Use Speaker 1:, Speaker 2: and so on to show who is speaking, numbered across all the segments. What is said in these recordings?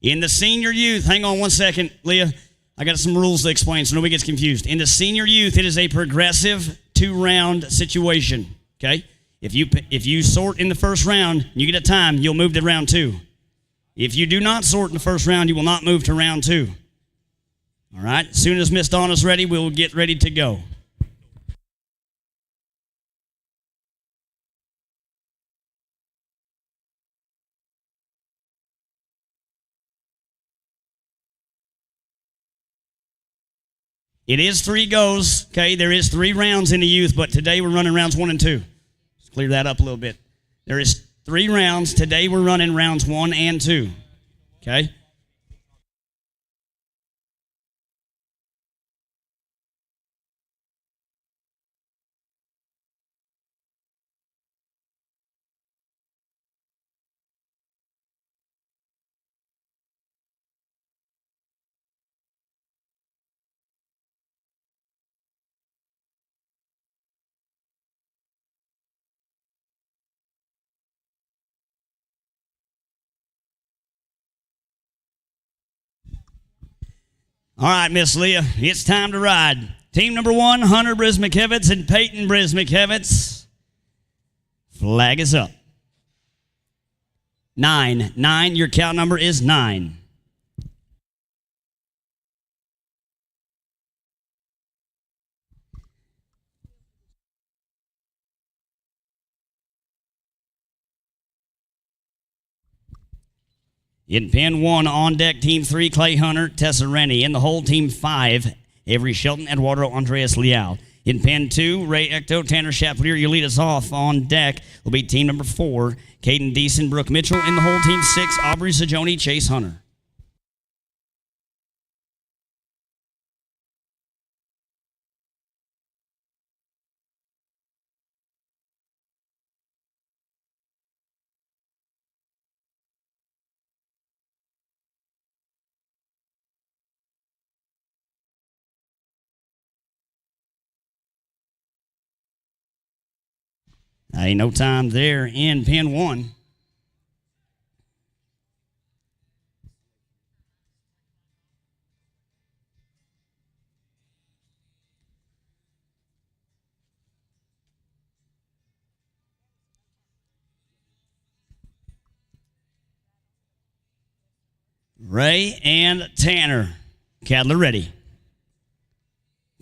Speaker 1: In the senior youth, hang on one second, Leah. I got some rules to explain so nobody gets confused. In the senior youth, it is a progressive 2-round situation, okay? If you sort in the first round and you get a time, you'll move to round 2. If you do not sort in the first round, you will not move to round 2. All right? As soon as Miss Donna's ready, we'll get ready to go. It is 3 goes, okay? There is 3 rounds in the youth, but today we're running rounds 1 and 2. Let's clear that up a little bit. There is 3 rounds. Today we're running rounds 1 and 2, okay? All right, Miss Leah, it's time to ride. Team number 1, Hunter Brismickevitz and Peyton Brismickevitz. Flag is up. 9. Your count number is 9. In pen 1, on deck, Team 3, Clay Hunter, Tessa Rennie. In the hole, Team 5, Avery Shelton, Eduardo Andreas Leal. In pen 2, Ray Ecto, Tanner Chapelier. You lead us off. On deck will be team number 4, Caden Deason, Brooke Mitchell. In the hole, Team 6, Aubrey Sajoni, Chase Hunter. Ain't no time there in pen 1. Ray and Tanner. Cadler ready.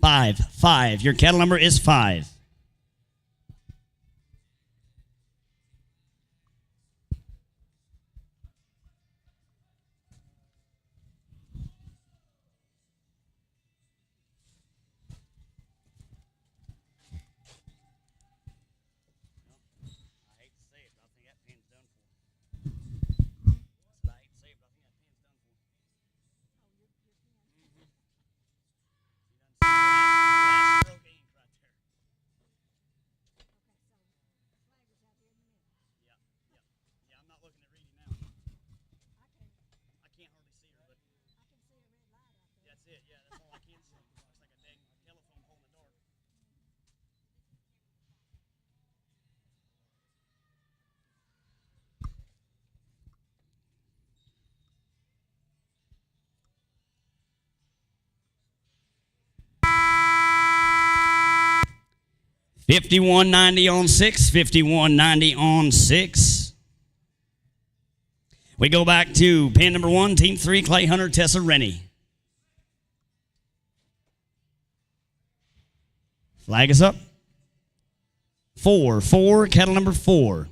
Speaker 1: 5. Your cattle number is 5. That's it, yeah, that's all I can see. It's like a dang telephone pole in the dark. 5190 on 6, 5190 on 6. We go back to pin number 1, Team 3, Clay Hunter, Tessa Rennie. Flag is up. 4, cattle number 4.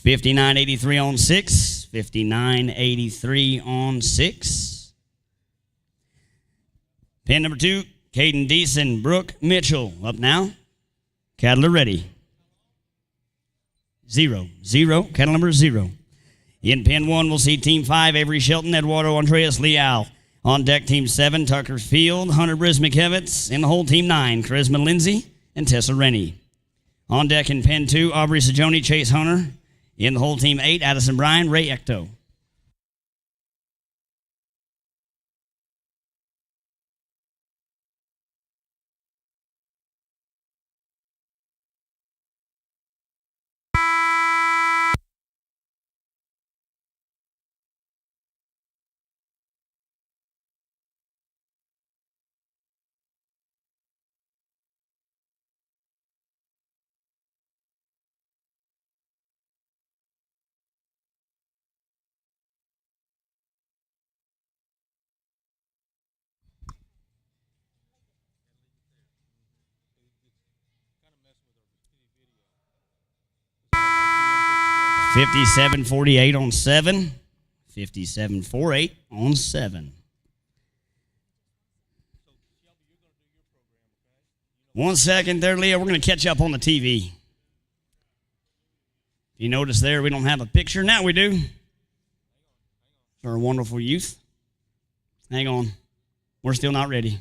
Speaker 1: 59-83 on 6. 59-83 on 6. Pin number 2, Caden Deason, Brooke Mitchell. Up now. Cattle are ready. 0. Cattle number 0. In pin 1, we'll see Team 5, Avery Shelton, Eduardo Andreas Leal. On deck, Team 7, Tucker Field, Hunter Brismikevitz. In the hole, Team 9, Charisma Lindsay and Tessa Rennie. On deck in pin 2, Aubrey Sajoni, Chase Hunter. In the hole, Team 8, Addison Bryan, Ray Ecto. $57.48 on 7. $57.48 on 7. 1 second there, Leah. We're going to catch up on the TV. If you notice there, we don't have a picture. Now we do. It's our wonderful youth. Hang on. We're still not ready.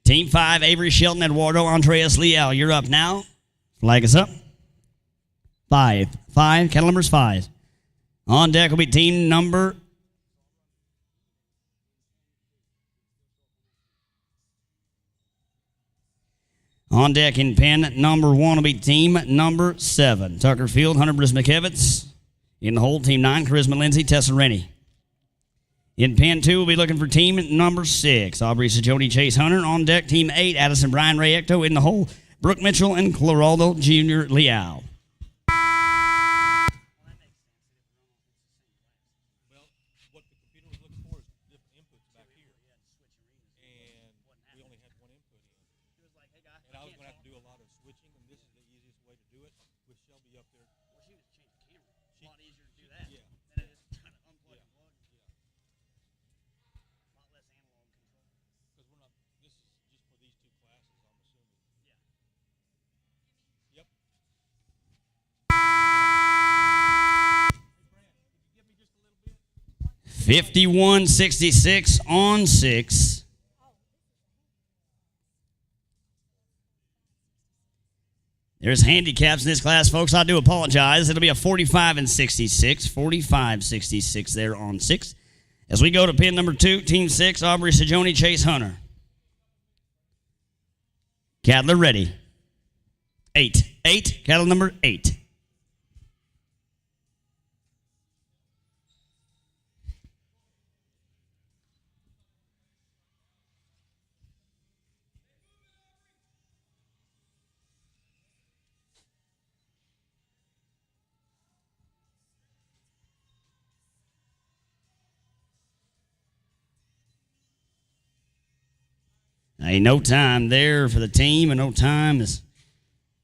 Speaker 1: Team 5, Avery Shelton, Eduardo Andreas Leal. You're up now. Flag is up. 5. Cattle numbers 5. On deck will be team number... On deck in pen number 1 will be team number 7. Tucker Field, Hunter Brismikevitz. In the hole, team 9, Charisma Lindsay, Tessa Rennie. In pen 2, we'll be looking for team number 6, Aubrey Sajoni, Chase Hunter. On deck, team 8, Addison Bryan, Ray Ecto. In the hole, Brooke Mitchell and Cloraldo Jr. Leal. $51.66 on 6. There's handicaps in this class, folks. I do apologize. It'll be a 45-66. 45-66 there on 6. As we go to pin number 2, team 6, Aubrey Sajoni, Chase Hunter. Cattle ready. 8. Cattle number 8. Ain't no time there for the team, and no time as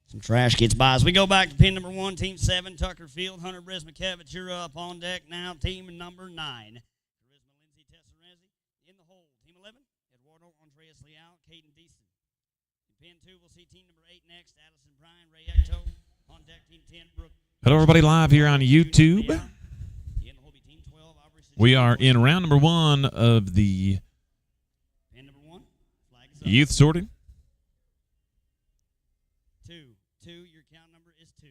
Speaker 1: some trash gets by. As we go back to pin number 1, team 7, Tucker Field, Hunter Brismikevitz. You're up on deck now, team number 9. Charisma Lindsay, Tessa Rennie. In the hole, team 11, Eduardo Andreas Leal, Caden Deason. In pin 2, we'll see team number 8 next, Addison Bryan, Ray Ecto. On deck, team 10, Brooke.
Speaker 2: Hello, everybody, live here on YouTube. We are in round number 1 of the youth sorting.
Speaker 1: 2. Your count number is 2.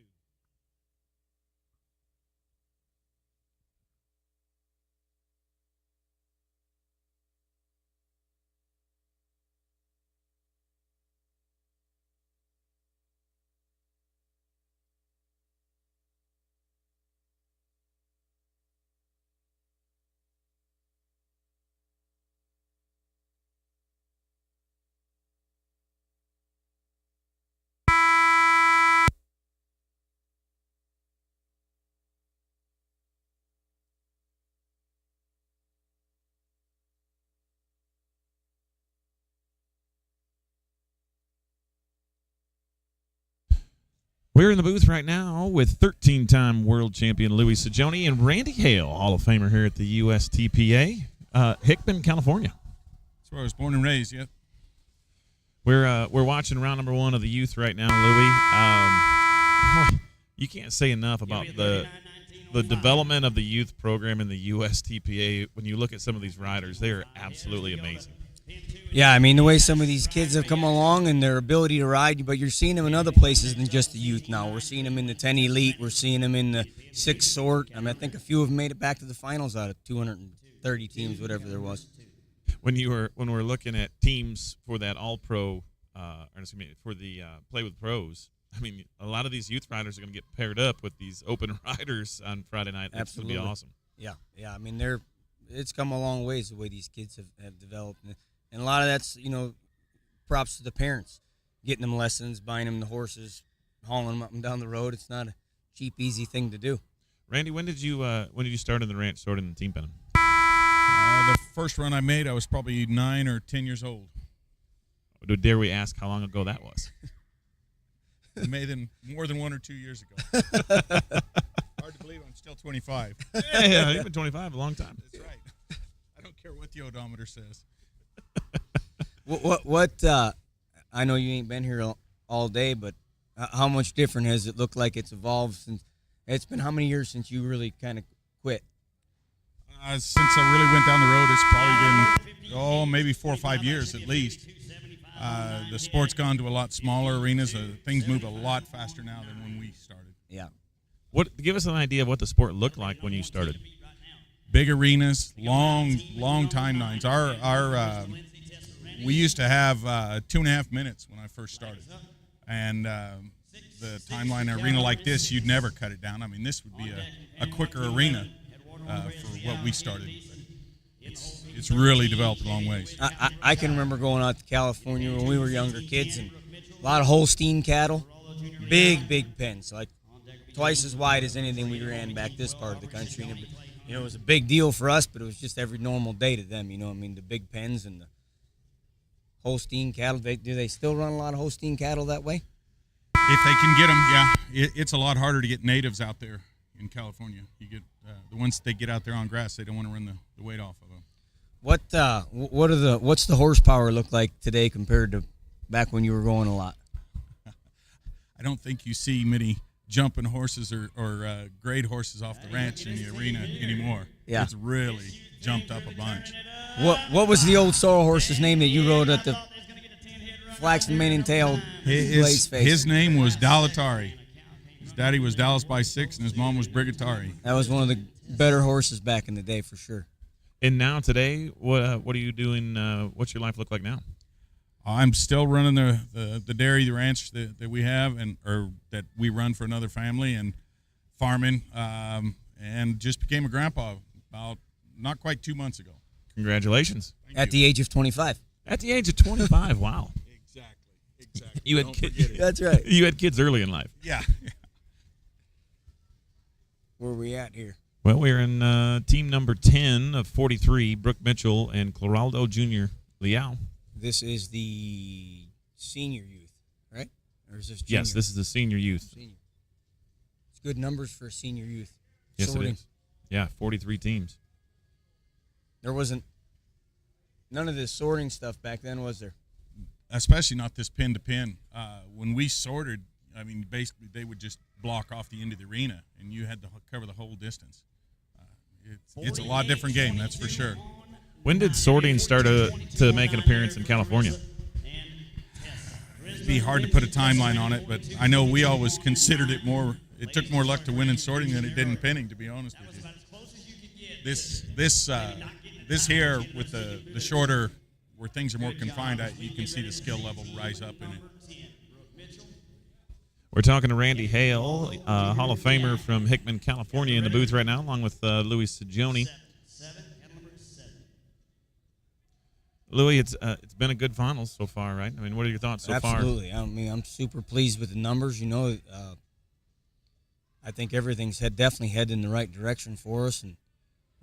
Speaker 2: We're in the booth right now with 13-time world champion Louis Sajoni and Randy Hale, Hall of Famer here at the USTPA, Hickman, California.
Speaker 3: That's where I was born and raised, yeah.
Speaker 2: We're watching round number 1 of the youth right now, Louis. You can't say enough about the development of the youth program in the USTPA. When you look at some of these riders, they are absolutely amazing.
Speaker 4: Yeah, I mean, the way some of these kids have come along and their ability to ride, but you're seeing them in other places than just the youth now. We're seeing them in the 10 Elite. We're seeing them in the 6 Sort. I mean, I think a few of them made it back to the finals out of 230 teams, whatever there was.
Speaker 2: When we're looking at teams for that All-Pro, for the Play with Pros, I mean, a lot of these youth riders are going to get paired up with these open riders on Friday night. It's going to be awesome.
Speaker 4: Yeah. I mean, it's come a long ways the way these kids have developed. And a lot of that's, props to the parents, getting them lessons, buying them the horses, hauling them up and down the road. It's not a cheap, easy thing to do.
Speaker 2: Randy, when did you start in the ranch, sorting the team penning?
Speaker 3: The first run I made, I was probably 9 or 10 years old.
Speaker 2: Dare we ask how long ago that was?
Speaker 3: More than 1 or 2 years ago. Hard to believe I'm still 25.
Speaker 2: Yeah, you've been 25 a long time.
Speaker 3: That's right. I don't care what the odometer says.
Speaker 4: What I know you ain't been here all day, but how much different has it looked like it's evolved since? It's been how many years since you really kind of quit?
Speaker 3: Since I really went down the road, it's probably been, maybe 4 or 5 years at least. The sport's gone to a lot smaller arenas. Things move a lot faster now than when we started.
Speaker 4: Yeah.
Speaker 2: Give us an idea of what the sport looked like when you started.
Speaker 3: Big arenas, long timelines. We used to have 2.5 minutes when I first started, and the timeline arena like this, you'd never cut it down. I mean, this would be a quicker arena for what we started. It's really developed a long ways.
Speaker 4: I can remember going out to California when we were younger kids, and a lot of Holstein cattle, big pens, like twice as wide as anything we ran back this part of the country. And it was a big deal for us, but it was just every normal day to them. I mean, the big pens and the Holstein cattle. Do they still run a lot of Holstein cattle that way?
Speaker 3: If they can get them, yeah. It's a lot harder to get natives out there in California. You get the ones they get out there on grass, they don't want to run the weight off of them.
Speaker 4: What's the horsepower look like today compared to back when you were going a lot?
Speaker 3: I don't think you see many jumping horses or grade horses off the ranch in the arena anymore.
Speaker 4: Yeah.
Speaker 3: It's really jumped up a bunch.
Speaker 4: What was the old sorrel horse's name that you rode at the flaxen mane and tail Blaze face?
Speaker 3: His name was Dalatari. His daddy was Dallas by 6, and his mom was Brigatari.
Speaker 4: That was one of the better horses back in the day for sure.
Speaker 2: And now today, what are you doing? What's your life look like now?
Speaker 3: I'm still running the dairy, the ranch that we have, or that we run for another family, and farming, and just became a grandpa about not quite 2 months ago.
Speaker 2: Congratulations.
Speaker 4: At the age of 25.
Speaker 2: At the age of 25, wow.
Speaker 3: Exactly.
Speaker 2: You had kids.
Speaker 4: That's right.
Speaker 2: You had kids early in life.
Speaker 3: Yeah.
Speaker 4: Where are we at here?
Speaker 2: Well, we're in team number 10 of 43, Brooke Mitchell and Cloraldo Jr. Liao.
Speaker 4: This is the senior youth, right? Or is this junior?
Speaker 2: Yes, this is the senior youth.
Speaker 4: Senior. It's good numbers for senior youth.
Speaker 2: Yes,
Speaker 4: Sorting.
Speaker 2: it is. Yeah, 43 teams.
Speaker 4: There wasn't none of this sorting stuff back then, was there?
Speaker 3: Especially not this pin to pin. When we sorted, I mean, basically they would just block off the end of the arena, and you had to cover the whole distance. It's a lot different game, that's for sure.
Speaker 2: When did sorting start to make an appearance in California?
Speaker 3: It'd be hard to put a timeline on it, but I know we always considered it more. It took more luck to win in sorting than it did in pinning, to be honest with you. This here with the shorter, where things are more confined, you can see the skill level rise up in it.
Speaker 2: We're talking to Randy Hale, Hall of Famer from Hickman, California, in the booth right now, along with Louis Sajoni. Louis, it's been a good finals so far, right? I mean, what are your thoughts so far?
Speaker 4: Absolutely. I mean, I'm super pleased with the numbers. I think everything's definitely headed in the right direction for us, and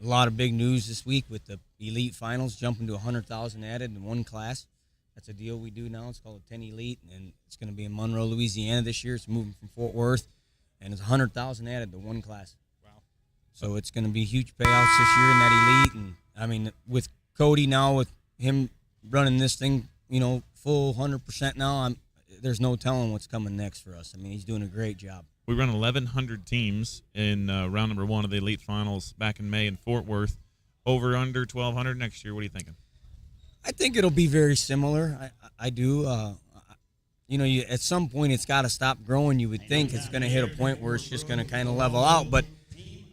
Speaker 4: a lot of big news this week with the elite finals jumping to 100,000 added in one class. That's a deal we do now. It's called a 10 Elite, and it's going to be in Monroe, Louisiana this year. It's moving from Fort Worth, and it's 100,000 added to one class.
Speaker 3: Wow.
Speaker 4: So it's going to be huge payouts this year in that Elite. And I mean, with Cody now, with him running this thing, full 100% now, there's no telling what's coming next for us. I mean, he's doing a great job.
Speaker 2: We run 1,100 teams in round number 1 of the Elite Finals back in May in Fort Worth. Over, under 1,200 next year. What are you thinking?
Speaker 4: I think it'll be very similar. I do. At some point it's got to stop growing. You would think it's going to hit a point where it's just going to kind of level out. But,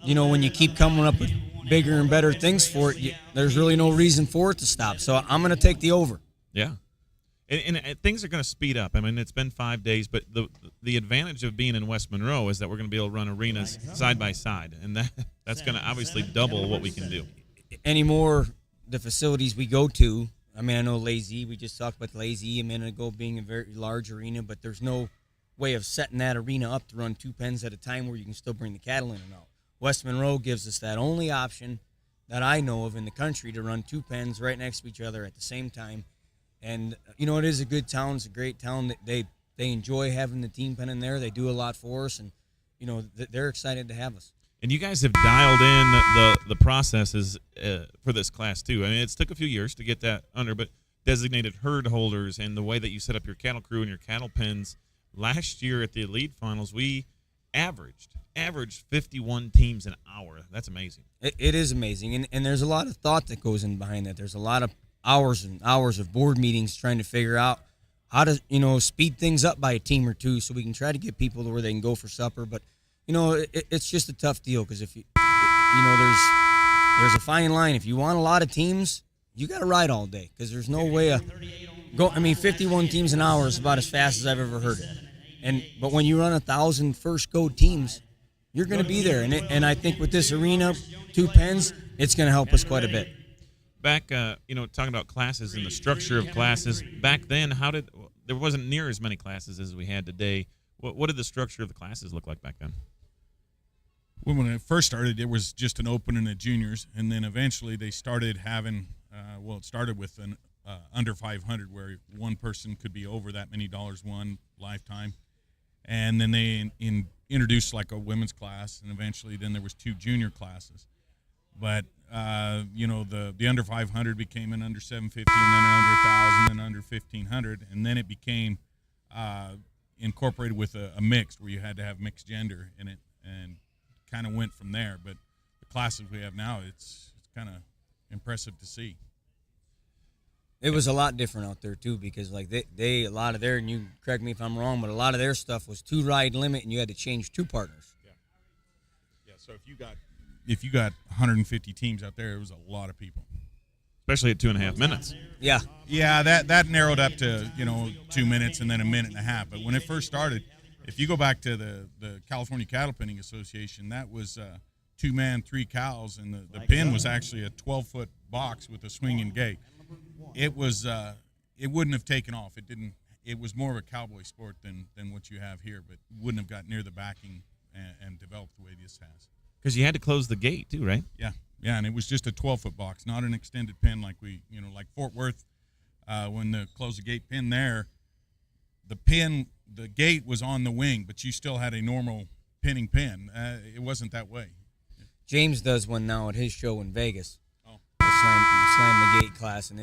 Speaker 4: when you keep coming up with bigger and better things for it, there's really no reason for it to stop. So I'm going to take the over.
Speaker 2: Yeah. And things are going to speed up. I mean, it's been 5 days, but the advantage of being in West Monroe is that we're going to be able to run arenas side by side, and that's going to obviously double what we can do.
Speaker 4: Anymore, the facilities we go to, I mean, I know Lazy, we just talked about Lazy a minute ago being a very large arena, but there's no way of setting that arena up to run 2 pens at a time where you can still bring the cattle in and out. West Monroe gives us that only option that I know of in the country to run 2 pens right next to each other at the same time. And, it is a good town. It's a great town. They enjoy having the team pen in there. They do a lot for us, and, they're excited to have us.
Speaker 2: And you guys have dialed in the processes for this class, too. I mean, it's took a few years to get that under, but designated herd holders and the way that you set up your cattle crew and your cattle pens. Last year at the Elite Finals, we averaged 51 teams an hour. That's amazing.
Speaker 4: It is amazing, and there's a lot of thought that goes in behind that. There's a lot of hours and hours of board meetings trying to figure out how to, speed things up by a team or two so we can try to get people to where they can go for supper. But, it's just a tough deal because if there's a fine line. If you want a lot of teams, you got to ride all day because there's no way to go. I mean, 51 teams an hour is about as fast as I've ever heard it. But when you run 1,000 first go teams, you're going to be there. And I think with this arena, 2 pens, it's going to help us quite a bit.
Speaker 2: Back, talking about classes and the structure of classes, back then, there wasn't near as many classes as we had today. What did the structure of the classes look like back then?
Speaker 3: Well, when it first started, it was just an open and a juniors, and then eventually they started having, it started with an under 500 where one person could be over that many dollars won lifetime, and then they introduced like a women's class, and eventually then there was 2 junior classes. But the under 500 became an under 750, and then an under 1,000, and under 1,500, and then it became incorporated with a mixed where you had to have mixed gender in it, and kind of went from there. But the classes we have now, it's kind of impressive to see.
Speaker 4: It was a lot different out there too because like they a lot of their, and you correct me if I'm wrong, but a lot of their stuff was 2 ride limit, and you had to change 2 partners.
Speaker 3: Yeah. So if you got 150 teams out there, it was a lot of people.
Speaker 2: Especially at 2.5 minutes.
Speaker 4: Yeah.
Speaker 3: Yeah, that narrowed up to 2 minutes and then a minute and a half. But when it first started, if you go back to the California Cattle Penning Association, that was 2 man, 3 cows, and the pen was actually a 12-foot box with a swinging gate. It was it wouldn't have taken off. It didn't. It was more of a cowboy sport than what you have here, but wouldn't have got near the backing and developed the way this has.
Speaker 2: Because you had to close the gate too, right?
Speaker 3: Yeah, and it was just a 12-foot box, not an extended pen like like Fort Worth. When the close the gate pin there, the gate was on the wing, but you still had a normal pinning pin. It wasn't that way.
Speaker 4: James does one now at his show in Vegas.
Speaker 3: Oh.
Speaker 4: The slam the gate class, and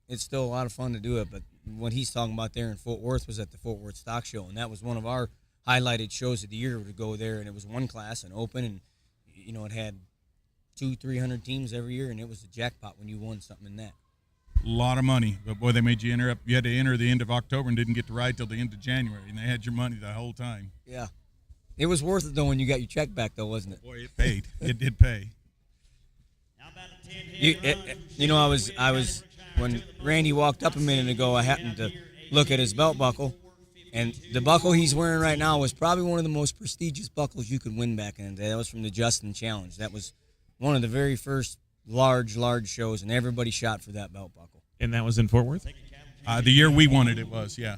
Speaker 4: it's still a lot of fun to do it. But what he's talking about there in Fort Worth was at the Fort Worth Stock Show, and that was one of our highlighted shows of the year to go there. And it was one class and open, and it had 200-300 teams every year, and it was a jackpot when you won something in that.
Speaker 3: A lot of money, but boy, they made you enter up. You had to enter the end of October and didn't get to ride till the end of January, and they had your money the whole time.
Speaker 4: Yeah, it was worth it though when you got your check back, though, wasn't it?
Speaker 3: Boy, it paid. It did pay.
Speaker 4: I was when Randy walked up a minute ago, I happened to look at his belt buckle, and the buckle he's wearing right now was probably one of the most prestigious buckles you could win back in the day. That was from the Justin Challenge. That was one of the very first large shows, and everybody shot for that belt buckle.
Speaker 2: And that was in Fort Worth?
Speaker 3: The year we won it was, yeah.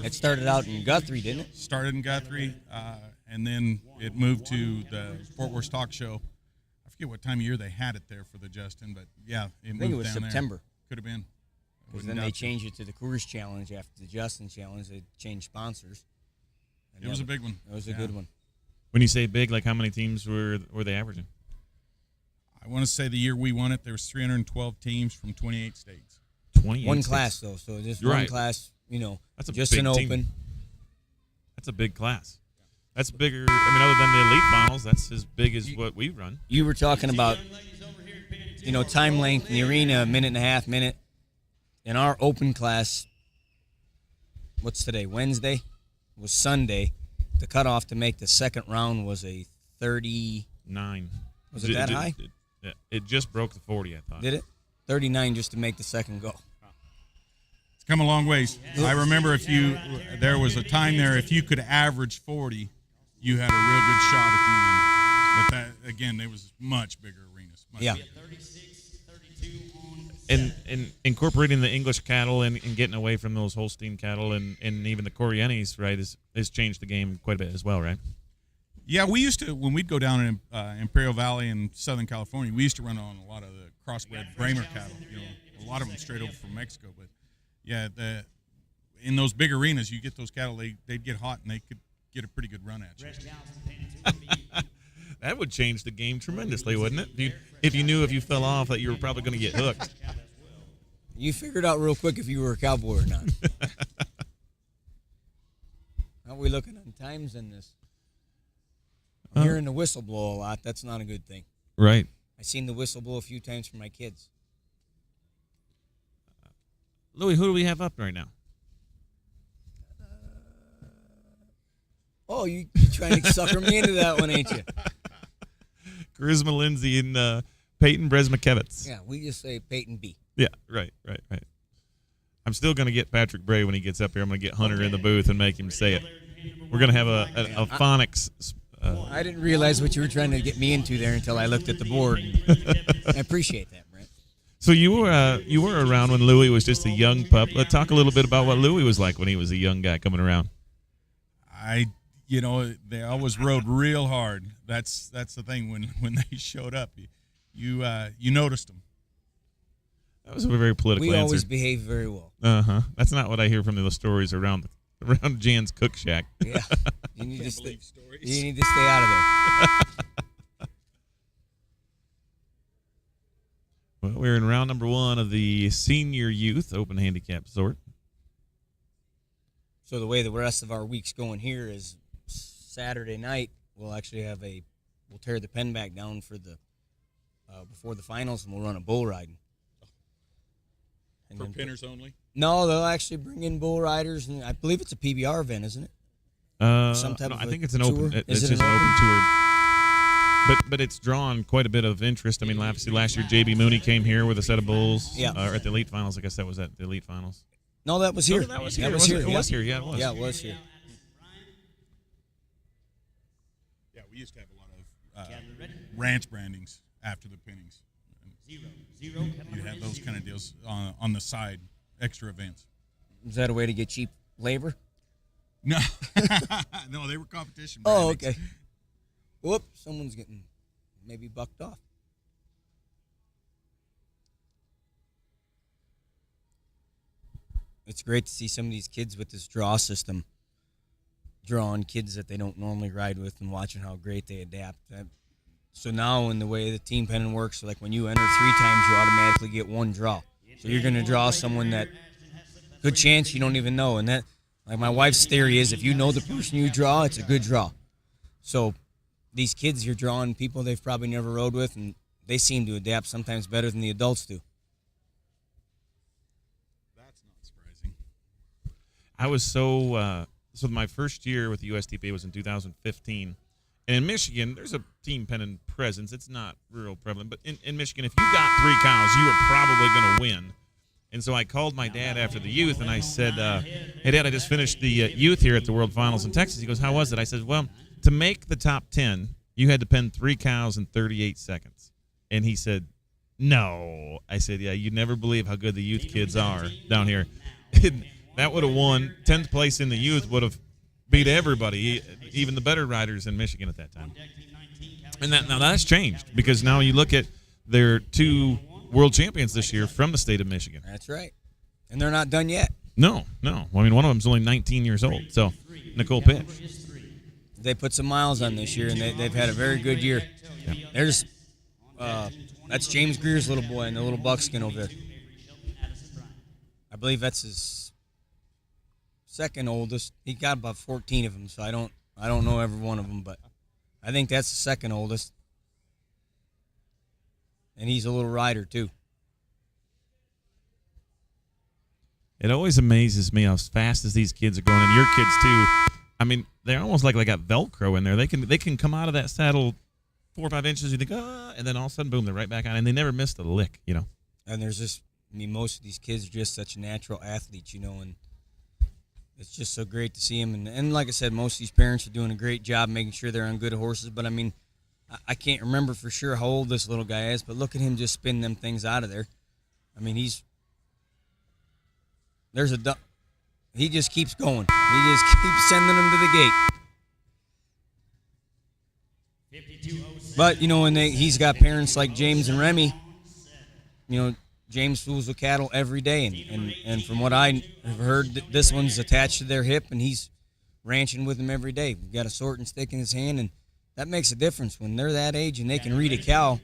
Speaker 4: It started out in Guthrie, didn't it?
Speaker 3: Started in Guthrie, and then it moved to the Fort Worth Stock Show. I forget what time of year they had it there for the Justin, but yeah, it moved down there.
Speaker 4: I think it was September.
Speaker 3: Could have been.
Speaker 4: Because then they changed it to the Coors Challenge after the Justin Challenge. They changed sponsors. And
Speaker 3: It was a big one.
Speaker 4: It was a good one.
Speaker 2: When you say big, like how many teams were they averaging?
Speaker 3: I want to say the year we won it, there was 312 teams from 28 states.
Speaker 2: 28
Speaker 4: One
Speaker 2: states.
Speaker 4: class, though. So just
Speaker 2: You're
Speaker 4: one
Speaker 2: right.
Speaker 4: class,
Speaker 2: That's a
Speaker 4: just
Speaker 2: big
Speaker 4: an
Speaker 2: team.
Speaker 4: open.
Speaker 2: That's a big class. That's bigger. I mean, other than the elite finals, that's as big as what we run.
Speaker 4: You were talking about, time length in the arena, a minute and a half, minute. In our open class, what's today? Wednesday? Was Sunday. The cutoff to make the second round was a 30.
Speaker 2: 9.
Speaker 4: Was it that high?
Speaker 2: It just broke the 40, I thought.
Speaker 4: Did it? 39 just to make the second go.
Speaker 3: It's come a long ways. I remember there was a time there, if you could average 40, you had a real good shot at the end. But that, again, there was much bigger arenas.
Speaker 4: Yeah.
Speaker 2: And incorporating the English cattle and getting away from those Holstein cattle and even the Corrientes, right, has changed the game quite a bit as well, right?
Speaker 3: Yeah, we used to, when we'd go down in Imperial Valley in Southern California, we used to run on a lot of the crossbred Bramer cattle, a lot of them straight over from Mexico. But, yeah, in those big arenas, you get those cattle, they'd get hot and they could get a pretty good run at you.
Speaker 2: That would change the game tremendously, wouldn't it? If you knew if you fell off that you were probably going to get hooked.
Speaker 4: You figured out real quick if you were a cowboy or not. How are we looking on times in this? I'm hearing the whistle blow a lot. That's not a good thing.
Speaker 2: Right.
Speaker 4: I've seen the whistle blow a few times for my kids.
Speaker 2: Louis, who do we have up right now?
Speaker 4: Oh, you trying to sucker me into that one, ain't you?
Speaker 2: Charisma Lindsay and Peyton Bresmakevitz.
Speaker 4: Yeah, we just say Peyton B.
Speaker 2: Yeah, right. I'm still going to get Patrick Bray when he gets up here. I'm going to get Hunter in the booth and make him say it. We're going to have a phonics.
Speaker 4: I didn't realize what you were trying to get me into there until I looked at the board. I appreciate that, Brent.
Speaker 2: So you were around when Louis was just a young pup. Let's talk a little bit about what Louis was like when he was a young guy coming around.
Speaker 3: They always rode real hard. That's the thing. When they showed up, you noticed them.
Speaker 2: That was a very political
Speaker 4: We
Speaker 2: answer.
Speaker 4: always behave very well.
Speaker 2: That's not what I hear from the stories around Jan's cook shack.
Speaker 4: Yeah, you need to stay out of there.
Speaker 2: Well, we're in round number 1 of the senior youth open handicap sort.
Speaker 4: So the way the rest of our week's going here is Saturday night we'll actually we'll tear the pen back down for the before the finals, and we'll run a bull riding. And
Speaker 3: For
Speaker 4: then
Speaker 3: pinners only?
Speaker 4: No, they'll actually bring in bull riders, and I believe it's a PBR event, isn't it? Some type of
Speaker 2: I think it's
Speaker 4: a
Speaker 2: an open.
Speaker 4: tour?
Speaker 2: It's
Speaker 4: Is it
Speaker 2: just
Speaker 4: an
Speaker 2: an open tour. But it's drawn quite a bit of interest. I mean, last year JB Mooney came here with a set of bulls.
Speaker 4: Yeah.
Speaker 2: Or at the elite finals. I guess that was at the elite finals.
Speaker 4: No, that was here.
Speaker 2: No, that was here.
Speaker 4: That was here.
Speaker 2: It was here. Yeah, it was.
Speaker 4: Yeah, it was here.
Speaker 3: Yeah, we used to have a lot of ranch brandings after the pinnings. You had those kind of deals on the side, extra events.
Speaker 4: Is that a way to get cheap labor?
Speaker 3: No, no, they were competition.
Speaker 4: Oh,
Speaker 3: brandings.
Speaker 4: okay. Whoop, someone's getting maybe bucked off. It's great to see some of these kids with this draw system drawing kids that they don't normally ride with and watching how great they adapt. So now in the way the team penning works, like when you enter 3 times, you automatically get 1 draw. So you're going to draw someone that good chance you don't even know. And that, like my wife's theory is, if you know the person you draw, it's a good draw. So these kids, you're drawing people they've probably never rode with, and they seem to adapt sometimes better than the adults do.
Speaker 3: That's not surprising.
Speaker 2: I was so my first year with the USTPA was in 2015. And in Michigan, there's a team penning presence. It's not real prevalent. But in Michigan, if you got 3 cows, you were probably going to win. And so I called my dad after the youth, and I said, hey, Dad, I just finished the youth here at the World Finals in Texas. He goes, how was it? I said, well, to make the top 10, you had to pen 3 cows in 38 seconds. And he said, no. I said, yeah, you'd never believe how good the youth kids are down here. That would have won. 10th place in the youth would have beat everybody, even the better riders in Michigan at that time. And now that's changed, because now you look at their 2 world champions this year from the state of Michigan.
Speaker 4: That's right. And they're not done yet.
Speaker 2: No. Well, I mean, one of them's only 19 years old. So, Nicole Pitch.
Speaker 4: They put some miles on this year, and they've had a very good year.
Speaker 2: Yeah.
Speaker 4: There's that's James Greer's little boy and the little buckskin over there. I believe that's his second oldest. He got about 14 of them, so I don't know every one of them, but I think that's the second oldest. And he's a little rider too.
Speaker 2: It always amazes me how fast as these kids are going, and your kids too. I mean, they're almost like they got Velcro in there. They can come out of that saddle 4 or 5 inches. You think, and then all of a sudden, boom, they're right back on, and they never missed a lick.
Speaker 4: And there's just, I mean, most of these kids are just such natural athletes, and it's just so great to see them. And like I said, most of these parents are doing a great job making sure they're on good horses. But I mean, I can't remember for sure how old this little guy is, but look at him just spin them things out of there. I mean, he just keeps going. He just keeps sending them to the gate. But, and he's got parents like James and Remy. James fools with cattle every day. And from what I have heard, this one's attached to their hip, and he's ranching with them every day. We've got a sorting stick in his hand, and that makes a difference when they're that age and they can read a cow,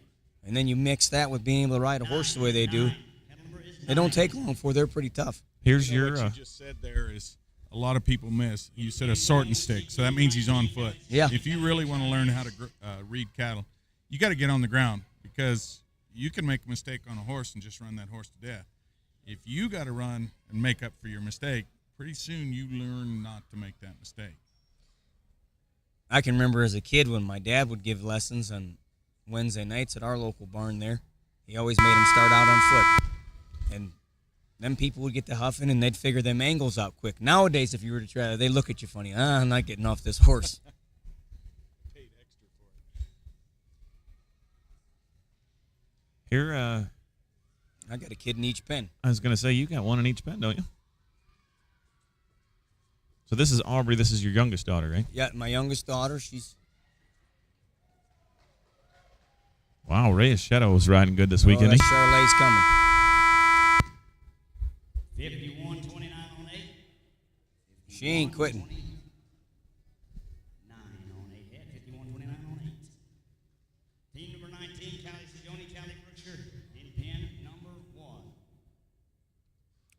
Speaker 4: and then you mix that with being able to ride a horse the way they do. They don't take long before they're pretty tough.
Speaker 2: Here's your.
Speaker 3: What you just said there is a lot of people miss. You said a sorting stick, so that means he's on foot.
Speaker 4: Yeah.
Speaker 3: If you really want to learn how to read cattle, you got to get on the ground, because you can make a mistake on a horse and just run that horse to death. If you got to run and make up for your mistake, pretty soon you learn not to make that mistake.
Speaker 4: I can remember as a kid when my dad would give lessons on Wednesday nights at our local barn there. He always made them start out on foot. And them people would get to huffing, and they'd figure them angles out quick. Nowadays, if you were to try that, they look at you funny. I'm not getting off this horse.
Speaker 3: Paid extra for it.
Speaker 2: Here,
Speaker 4: I got a kid in each pen.
Speaker 2: I was going to say, you got one in each pen, don't you? So this is Aubrey. This is your youngest daughter, right?
Speaker 4: Yeah, my youngest daughter,
Speaker 2: Wow, Reyes Shadow was riding good this weekend.
Speaker 4: That Charolais coming.
Speaker 1: 51-29 on 8.
Speaker 4: She ain't quitting.
Speaker 1: 9 on 8 head. 51-29 on 8. Team number 19, Callie Sigoni, Callie Brookshire, in pen number 1.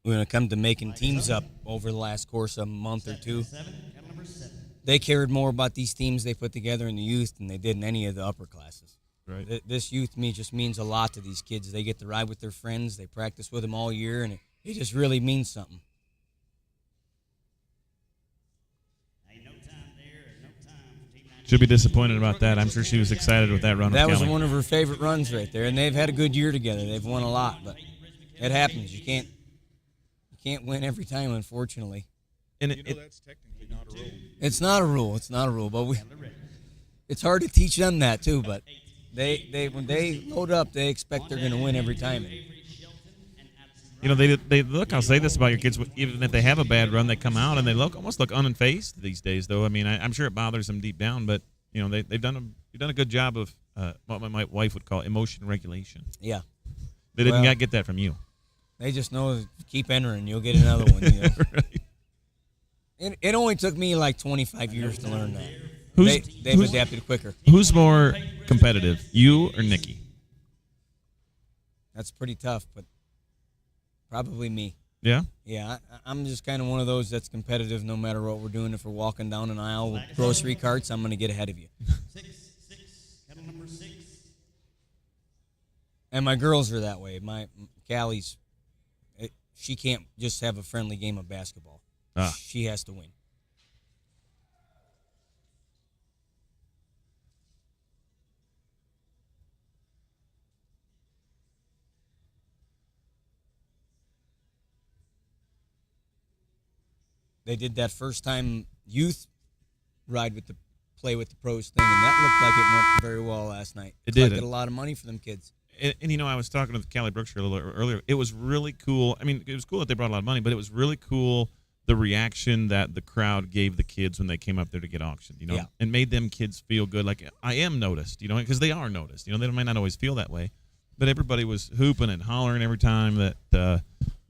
Speaker 4: We're going to come to making teams up over the last course of a month or two.
Speaker 1: 7, cattle number 7.
Speaker 4: They cared more about these teams they put together in the youth than they did in any of the upper classes.
Speaker 2: Right.
Speaker 4: This youth just means a lot to these kids. They get to ride with their friends. They practice with them all year, and it just really means something.
Speaker 1: Ain't no time there, no time for Team 19.
Speaker 2: She'll be disappointed about that. I'm sure she was excited with that run.
Speaker 4: That
Speaker 2: with
Speaker 4: was
Speaker 2: Kelly.
Speaker 4: one of her favorite runs right there, and they've had a good year together. They've won a lot, but it happens. You can't win every time, unfortunately.
Speaker 2: And
Speaker 3: That's technically not a rule.
Speaker 4: It's not a rule. It's not a rule, but it's hard to teach them that too. But they when they load up, they expect they're going to win every time.
Speaker 2: they look. I'll say this about your kids: even if they have a bad run, they come out and they almost look unfazed these days. Though I mean, I'm sure it bothers them deep down, but they've done a good job of what my wife would call emotion regulation.
Speaker 4: Yeah,
Speaker 2: They didn't get that from you.
Speaker 4: they just know to keep entering. You'll get another one.
Speaker 2: Right.
Speaker 4: It only took me like 25 years to learn that. They've
Speaker 2: who's-
Speaker 4: adapted quicker.
Speaker 2: Who's more competitive, you or Nikki?
Speaker 4: That's pretty tough, but probably me.
Speaker 2: Yeah.
Speaker 4: Yeah, I'm just kind of one of those that's competitive no matter what we're doing. If we're walking down an aisle with grocery carts, I'm going to get ahead of you.
Speaker 1: 6, cattle number 6.
Speaker 4: And my girls are that way. My Callie's, she can't just have a friendly game of basketball.
Speaker 2: Ah.
Speaker 4: She has to win. They did that first time youth play with the pros thing, and that looked like it went very well last night.
Speaker 2: It did.
Speaker 4: Collected a lot of money for them kids.
Speaker 2: And I was talking with Callie Brookshire a little earlier. It was really cool. I mean, it was cool that they brought a lot of money, but it was really cool the reaction that the crowd gave the kids when they came up there to get auctioned.
Speaker 4: Yeah.
Speaker 2: And made them kids feel good. Like, I am noticed. Because they are noticed. They might not always feel that way, but everybody was hooping and hollering every time that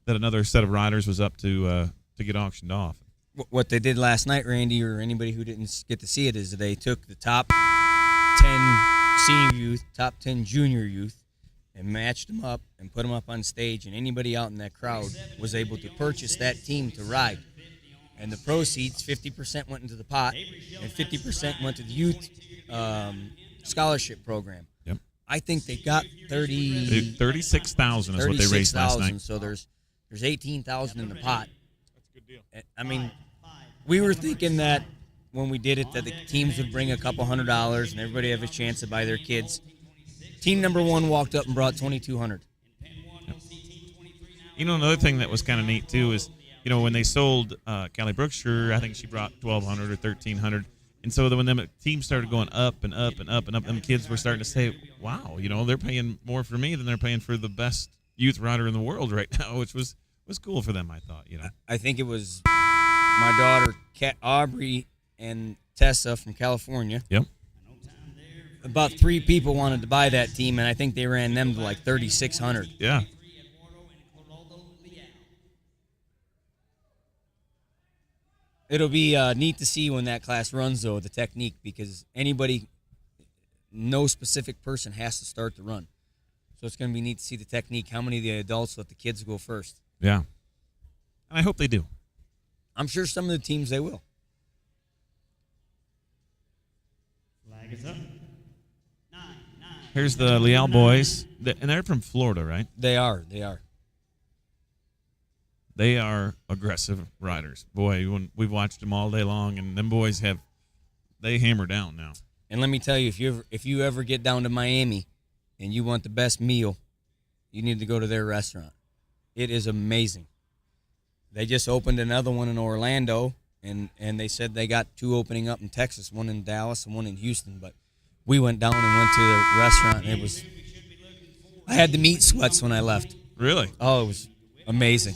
Speaker 2: that another set of riders was up to get auctioned off.
Speaker 4: What they did last night, Randy, or anybody who didn't get to see it, is they took the top 10 senior youth, top 10 junior youth, and matched them up and put them up on stage, and anybody out in that crowd was able to purchase that team to ride. And the proceeds, 50% went into the pot, and 50% went to the youth scholarship program.
Speaker 2: Yep.
Speaker 4: I think they got
Speaker 2: 36,000 is what they raised last night.
Speaker 4: So there's 18,000 in the pot. That's a good deal. I mean, we were thinking that when we did it, that the teams would bring a couple $100 and everybody have a chance to buy their kids. Team number 1 walked up and brought $2,200.
Speaker 2: You know, another thing that was kind of neat too is, you know, when they sold Callie Brookshire, I think she brought $1,200 or $1,300, and so when them teams started going up and up and up and up, them kids were starting to say, "Wow, you know, they're paying more for me than they're paying for the best youth rider in the world right now," which was cool for them. I thought, you know.
Speaker 4: I think it was my daughter, Aubrey, and Tessa from California.
Speaker 2: Yep.
Speaker 4: About 3 people wanted to buy that team, and I think they ran them to like 3,600.
Speaker 2: Yeah.
Speaker 4: It'll be neat to see when that class runs, though, the technique, because no specific person has to start the run. So it's going to be neat to see the technique, how many of the adults let the kids go first.
Speaker 2: Yeah. And I hope they do.
Speaker 4: I'm sure some of the teams they will.
Speaker 1: Flag is up. 9.
Speaker 2: Here's the Leal boys, and they're from Florida, right?
Speaker 4: They are.
Speaker 2: They are aggressive riders. Boy, when we've watched them all day long, and them boys they hammer down now.
Speaker 4: And let me tell you, if you ever get down to Miami and you want the best meal, you need to go to their restaurant. It is amazing. They just opened another one in Orlando, and they said they got 2 opening up in Texas, one in Dallas and one in Houston. But we went down and went to the restaurant, and I had the meat sweats when I left.
Speaker 2: Really?
Speaker 4: Oh, it was amazing.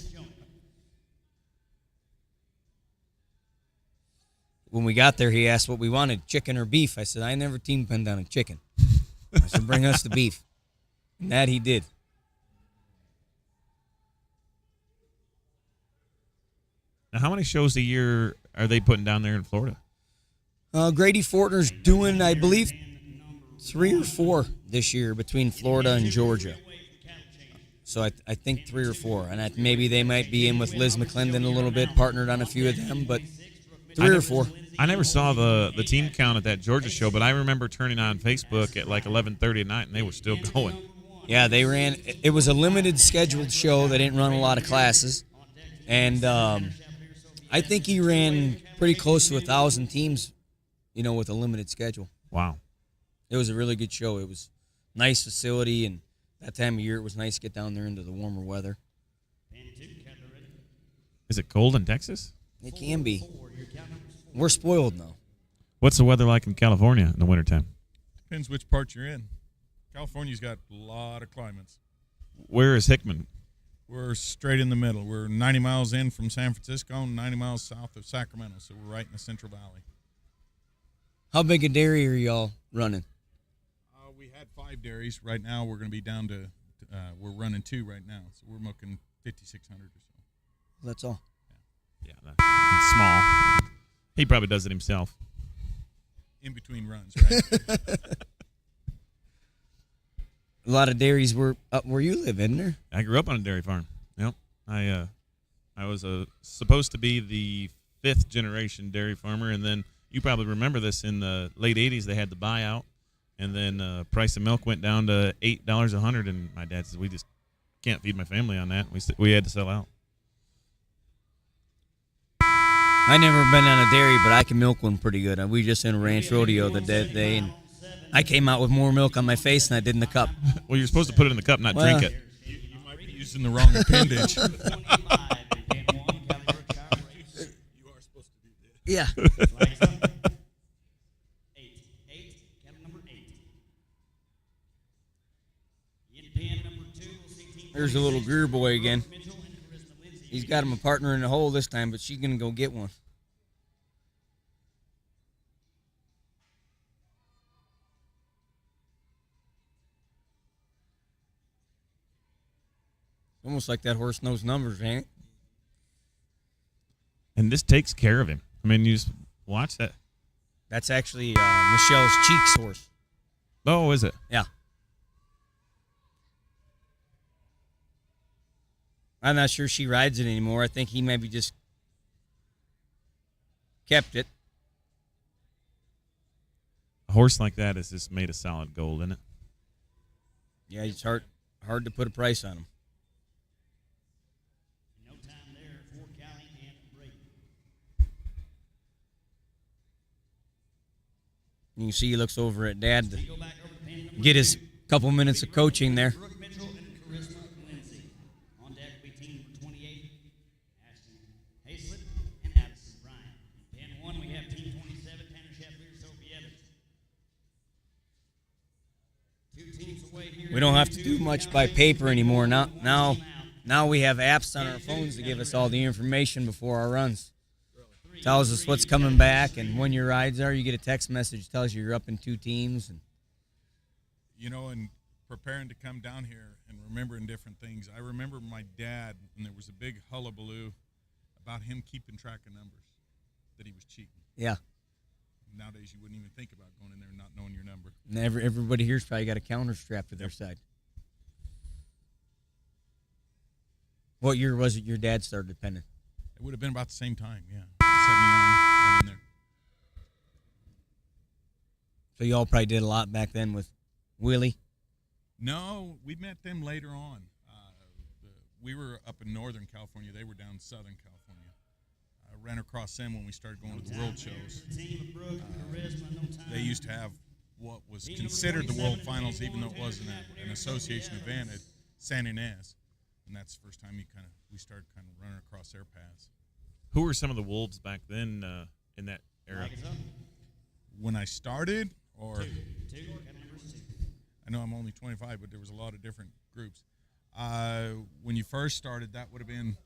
Speaker 4: When we got there, he asked what we wanted, chicken or beef. I said, I never team pinned down a chicken. I said, bring us the beef. And that he did.
Speaker 2: Now, how many shows a year are they putting down there in Florida?
Speaker 4: Grady Fortner's doing, I believe, 3 or 4 this year between Florida and Georgia. So I think 3 or 4. And maybe they might be in with Liz McClendon a little bit, partnered on a few of them, but 3 or 4.
Speaker 2: I never saw the team count at that Georgia show, but I remember turning on Facebook at like 11:30 at night, and they were still going.
Speaker 4: Yeah, they ran. It was a limited scheduled show. They didn't run a lot of classes. And I think he ran pretty close to 1,000 teams, you know, with a limited schedule.
Speaker 2: Wow.
Speaker 4: It was a really good show. It was a nice facility, and that time of year it was nice to get down there into the warmer weather.
Speaker 2: Is it cold in Texas?
Speaker 4: It can be. We're spoiled now.
Speaker 2: What's the weather like in California in the wintertime?
Speaker 3: Depends which part you're in. California's got a lot of climates.
Speaker 2: Where is Hickman?
Speaker 3: We're straight in the middle. We're 90 miles in from San Francisco and 90 miles south of Sacramento, so we're right in the Central Valley.
Speaker 4: How big a dairy are y'all running?
Speaker 3: We had 5 dairies. Right now we're going to be down to, we're running 2 right now, so we're milking 5,600 or so.
Speaker 4: That's all.
Speaker 2: Yeah, it's small. He probably does it himself.
Speaker 3: In between runs, right?
Speaker 4: A lot of dairies were up where you live, isn't there?
Speaker 2: I grew up on a dairy farm. Yep. I was supposed to be the 5th generation dairy farmer, and then you probably remember this in the late 80s. They had the buyout, and then price of milk went down to $8 a hundred, and my dad says we just can't feed my family on that. We had to sell out.
Speaker 4: I never been on a dairy, but I can milk one pretty good. We just in a ranch rodeo the day, and I came out with more milk on my face than I did in the cup.
Speaker 2: Well, you're supposed to put it in the cup, not drink it.
Speaker 3: You might be using the wrong appendage.
Speaker 1: You are supposed to do this.
Speaker 4: Yeah.
Speaker 1: Flags up. 8. Cattle number 8. In pen number 2, we'll see team.
Speaker 4: There's a little Greer boy again. He's got him a partner in the hole this time, but she's going to go get one. Almost like that horse knows numbers, ain't it?
Speaker 2: And this takes care of him. I mean, you just watch that.
Speaker 4: That's actually Michelle's Cheeks horse.
Speaker 2: Oh, is it?
Speaker 4: Yeah. I'm not sure she rides it anymore. I think he maybe just kept it.
Speaker 2: A horse like that is just made of solid gold, isn't it?
Speaker 4: Yeah, it's hard to put a price on him.
Speaker 1: No time there for Callie and Brady.
Speaker 4: You can see he looks over at Dad to get his couple minutes of coaching there.
Speaker 1: Brooke Mitchell and Charisma Lindsay. On deck will be team 28, Ashton Hayslip and Addison Bryant. In pen 1, we have team 27, Tanner Sheffield, Sophie Evans. Two teams away here.
Speaker 4: We don't have to do much by paper anymore. Now we have apps on our phones to give us all the information before our runs. Tells us what's coming back and when your rides are. You get a text message tells you you're up in 2 teams. And
Speaker 3: And preparing to come down here and remembering different things, I remember my dad, and there was a big hullabaloo about him keeping track of numbers, that he was cheating.
Speaker 4: yeah,
Speaker 3: Nowadays, you wouldn't even think about going in there and not knowing your number.
Speaker 4: and everybody here's probably got a counter strapped to their side. What year was it your dad started penning?
Speaker 3: It would have been about the same time, yeah. 79, right in there.
Speaker 4: So you all probably did a lot back then with Willie.
Speaker 3: No, we met them later on. We were up in Northern California. They were down Southern California. I ran across them when we started going to the world shows. They used to have what was considered the World Finals, even though it wasn't an association event at San Ynez. And that's the first time we started kind of running across their paths.
Speaker 2: Who were some of the wolves back then in that era?
Speaker 3: When I started, or I know I'm only 25, but there was a lot of different groups. When you first started, that would have been,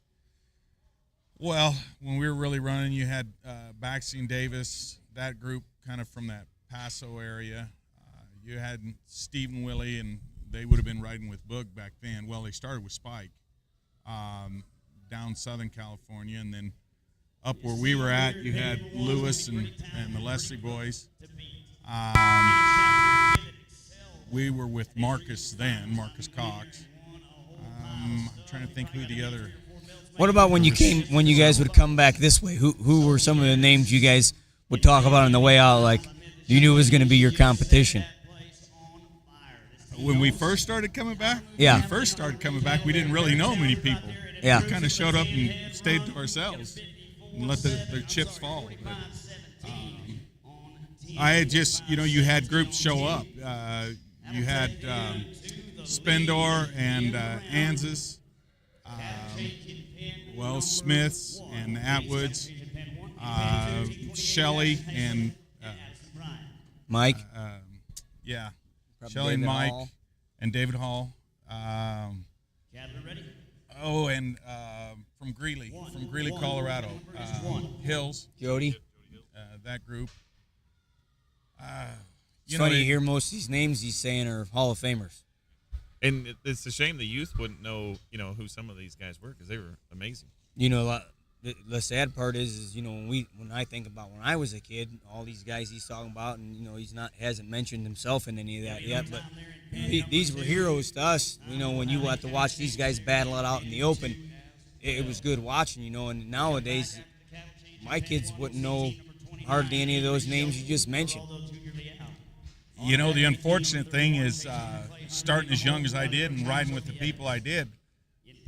Speaker 3: well, when we were really running, you had Baxi and Davis, that group kind of from that Paso area. You had Steve and Willie, and they would have been riding with Boog back then. Well, they started with Spike down Southern California, and then up where we were at, you had Lewis and the Leslie boys. We were with Marcus then, Marcus Cox. I'm trying to think who the other.
Speaker 4: What about when you guys would come back this way? Who were some of the names you guys would talk about on the way out? Like you knew it was going to be your competition.
Speaker 3: When we first started coming back,
Speaker 4: Yeah.
Speaker 3: when we first started coming back, we didn't really know many people.
Speaker 4: Yeah.
Speaker 3: We kind of showed up and stayed to ourselves and let the chips fall. But, I had just, you had groups show up. You had Spendor and Anzus, Smiths and Atwoods, Shelley and
Speaker 4: Mike.
Speaker 3: yeah,
Speaker 4: Probably
Speaker 3: Shelley and
Speaker 4: David
Speaker 3: Mike
Speaker 4: Hall.
Speaker 3: and David Hall.
Speaker 1: Ready?
Speaker 3: Oh, and from Greeley, Colorado, Hills,
Speaker 4: Jody.
Speaker 3: that group.
Speaker 4: It's funny you hear most of these names he's saying are Hall of Famers.
Speaker 2: And it's a shame the youth wouldn't know, who some of these guys were because they were amazing.
Speaker 4: The sad part is when I think about when I was a kid, all these guys he's talking about, and hasn't mentioned himself in any of that yet. But these were heroes to us. When you have to watch these guys battle it out in the open, it was good watching. And nowadays, my kids wouldn't know hardly any of those names you just mentioned.
Speaker 3: The unfortunate thing is starting as young as I did and riding with the people I did.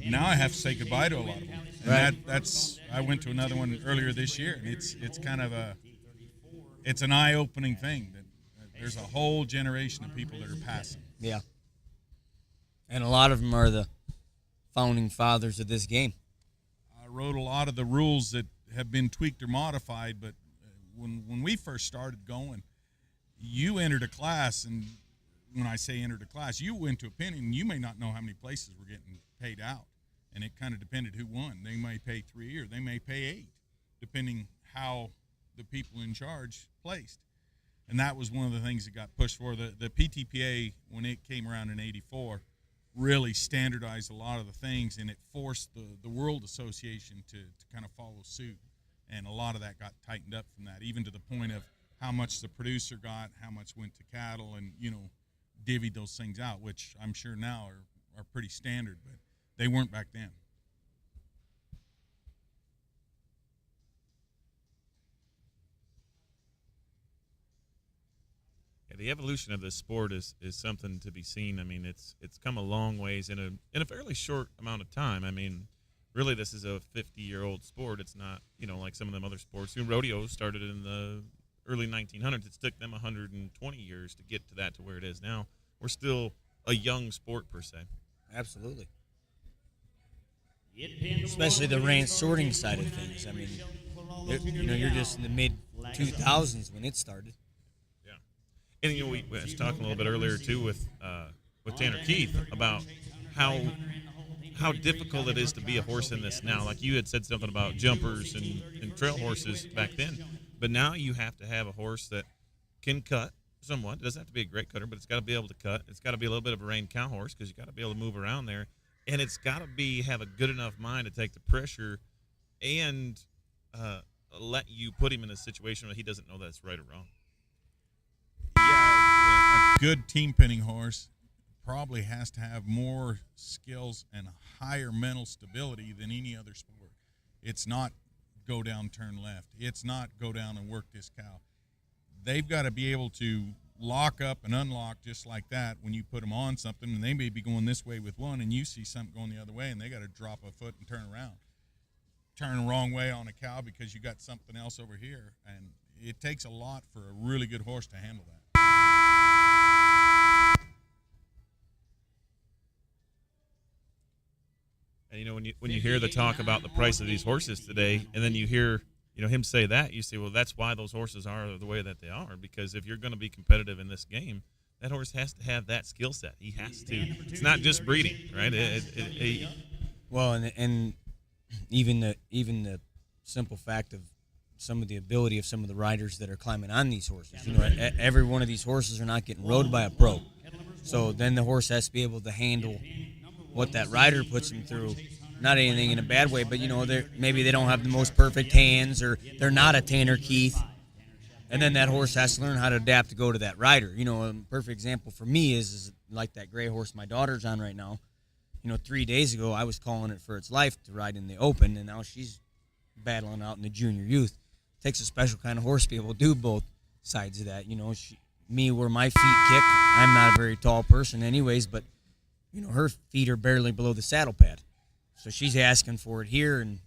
Speaker 3: Now I have to say goodbye to a lot of them. And
Speaker 4: Right.
Speaker 3: I went to another one earlier this year, and it's kind of it's an eye-opening thing that there's a whole generation of people that are passing.
Speaker 4: Yeah. And a lot of them are the founding fathers of this game.
Speaker 3: I wrote a lot of the rules that have been tweaked or modified, but when we first started going, you entered a class, and when I say entered a class, you went to a penny, and you may not know how many places were getting paid out, and it kind of depended who won. They may pay 3 or they may pay 8, depending how the people in charge placed. And that was one of the things that got pushed for. The PTPA, when it came around in '84, really standardized a lot of the things, and it forced the World Association to kind of follow suit. And a lot of that got tightened up from that, even to the point of how much the producer got, how much went to cattle, and, divvied those things out, which I'm sure now are pretty standard, but they weren't back then.
Speaker 2: Yeah, the evolution of this sport is something to be seen. I mean, it's come a long ways in a fairly short amount of time. I mean, really, this is a 50-year-old sport. It's not, like some of them other sports. Rodeo started in the early 1900s. It took them 120 years to get to where it is now. We're still a young sport, per se.
Speaker 4: Absolutely. Especially the ranch sorting side of things. I mean, you're just in the mid-2000s when it started.
Speaker 2: Yeah. And, we was talking a little bit earlier, too, with Tanner Keith about how difficult it is to be a horse in this now. Like you had said something about jumpers and trail horses back then. But now you have to have a horse that can cut somewhat. It doesn't have to be a great cutter, but it's got to be able to cut. It's got to be a little bit of a rein cow horse because you got to be able to move around there. And it's got to have a good enough mind to take the pressure and let you put him in a situation where he doesn't know that's right or wrong.
Speaker 3: Yeah, a good team pinning horse probably has to have more skills and higher mental stability than any other sport. It's not go down, turn left. It's not go down and work this cow. They've got to be able to lock up and unlock just like that when you put them on something, and they may be going this way with one, and you see something going the other way, and they got to drop a foot and turn around. Turn the wrong way on a cow because you got something else over here, and it takes a lot for a really good horse to handle that.
Speaker 2: And when you hear the talk about the price of these horses today, and then you hear him say that, you say, well, that's why those horses are the way that they are. Because if you're going to be competitive in this game, that horse has to have that skill set. He has to. It's not just breeding, right?
Speaker 4: Well, and even the simple fact of some of the ability of some of the riders that are climbing on these horses. Every one of these horses are not getting rode by a pro. So then the horse has to be able to handle what that rider puts him through. Not anything in a bad way, but maybe they don't have the most perfect hands, or they're not a Tanner Keith, and then that horse has to learn how to adapt to go to that rider. A perfect example for me is like that gray horse my daughter's on right now. 3 days ago I was calling it for its life to ride in the open, and now she's battling out in the junior youth. It takes a special kind of horse to be able to do both sides of that. Me where my feet kick, I'm not a very tall person anyways, but her feet are barely below the saddle pad. So she's asking for it here, and,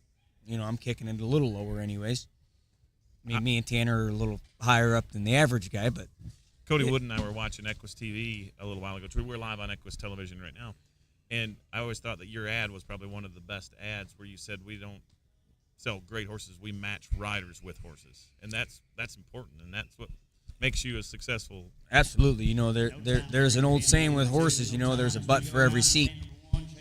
Speaker 4: I'm kicking it a little lower anyways. Me and Tanner are a little higher up than the average guy, but...
Speaker 2: Cody Wood and I were watching Equus TV a little while ago. We're live on Equus television right now. And I always thought that your ad was probably one of the best ads where you said we don't sell great horses, we match riders with horses. And that's important, and that's what makes you a successful...
Speaker 4: Absolutely. There's an old saying with horses, there's a butt for every seat.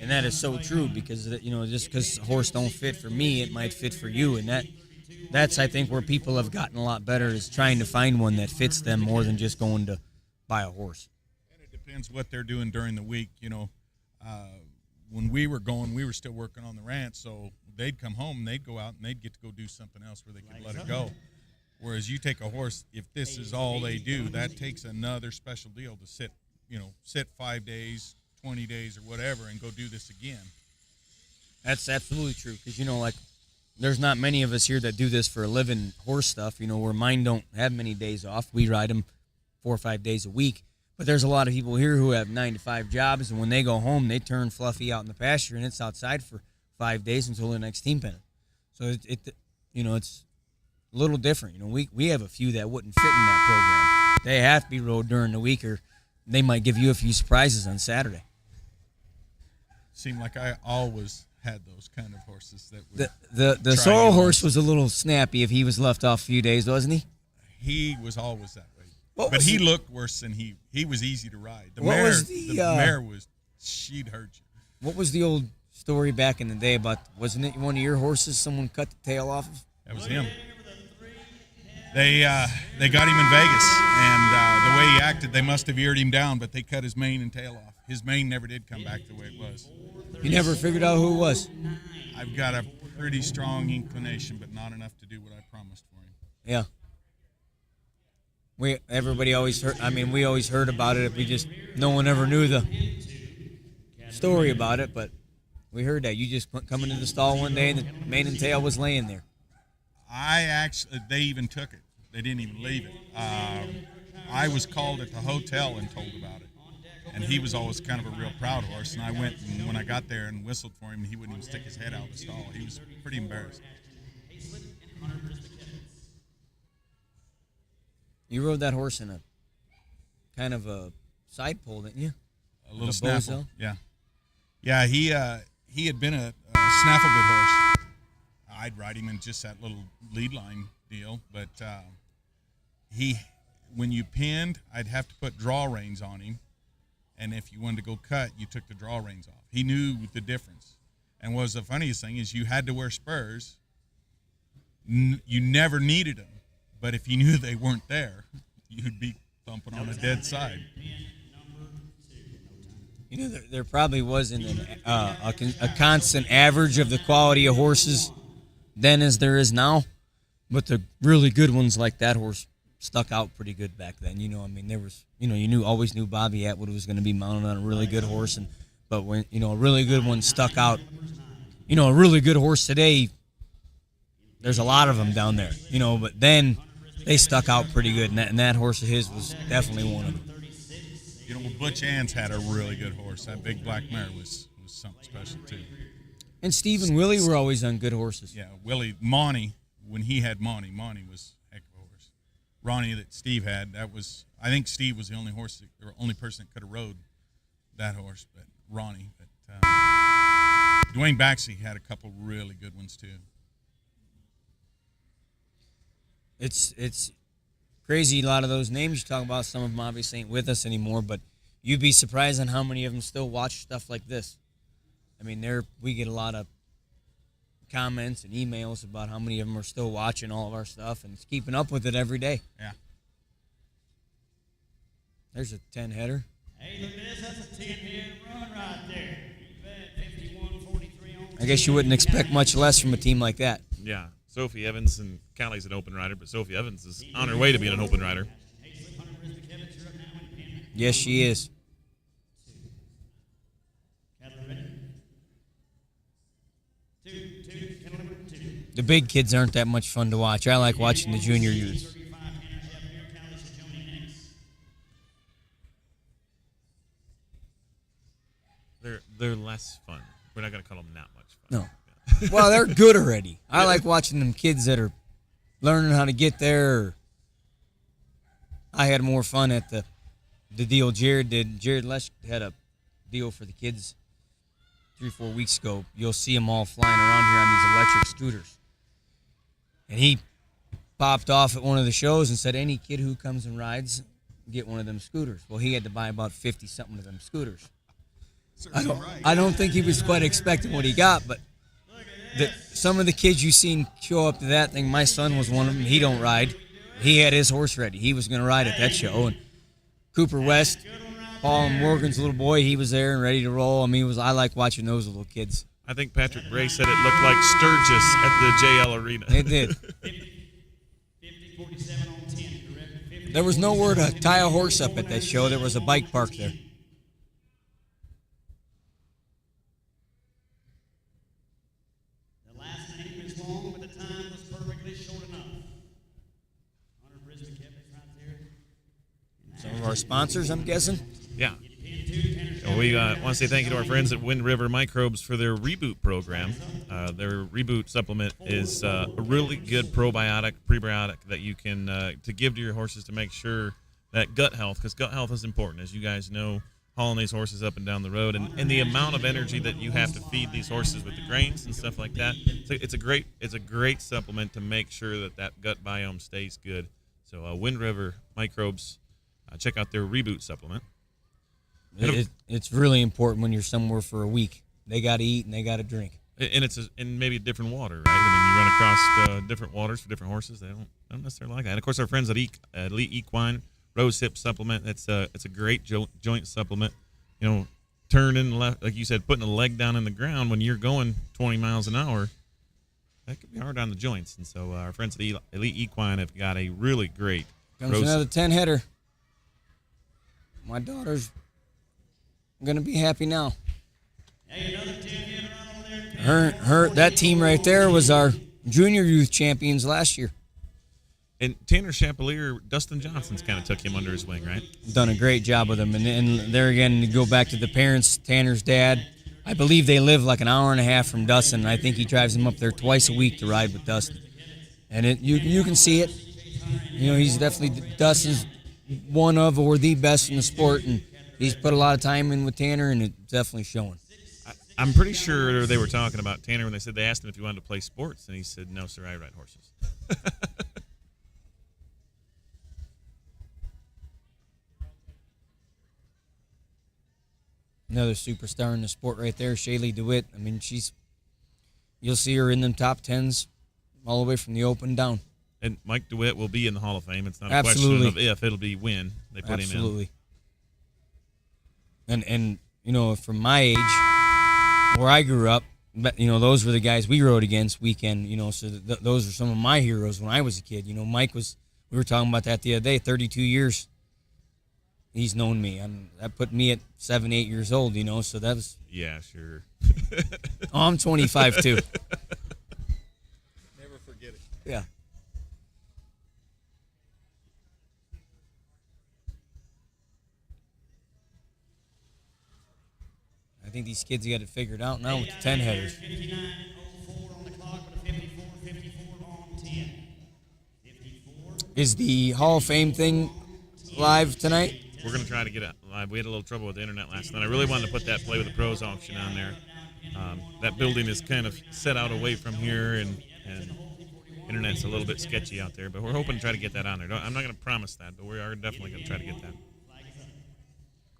Speaker 4: And that is so true because, just because a horse don't fit for me, it might fit for you. And that's, I think, where people have gotten a lot better is trying to find one that fits them more than just going to buy a horse.
Speaker 3: And it depends what they're doing during the week. When we were going, we were still working on the ranch, so they'd come home and they'd go out and they'd get to go do something else where they could let it go. Whereas you take a horse, if this is all they do, that takes another special deal to sit 5 days, 20 days or whatever and go do this again.
Speaker 4: That's absolutely true because, there's not many of us here that do this for a living horse stuff, where mine don't have many days off. We ride them 4 or 5 days a week. But there's a lot of people here who have 9-to-5 jobs, and when they go home, they turn Fluffy out in the pasture, and it's outside for 5 days until the next team pen. So it's a little different. We have a few that wouldn't fit in that program. They have to be rode during the week, or they might give you a few surprises on Saturday.
Speaker 3: Seemed like I always had those kind of horses that would
Speaker 4: the sorrel horse was a little snappy if he was left off a few days, wasn't he?
Speaker 3: He was always that way. But he looked worse than he was easy to ride. The mare was she'd hurt you.
Speaker 4: What was the old story back in the day about, wasn't it one of your horses someone cut the tail off of?
Speaker 3: That was him. They got him in Vegas, and the way he acted, they must have eared him down, but they cut his mane and tail off. His mane never did come back the way it was.
Speaker 4: You never figured out who it was?
Speaker 3: I've got a pretty strong inclination, but not enough to do what I promised for him.
Speaker 4: Yeah. Everybody always heard. I mean, we always heard about it. No one ever knew the story about it, but we heard that you just come into the stall one day and the mane and tail was laying there.
Speaker 3: They even took it. They didn't even leave it. I was called at the hotel and told about it, and he was always kind of a real proud horse. And I went, and when I got there and whistled for him, he wouldn't even stick his head out of the stall. He was pretty embarrassed.
Speaker 4: You rode that horse in a kind of a side pole, didn't you?
Speaker 3: A little snaffle. Yeah. Yeah, he had been a snaffle bit horse. I'd ride him in just that little lead line deal, but when you pinned, I'd have to put draw reins on him, and if you wanted to go cut, you took the draw reins off. He knew the difference. And what was the funniest thing is you had to wear spurs. You never needed them. But if you knew they weren't there, you'd be thumping on a dead side.
Speaker 4: You know, there probably wasn't a constant average of the quality of horses then as there is now, but the really good ones like that horse stuck out pretty good back then. You know, I mean, there was, you always knew Bobby Atwood was going to be mounted on a really good horse, but when a really good one stuck out, a really good horse today, there's a lot of them down there, but then they stuck out pretty good, and that horse of his was definitely one of them.
Speaker 3: Butch Ann's had a really good horse. That big black mare was something special, too.
Speaker 4: And Steve and Willie were always on good horses.
Speaker 3: Yeah, Monty, when he had Monty was a heck of a horse. Ronnie that Steve had, I think Steve was the only person that could have rode that horse, but Ronnie. But Dwayne Baxley had a couple really good ones, too.
Speaker 4: It's crazy, a lot of those names you talk about. Some of them obviously ain't with us anymore, but you'd be surprised on how many of them still watch stuff like this. I mean, we get a lot of comments and emails about how many of them are still watching all of our stuff and keeping up with it every day.
Speaker 3: Yeah.
Speaker 4: There's a 10-header.
Speaker 1: Hey, look at this. That's a 10-head run right there. You bet. 51-43 on.
Speaker 4: I guess you wouldn't expect much less from a team like that.
Speaker 2: Yeah. Sophie Evans, and Callie's an open rider, but Sophie Evans is on her way to being an open rider.
Speaker 4: Yes, she is. The big kids aren't that much fun to watch. I like watching the junior youths.
Speaker 2: They're less fun. We're not going to call them that much fun.
Speaker 4: No. Well, they're good already. I like watching them kids that are learning how to get there. I had more fun at the deal Jared did. Jared Lesh had a deal for the kids 3-4 weeks ago. You'll see them all flying around here on these electric scooters. And he popped off at one of the shows and said, any kid who comes and rides, get one of them scooters. Well, he had to buy about 50-something of them scooters. I don't think he was quite expecting what he got, but some of the kids you seen show up to that thing, my son was one of them. He don't ride. He had his horse ready. He was going to ride at that show. And Cooper West, Paul Morgan's little boy, he was there and ready to roll. I mean, I like watching those little kids.
Speaker 2: I think Patrick Bray said it looked like Sturgis at the JL Arena.
Speaker 4: It did. There was nowhere to tie a horse up at that show. There was a bike park there. Some of our sponsors, I'm guessing.
Speaker 2: Yeah. And we want to say thank you to our friends at Wind River Microbes for their Reboot program. Their Reboot supplement is a really good prebiotic that you can to give to your horses to make sure that gut health, because gut health is important, as you guys know, hauling these horses up and down the road, and the amount of energy that you have to feed these horses with the grains and stuff like that. So it's a great supplement to make sure that gut biome stays good. So Wind River Microbes. Check out their Reboot supplement.
Speaker 4: It's really important when you're somewhere for a week. They got to eat and they got to drink.
Speaker 2: And it's in maybe different water, right? I mean, you run across different waters for different horses. They don't necessarily like that. And, of course, our friends at Elite Equine rose hip supplement. It's a great joint supplement. You know, turning left, like you said, putting a leg down in the ground when you're going 20 miles an hour, that could be hard on the joints. And so our friends at Elite Equine have got a really great
Speaker 4: Comes another 10-header. My daughter's going to be happy now. That team right there was our junior youth champions last year.
Speaker 2: And Tanner Chapelier, Dustin Johnson's kind of took him under his wing, right?
Speaker 4: Done a great job with him. And there again, to go back to the parents, Tanner's dad, I believe they live like an hour and a half from Dustin. I think he drives him up there twice a week to ride with Dustin. And you can see it. You know, he's definitely, Dustin's one of or the best in the sport, and he's put a lot of time in with Tanner, and it's definitely showing.
Speaker 2: I'm pretty sure they were talking about Tanner when they asked him if he wanted to play sports, and he said, "No, sir, I ride horses."
Speaker 4: Another superstar in the sport right there, Shaylee DeWitt. I mean, you'll see her in them top 10s all the way from the open down.
Speaker 2: And Mike DeWitt will be in the Hall of Fame. It's not a
Speaker 4: Absolutely.
Speaker 2: question of if, it'll be when they put him in.
Speaker 4: Absolutely. And you know, from my age, where I grew up, you know, those were the guys we rode against weekend, you know, so those are some of my heroes when I was a kid. You know, Mike we were talking about that the other day, 32 years he's known me. That put me at 7, 8 years old, you know, so that was...
Speaker 2: Yeah, sure.
Speaker 4: Oh, I'm 25, too.
Speaker 3: Never forget it.
Speaker 4: Yeah. I think these kids got it figured out now with the 10 headers. Is the Hall of Fame thing live tonight?
Speaker 2: We're going to try to get it live. We had a little trouble with the internet last night. I really wanted to put that Play with the Pros auction on there. That building is kind of set out away from here, and internet's a little bit sketchy out there, but we're hoping to try to get that on there. I'm not going to promise that, but we are definitely going to try to get that.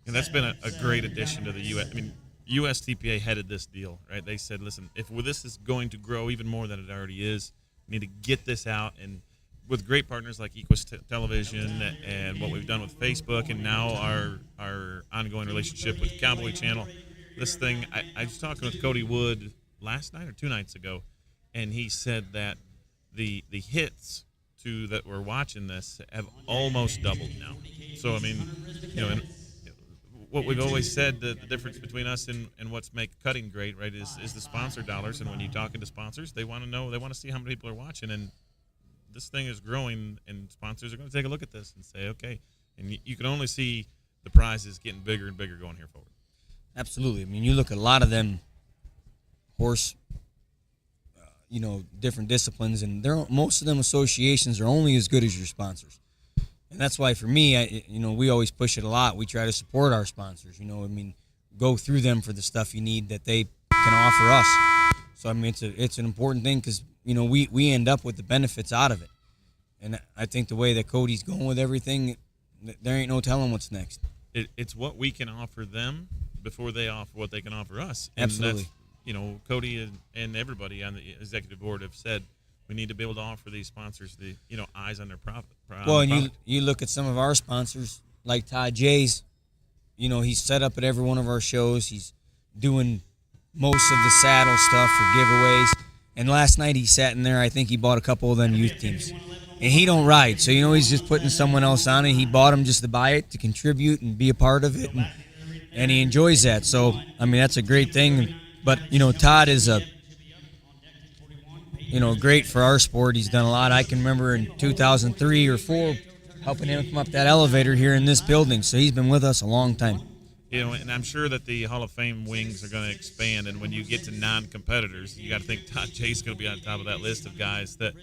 Speaker 2: And that's been a great addition to the U.S. I mean, USTPA headed this deal, right? They said, listen, if this is going to grow even more than it already is, we need to get this out. And with great partners like Equus Television and what we've done with Facebook, and now our ongoing relationship with Cowboy Channel, this thing, I was talking with Cody Wood last night or 2 nights ago, and he said that the hits that we're watching this have almost doubled now. So, I mean, you know, and what we've always said, the difference between us and what's make cutting great, right, is the sponsor dollars. And when you're talking to sponsors, they want to know, they want to see how many people are watching. And this thing is growing, and sponsors are going to take a look at this and say, okay. And you can only see the prizes getting bigger and bigger going here forward.
Speaker 4: Absolutely. I mean, you look at a lot of them horse, different disciplines, and most of them associations are only as good as your sponsors. And that's why for me, we always push it a lot. We try to support our sponsors, go through them for the stuff you need that they can offer us. So, I mean, it's an important thing because, we end up with the benefits out of it. And I think the way that Cody's going with everything, there ain't no telling what's next.
Speaker 2: It's what we can offer them before they offer what they can offer us. And
Speaker 4: absolutely.
Speaker 2: Cody and everybody on the executive board have said we need to be able to offer these sponsors the, eyes on their profit.
Speaker 4: Well, and you look at some of our sponsors, like Todd Jay's, he's set up at every one of our shows. He's doing most of the saddle stuff for giveaways. And last night he sat in there, I think he bought a couple of them youth teams. And he don't ride, so he's just putting someone else on it. He bought them just to buy it, to contribute and be a part of it, and he enjoys that. So, I mean, that's a great thing. But, Todd is great for our sport. He's done a lot. I can remember in 2003 or 4 helping him come up that elevator here in this building. So he's been with us a long time.
Speaker 2: And I'm sure that the Hall of Fame wings are going to expand. And when you get to non-competitors, you got to think Todd Chase going to be on top of that list of guys that,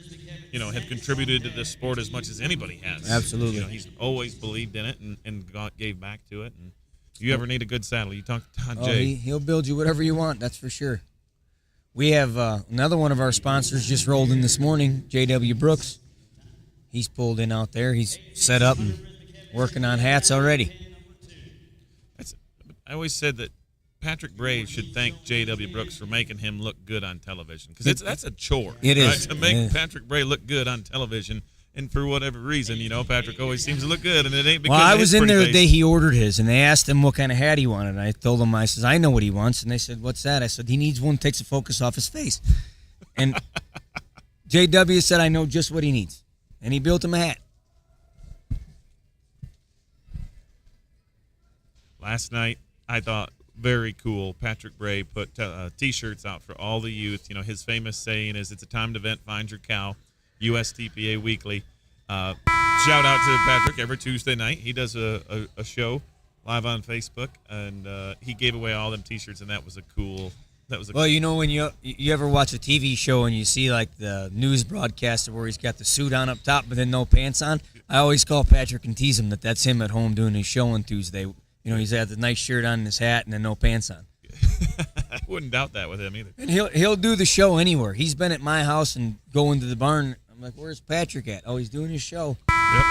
Speaker 2: have contributed to this sport as much as anybody has.
Speaker 4: Absolutely.
Speaker 2: He's always believed in it and gave back to it. And if you ever need a good saddle, you talk to Todd Jay.
Speaker 4: He'll build you whatever you want, that's for sure. We have another one of our sponsors just rolled in this morning, J.W. Brooks. He's pulled in out there. He's set up and working on hats already.
Speaker 2: I always said that Patrick Bray should thank J.W. Brooks for making him look good on television, because that's a chore.
Speaker 4: It is.
Speaker 2: To make Patrick Bray look good on television And for whatever reason, Patrick always seems to look good, and it ain't because
Speaker 4: Well, I
Speaker 2: of his
Speaker 4: was in
Speaker 2: pretty
Speaker 4: there the
Speaker 2: face.
Speaker 4: day he ordered his, and they asked him what kind of hat he wanted. And I told him, I says, I know what he wants. And they said, what's that? I said, he needs one that takes the focus off his face. And JW said, I know just what he needs. And he built him a hat.
Speaker 2: Last night, I thought very cool. Patrick Bray put T-shirts out for all the youth. His famous saying is, "It's a timed event. Find your cow." USTPA Weekly. Shout out to Patrick every Tuesday night. He does a show live on Facebook, and he gave away all them T-shirts, and that was a cool.
Speaker 4: Well, when you ever watch a TV show and you see like the news broadcaster where he's got the suit on up top but then no pants on, I always call Patrick and tease him that's him at home doing his show on Tuesday. He's got the nice shirt on and his hat and then no pants on.
Speaker 2: I wouldn't doubt that with him either.
Speaker 4: And he'll do the show anywhere. He's been at my house and go into the barn. I'm like, where's Patrick at? Oh, he's doing his show.
Speaker 2: Yep.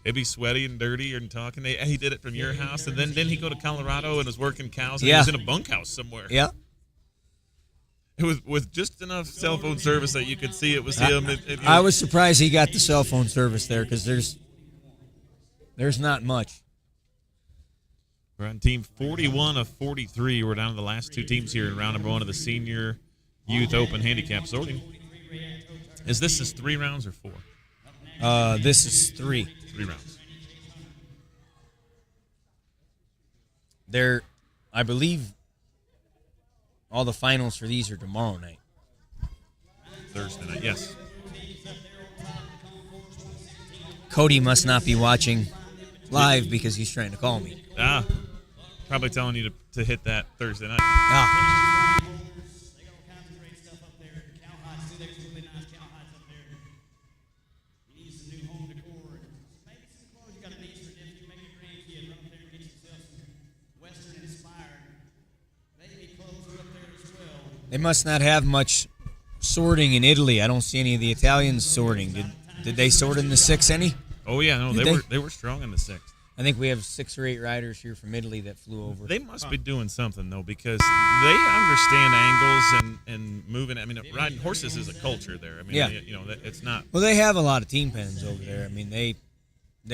Speaker 2: He'd be sweaty and dirty and talking. He did it from your house, and then didn't he go to Colorado and was working cows? And he was in a bunkhouse somewhere.
Speaker 4: Yeah.
Speaker 2: It was with just enough cell phone service that you could see it was him.
Speaker 4: I was surprised he got the cell phone service there because there's not much.
Speaker 2: We're on team 41 of 43. We're down to the last two teams here in round number 1 of the Senior Youth Open Handicap Sorting. Is this 3 rounds or 4?
Speaker 4: This is 3.
Speaker 2: 3 rounds.
Speaker 4: I believe all the finals for these are tomorrow night.
Speaker 2: Thursday night, yes.
Speaker 4: Cody must not be watching live because he's trying to call me.
Speaker 2: Probably telling you to hit that Thursday night.
Speaker 4: Ah. They must not have much sorting in Italy. I don't see any of the Italians sorting. Did they sort in the 6 any?
Speaker 2: Oh yeah, no, they were strong in the 6th.
Speaker 4: I think we have 6 or 8 riders here from Italy that flew over.
Speaker 2: They must be doing something though, because they understand angles and moving. I mean, riding horses is a culture there. I mean,
Speaker 4: yeah.
Speaker 2: It's not.
Speaker 4: Well, they have a lot of team pens over there. I mean, they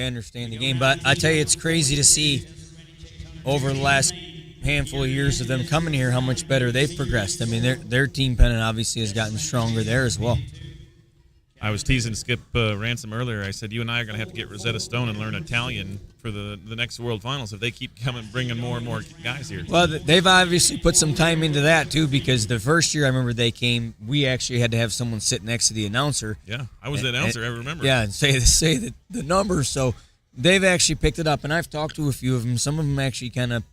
Speaker 4: understand the game. But I tell you, it's crazy to see over the last handful of years of them coming here how much better they've progressed. I mean, their team pennant obviously has gotten stronger there as well.
Speaker 2: I was teasing Skip Ransom earlier. I said, you and I are going to have to get Rosetta Stone and learn Italian for the next World Finals if they keep bringing more and more guys here.
Speaker 4: Well, they've obviously put some time into that, too, because the first year I remember they came, we actually had to have someone sit next to the announcer.
Speaker 2: Yeah, I was the announcer, I remember.
Speaker 4: Yeah, and say the numbers. So they've actually picked it up, and I've talked to a few of them. Some of them actually kind of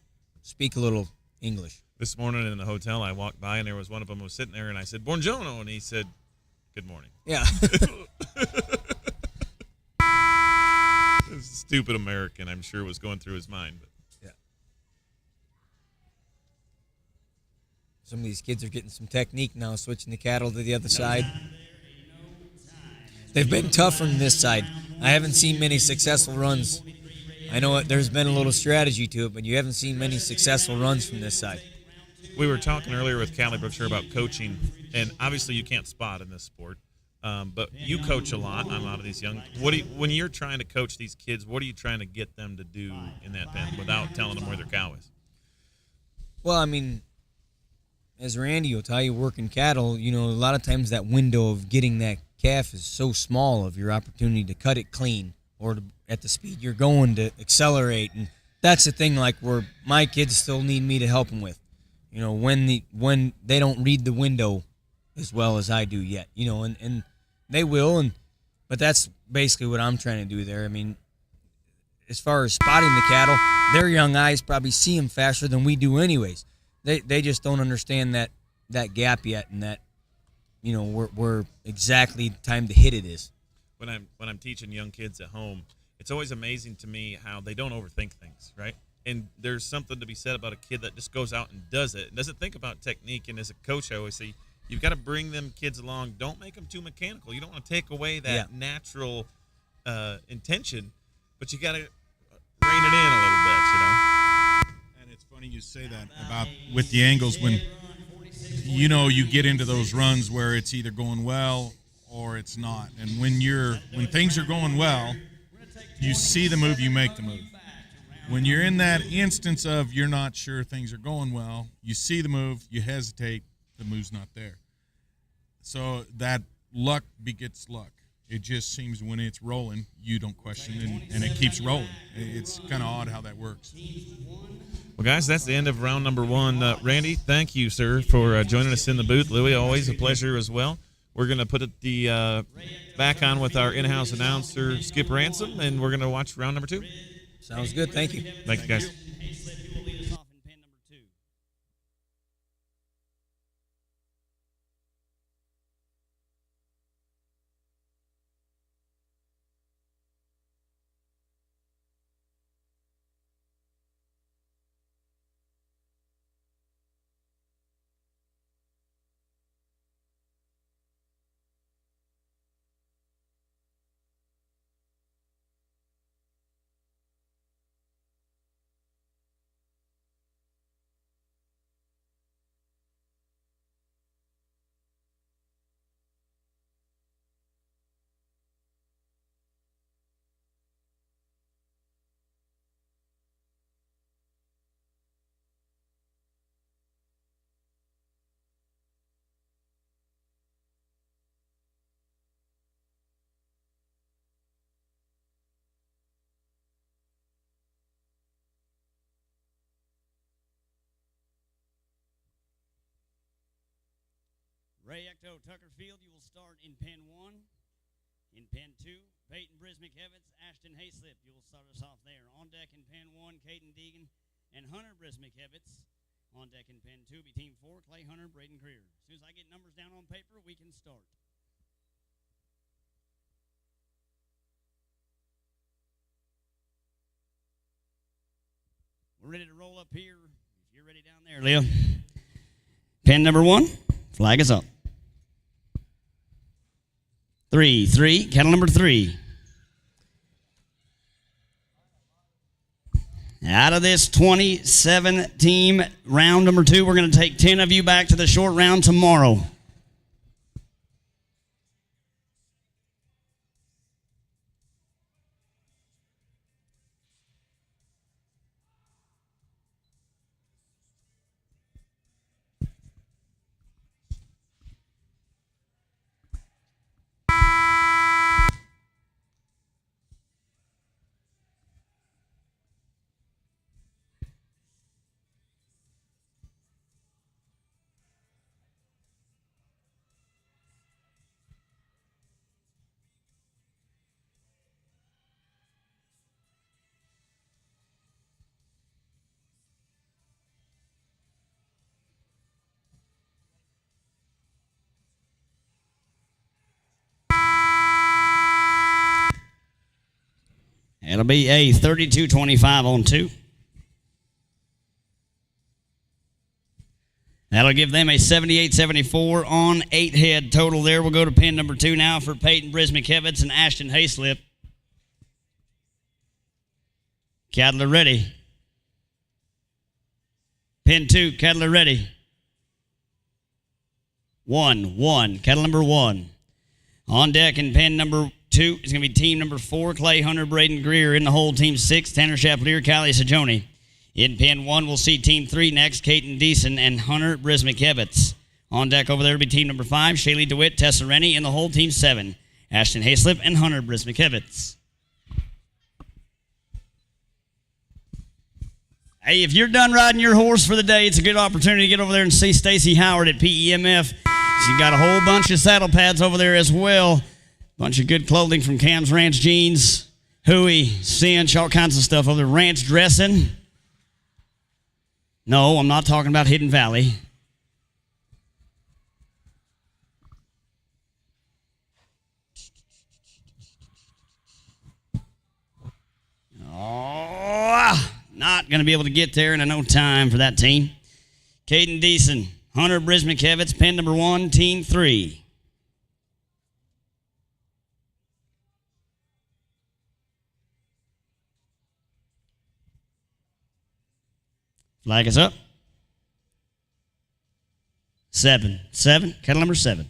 Speaker 4: speak a little English.
Speaker 2: This morning in the hotel, I walked by, and there was one of them who was sitting there, and I said, Buongiorno, and he said, good morning.
Speaker 4: Yeah.
Speaker 2: This stupid American, I'm sure, was going through his mind. But.
Speaker 4: Yeah. Some of these kids are getting some technique now, switching the cattle to the other side. They've been tough from this side. I haven't seen many successful runs. I know there's been a little strategy to it, but you haven't seen many successful runs from this side.
Speaker 2: We were talking earlier with Callie Brookshire about coaching, and obviously you can't spot in this sport, but you coach a lot on a lot of these young. When you're trying to coach these kids, what are you trying to get them to do in that pen without telling them where their cow is?
Speaker 4: Well, I mean, as Randy will tell you, working cattle, a lot of times that window of getting that calf is so small of your opportunity to cut it clean or at the speed you're going to accelerate. And that's the thing, like, where my kids still need me to help them with. When they don't read the window as well as I do yet, and they will, but that's basically what I'm trying to do there. I mean, as far as spotting the cattle, their young eyes probably see them faster than we do anyways. They just don't understand that gap yet, and that, where exactly time to hit it is.
Speaker 2: When I'm teaching young kids at home, it's always amazing to me how they don't overthink things, right? And there's something to be said about a kid that just goes out and does it and doesn't think about technique. And as a coach, I always say, you've got to bring them kids along. Don't make them too mechanical. You don't want to take away that natural intention, but you got to rein it in a little bit,
Speaker 3: And it's funny you say that about with the angles when, you get into those runs where it's either going well or it's not. And when things are going well, you see the move, you make the move. When you're in that instance of you're not sure things are going well, you see the move, you hesitate, the move's not there. So that luck begets luck. It just seems when it's rolling, you don't question, and it keeps rolling. It's kind of odd how that works.
Speaker 2: Well, guys, that's the end of round number one. Randy, thank you, sir, for joining us in the booth. Louie, always a pleasure as well. We're going to put the back on with our in-house announcer, Skip Ransom, and we're going to watch round number two.
Speaker 4: Sounds good. Thank you.
Speaker 2: Thank you, guys.
Speaker 1: Ray Ecto Tucker Field, you will start in pen 1. In pen 2, Peyton Brismick-Evans, Ashton Hayslip. You will start us off there. On deck in pen 1, Caden Deegan and Hunter Brismick-Evans. On deck in pen 2 be team 4, Clay Hunter, Braden Greer. As soon as I get numbers down on paper, we can start. We're ready to roll up here. If you're ready down there, Leah. Pen number 1, flag is up. 3, cattle number 3. Out of this 27-team round number 2, we're going to take 10 of you back to the short round tomorrow. It'll be a 32-25 on 2. That'll give them a 78-74 on 8 head total there. We'll go to pin number 2 now for Peyton Brismick-Evans and Ashton Hayslip. Cattle are ready. Pin 2, cattle are ready. 1, cattle number 1. On deck in pin number 2 is going to be team number 4, Clay Hunter, Braden Greer. In the hole, team 6, Tanner Chapelier, Callie Sajoni. In pin 1, we'll see team 3 next, Caden Deason and Hunter Brismick-Evans. On deck over there will be team number 5, Shaylee DeWitt, Tessa Rennie. In the hole, team 7, Ashton Hayslip and Hunter Brismick-Evans. Hey, if you're done riding your horse for the day, it's a good opportunity to get over there and see Stacy Howard at PEMF. She's got a whole bunch of saddle pads over there as well. Bunch of good clothing from Cam's Ranch Jeans, Huey, Cinch, all kinds of stuff over there. Ranch dressing. No, I'm not talking about Hidden Valley. Oh, not going to be able to get there in no time for that team. Caden Deason, Hunter Brismick-Evans, pin number 1, team 3. Flag is up. 7, cattle number 7.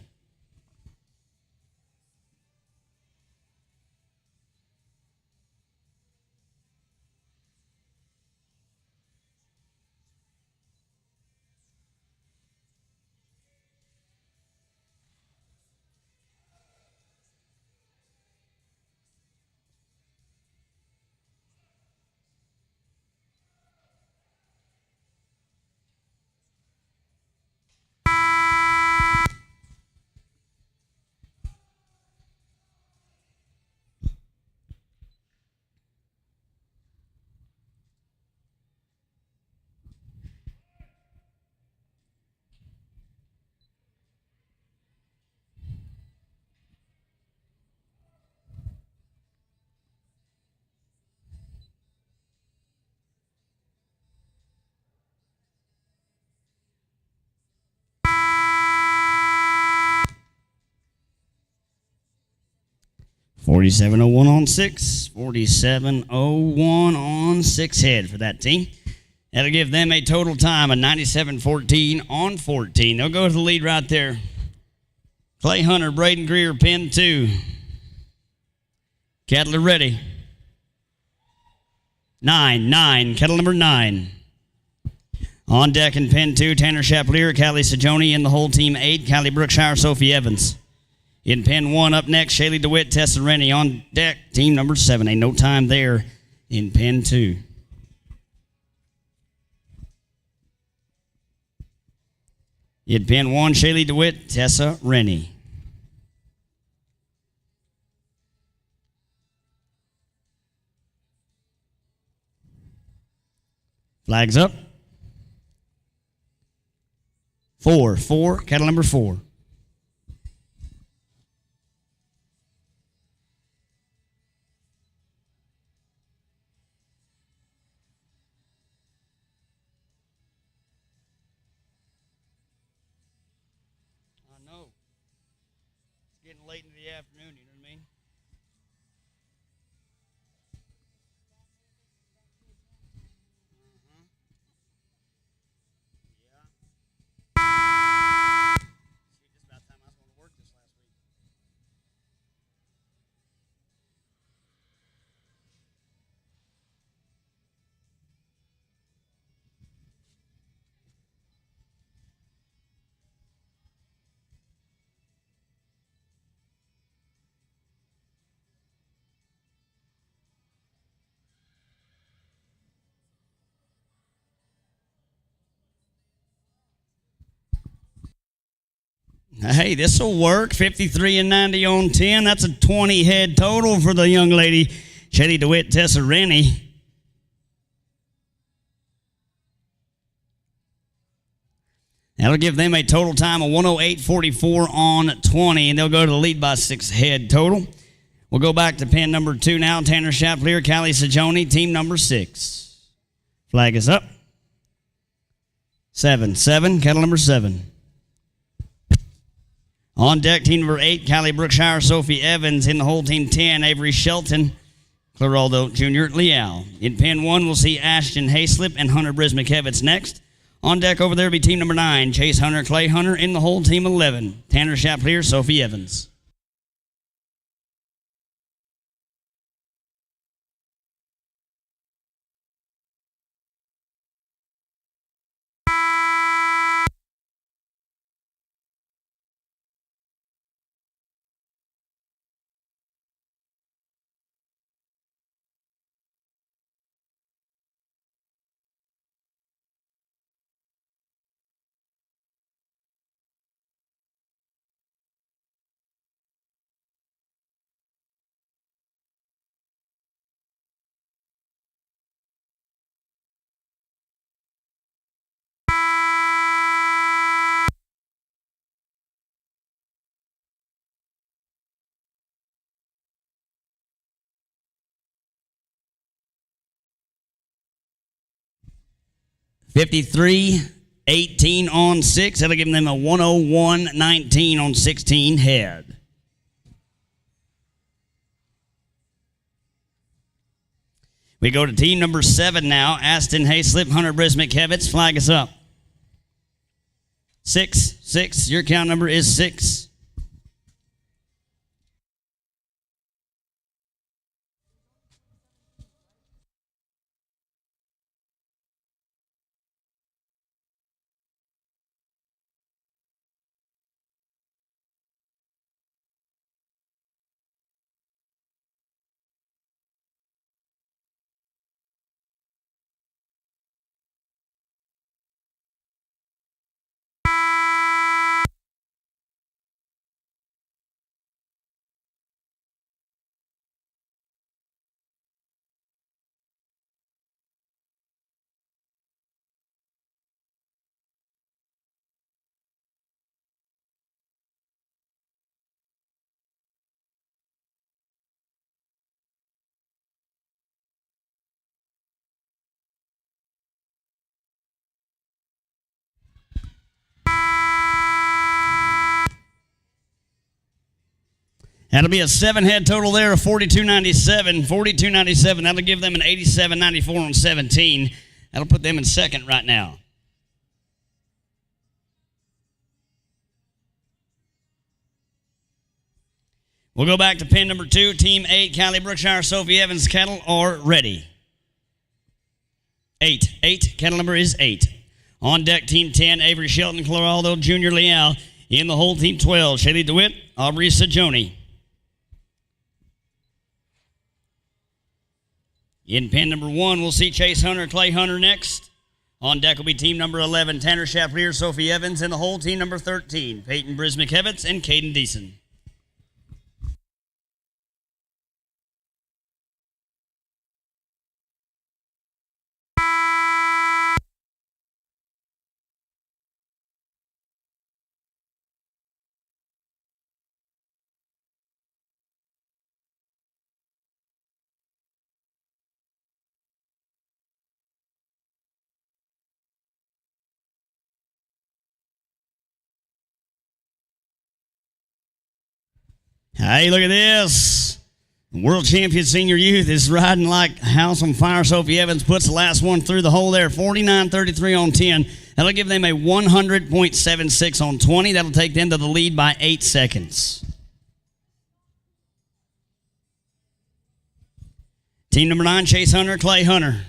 Speaker 1: 4701 on 6. 4701 on 6 head for that team. That'll give them a total time of 97-14 on 14. They'll go to the lead right there. Clay Hunter, Braden Greer, pin 2. Cattle are ready. 9. Kettle number 9. On deck in pin 2, Tanner Chapelier, Callie Sajoni in the whole team 8, Callie Brookshire, Sophie Evans. In pin 1 up next, Shaylee DeWitt, Tessa Rennie. On deck, team number 7. Ain't no time there in pin 2. In pin 1, Shaylee DeWitt, Tessa Rennie. Flags up. 4, cattle number 4. I know. It's getting late in the afternoon, you know what I mean? Just about time I was going to work this last week. Hey, this will work. 53 and 90 on 10. That's a 20 head total for the young lady, Shaylee DeWitt, Tessa Rennie. That'll give them a total time of 108.44 on 20, and they'll go to the lead by 6 head total. We'll go back to pin number 2 now. Tanner Chapelier, Callie Sajoni, team number 6. Flag is up. 7, cattle number 7. On deck, team number 8, Callie Brookshire, Sophie Evans. In the whole team 10, Avery Shelton, Claraldo Jr., Leal. In pin 1, we'll see Ashton Hayslip and Hunter Brismikevitz next. On deck over there will be team number 9, Chase Hunter, Clay Hunter. In the whole team 11, Tanner Chapelier, Sophie Evans. $53.18 on 6. That'll give them a 101.19 on 16 head. We go to team number 7 now. Aston Hayslip, Hunter Brismikevitz. Flag us up. 6. Your count number is 6. That'll be a 7-head total there of 42.97. 42.97. That'll give them an 87.94 on 17. That'll put them in second right now. We'll go back to pin number 2. Team 8, Cali Brookshire Sophie Evans cattle are ready. 8. Cattle number is 8. On deck, Team 10, Avery Shelton, Colorado Junior Leal. In the hole, Team 12, Shaylee DeWitt, Aubrey Sajoni. In pin number 1, we'll see Chase Hunter, Clay Hunter next. On deck will be team number 11, Tanner Chaplier, Sophie Evans. In the hole, team number 13, Peyton Brismick-Hevitz and Caden Deason. Hey, look at this. World champion senior youth is riding like house on fire. Sophie Evans puts the last one through the hole there. 49.33 on 10. That'll give them a 100.76 on 20. That'll take them to the lead by 8 seconds. Team number 9, Chase Hunter, Clay Hunter.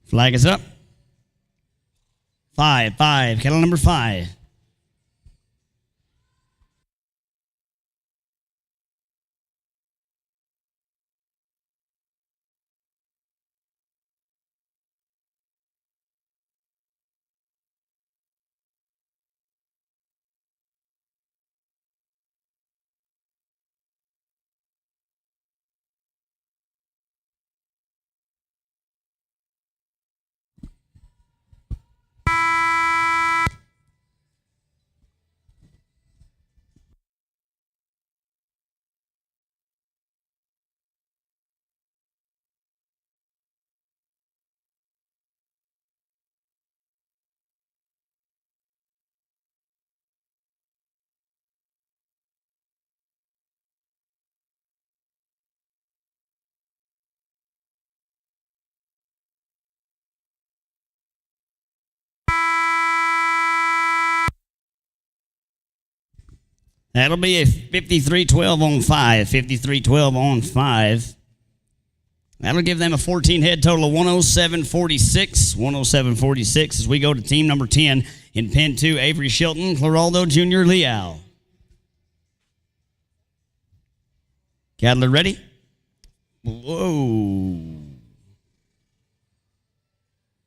Speaker 1: Flag is up. 5, cattle number 5. That'll be a 53-12 on 5. 53-12 on 5. That'll give them a 14-head total of 107.46. 107.46 as we go to team number 10 in pin 2, Avery Shelton, Claraldo Jr. Leal. Cattle ready? Whoa.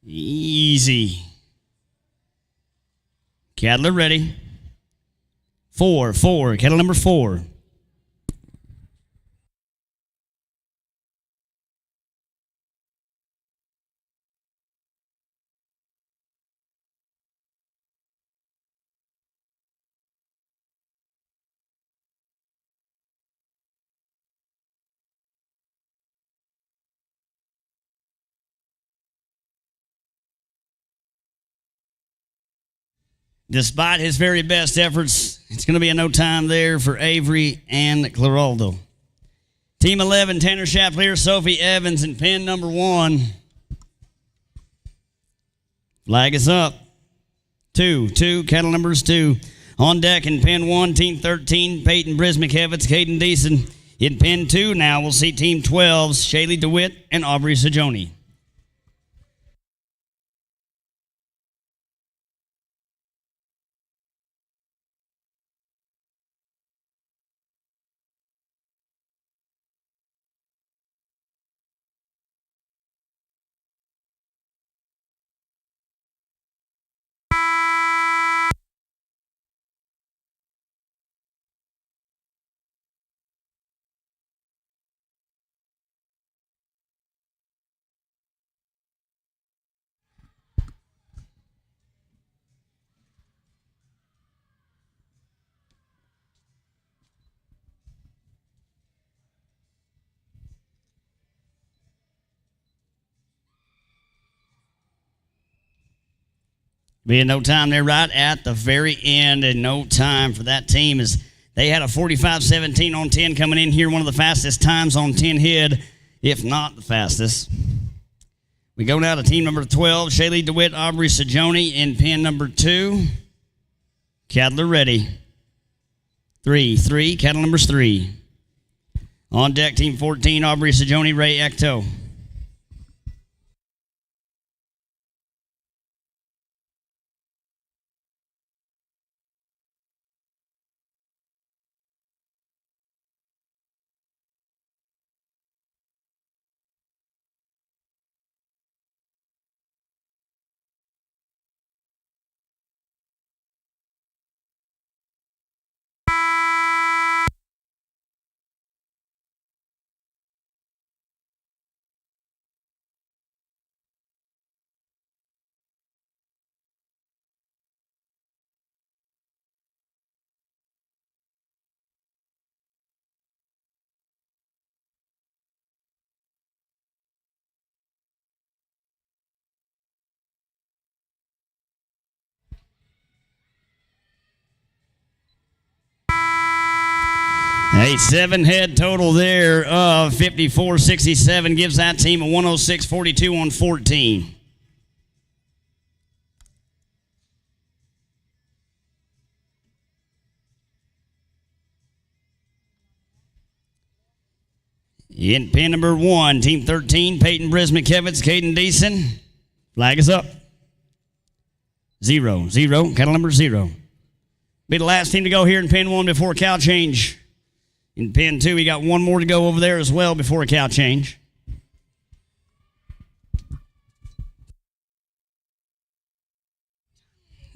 Speaker 1: Easy. Cattle ready. 4, cattle number 4. Despite his very best efforts, it's going to be a no time there for Avery and Claraldo. Team 11, Tanner Chaplier, Sophie Evans, and pin number 1. Flag is up. 2, cattle numbers 2. On deck in pin 1, team 13, Peyton Brismick-Hevitz, Caden Deason. In pin 2 now, we'll see team 12's Shaylee DeWitt and Aubrey Sajoni. Be in no time there right at the very end, and no time for that team as they had a 45-17 on 10 coming in here, one of the fastest times on 10 head, if not the fastest. We go now to team number 12, Shaylee DeWitt, Aubrey Sajoni in pen number 2. Cadler ready. 3, cattle numbers 3. On deck, team 14, Aubrey Sajoni, Ray Ecto. A 7-head total there of 54-67 gives that team a 106-42 on 14. In pen number 1, team 13, Peyton Brismikevitz, Caden Deason. Flag is up. 0, cattle number 0. Be the last team to go here in pen 1 before cow change. In pen 2, we got one more to go over there as well before a cow change.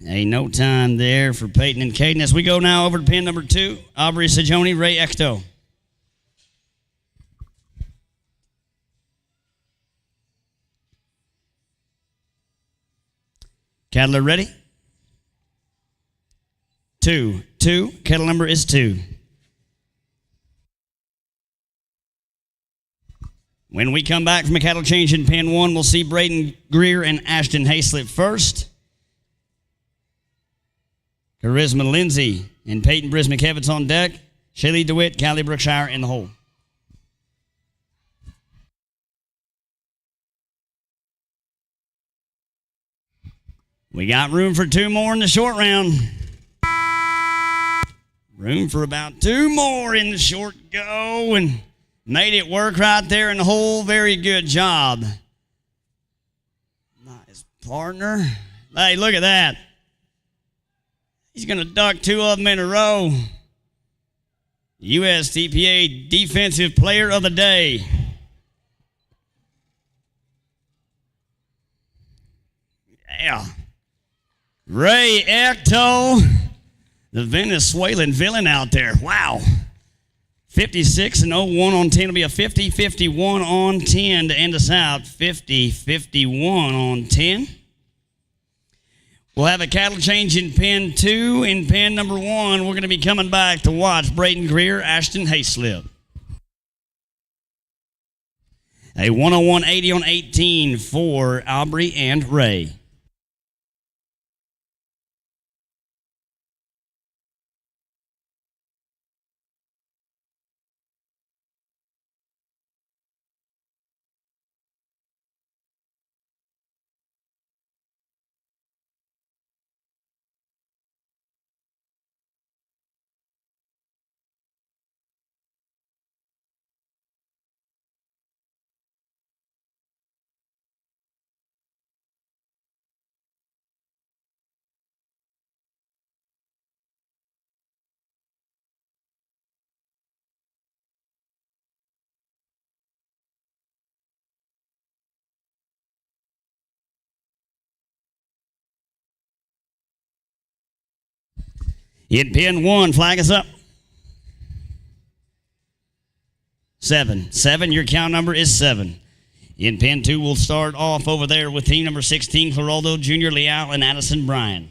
Speaker 1: Ain't no time there for Peyton and Caden. As we go now over to pen number 2, Aubrey Sajoni, Ray Ecto. Cattle are ready. 2, cattle number is 2. When we come back from a cattle change in pen 1, we'll see Braden Greer and Ashton Hayslip first. Charisma Lindsay and Peyton Brismikevitz on deck. Shaylee DeWitt, Callie Brookshire in the hole. We got room for 2 more in the short round. Room for about 2 more in the short go, and made it work right there in the hole. Very good job. Nice partner. Hey, look at that. He's going to duck 2 of them in a row. USTPA Defensive Player of the Day. Yeah. Ray Ecto, the Venezuelan villain out there. Wow. 56-01 on 10. It'll be a 50-51 on 10 to end us out. 50-51 on 10. We'll have a cattle change in pen 2. In pen number 1, we're going to be coming back to watch Braden Greer, Ashton Hayslip. A 101-80 on 18 for Aubrey and Ray. In pen 1, flag is up. 7, your count number is 7. In pen 2, we'll start off over there with team number 16, Cloraldo Jr., Leal, and Addison Bryan.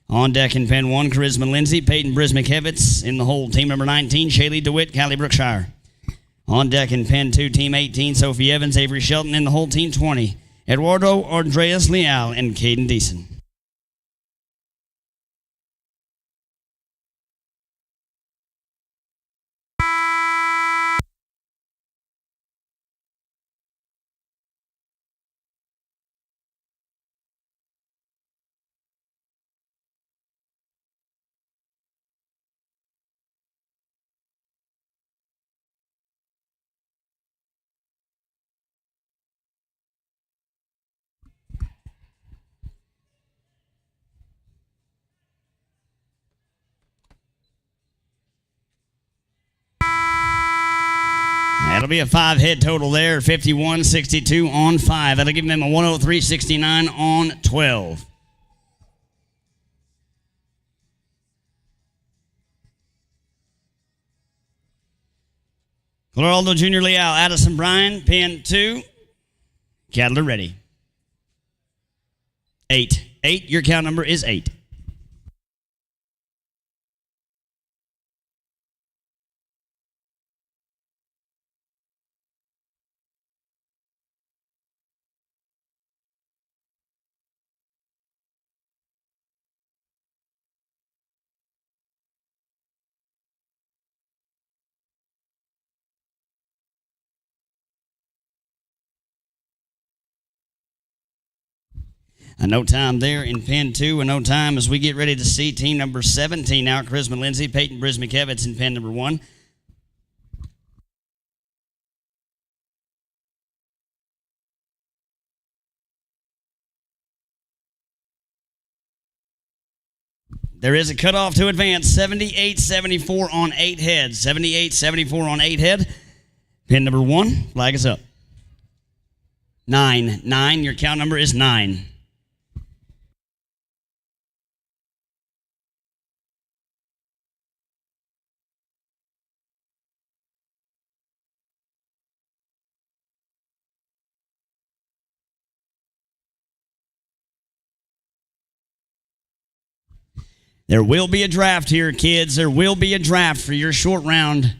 Speaker 1: On deck in pen 1, Charisma Lindsay, Peyton Brismikevitz in the hole. Team number 19, Shaylee DeWitt, Callie Brookshire. On deck in pen 2, team 18, Sophie Evans, Avery Shelton in the hole. Team 20, Eduardo Andreas Leal, and Caden Deason. That'll be a 5-head total there, 51-62 on 5. That'll give them a 103-69 on 12. Geraldo Jr. Leal, Addison Bryan, pin 2. Cattle are ready. 8. 8, your count number is 8. A no time there in pen 2, a no time as we get ready to see team number 17 out. Charisma Lindsay, Peyton Brismikevitz in pen number 1. There is a cutoff to advance, 78-74 on 8 head. 78-74 on 8 head. Pin number 1, flag is up. 9. 9, your count number is 9. There will be a draft here, kids. There will be a draft for your short round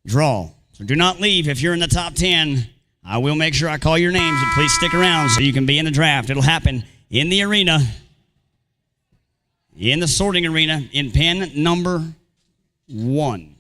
Speaker 1: draw. So do not leave. If you're in the top 10, I will make sure I call your names, and please stick around so you can be in the draft. It'll happen in the arena, in the sorting arena, in pen number 1.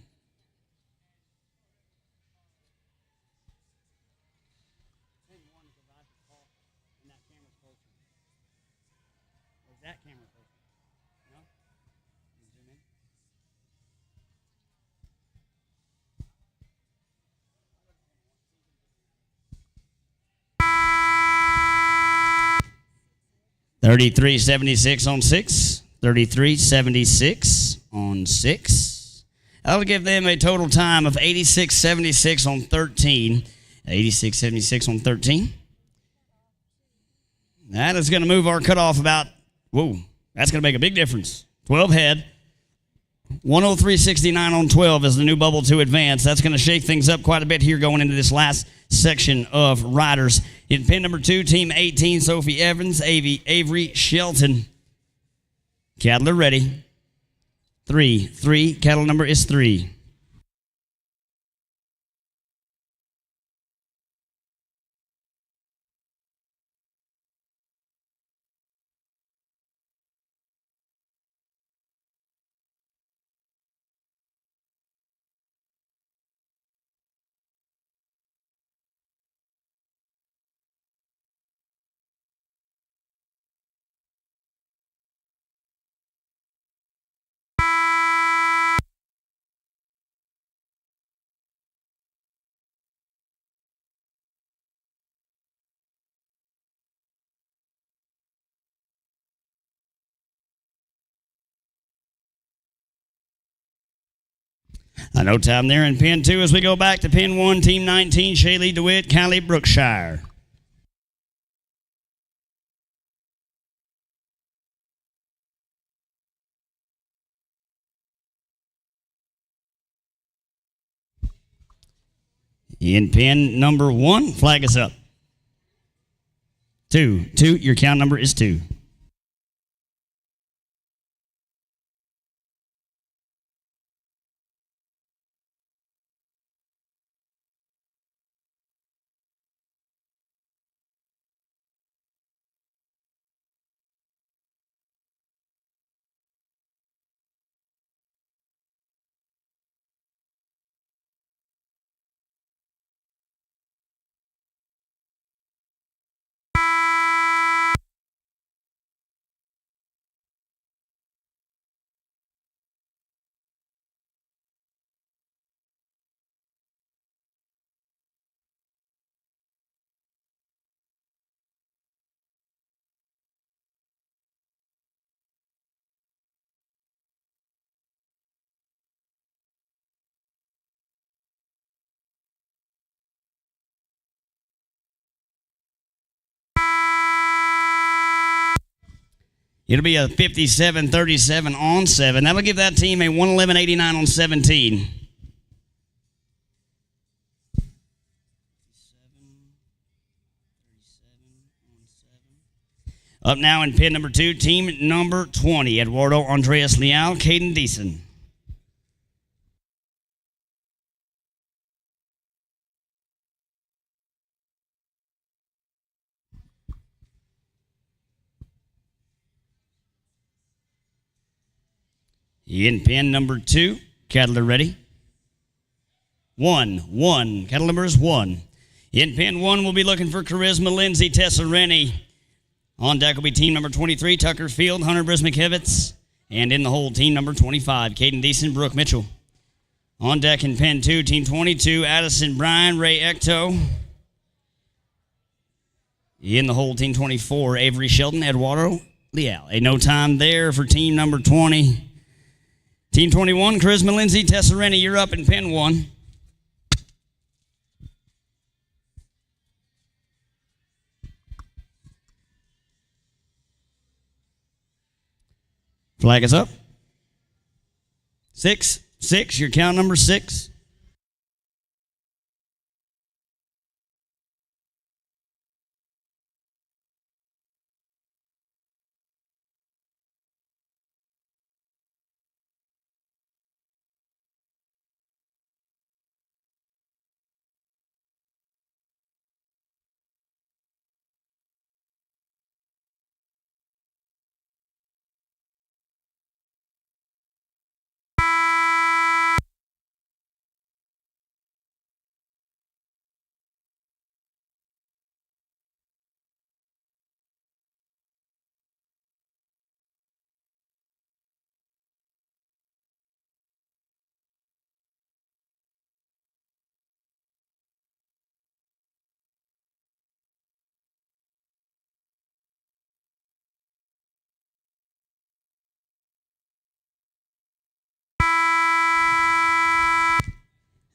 Speaker 1: $33.76 on 6. $33.76 on 6. That'll give them a total time of $86.76 on 13. $86.76 on 13. That is going to move our cutoff about, whoa, that's going to make a big difference. 12 head. 103.69 on 12 is the new bubble to advance. That's going to shake things up quite a bit here going into this last section of riders. In pin number 2, team 18, Sophie Evans, Avery Shelton. Cattle are ready. 3. Cattle number is 3. No time there in pin 2 as we go back to pin 1, team 19, Shaylee DeWitt, Callie Brookshire. In pin number 1, flag is up. 2, your count number is 2. It'll be a 57-37 on 7. That'll give that team a 111-89 on 17. Up now in pin number 2, team number 20, Eduardo Andreas Leal, Caden Deason. In pin number 2, cattle are ready. 1. Cattle number is 1. In pin 1, we'll be looking for Charisma Lindsay, Tessa Rennie. On deck will be team number 23, Tucker Field, Hunter Brismickevitz. And in the hole, team number 25, Caden Deason, Brooke Mitchell. On deck in pen 2, team 22, Addison Bryan, Ray Ecto. In the hole, team 24, Avery Shelton, Eduardo Leal. A no time there for team number 20. Team 21, Charisma Lindsay, Tessa Rennie, you're up in pen 1. Flag is up. 6, your count number 6.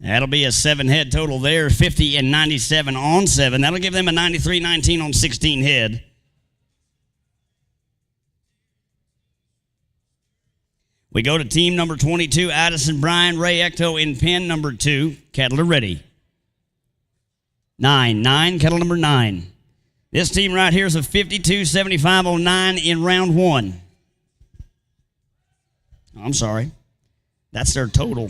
Speaker 1: That'll be a 7 head total there, 50 and 97 on 7. That'll give them a 93-19 on 16 head. We go to team number 22, Addison Bryan, Ray Ecto in pen number 2. Cattle are ready. 9, cattle number 9. This team right here is a 52-75 on 9 in round 1. I'm sorry. That's their total.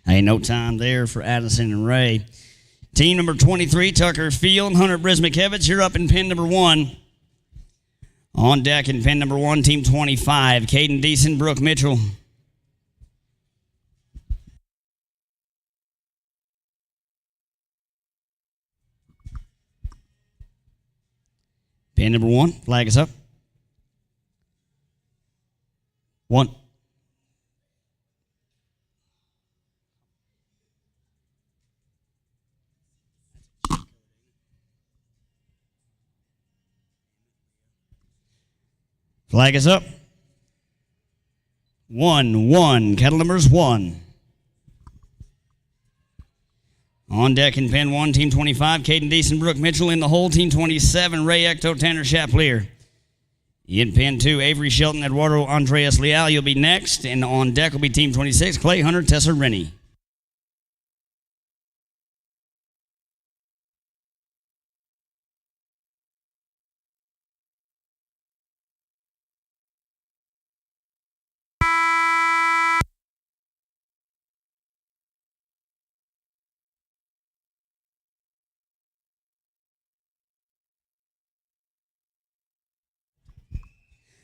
Speaker 1: Ain't no time there for Addison and Ray. Team number 23, Tucker Field, Hunter Brismickevitz, you're up in pin number 1. On deck in pin number 1, team 25, Caden Deason, Brooke Mitchell. Pin number 1, flag is up. 1. Flag is up. 1. Cattle numbers 1. On deck in pen 1, team 25, Caden Deason, Brooke Mitchell. In the hole, team 27, Ray Ecto, Tanner Chaplier. In pen 2, Avery Shelton, Eduardo Andreas Leal. You'll be next. And on deck will be team 26, Clay Hunter, Tessa Rennie.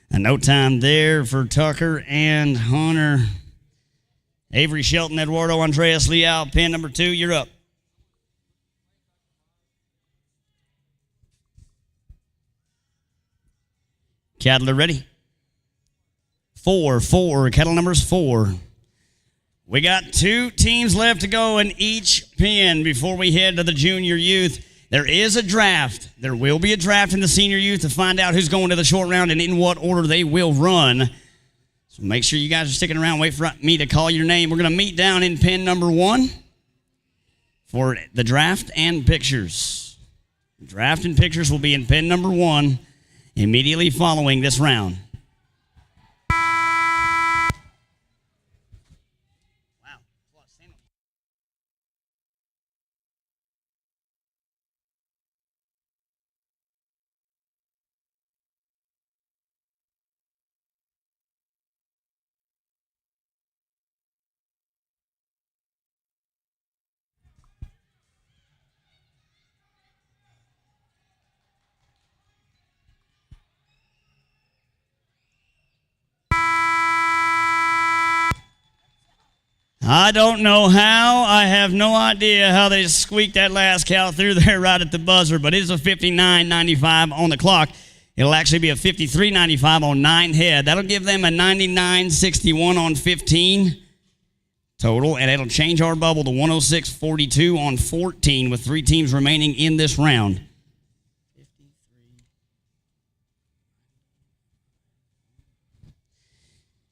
Speaker 1: And no time there for Tucker and Hunter. Avery Shelton, Eduardo Andreas Leal, pin number 2, you're up. Cattle are ready. 4, cattle numbers 4. We got 2 teams left to go in each pin before we head to the junior youth. There is a draft. There will be a draft in the senior youth to find out who's going to the short round and in what order they will run. So make sure you guys are sticking around. Wait for me to call your name. We're going to meet down in pen number 1 for the draft and pictures. Draft and pictures will be in pen number 1 immediately following this round. I don't know how. I have no idea how they squeaked that last count through there right at the buzzer, but it is a 59.95 on the clock. It'll actually be a 53.95 on 9 head. That'll give them a 99.61 on 15 total, and it'll change our bubble to 106.42 on 14 with 3 teams remaining in this round.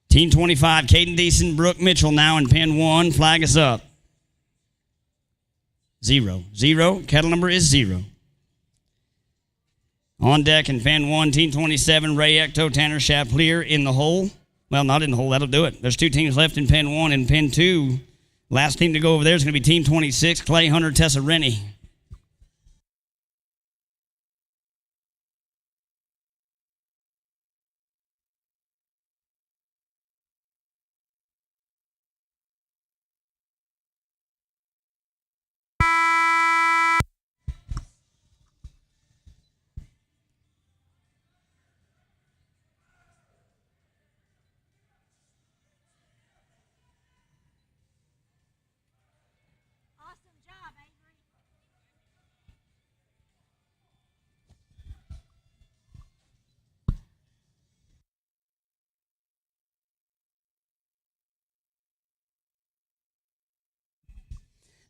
Speaker 1: Team 25, Caden Deason, Brooke Mitchell now in pen 1. Flag is up. 0. Kettle number is 0. On deck in pen 1, Team 27, Ray Ecto, Tanner Chaplier in the hole. Well, not in the hole. That'll do it. There's 2 teams left in pen 1 and pen 2. Last team to go over there is going to be Team 26, Clay Hunter, Tessa Rennie.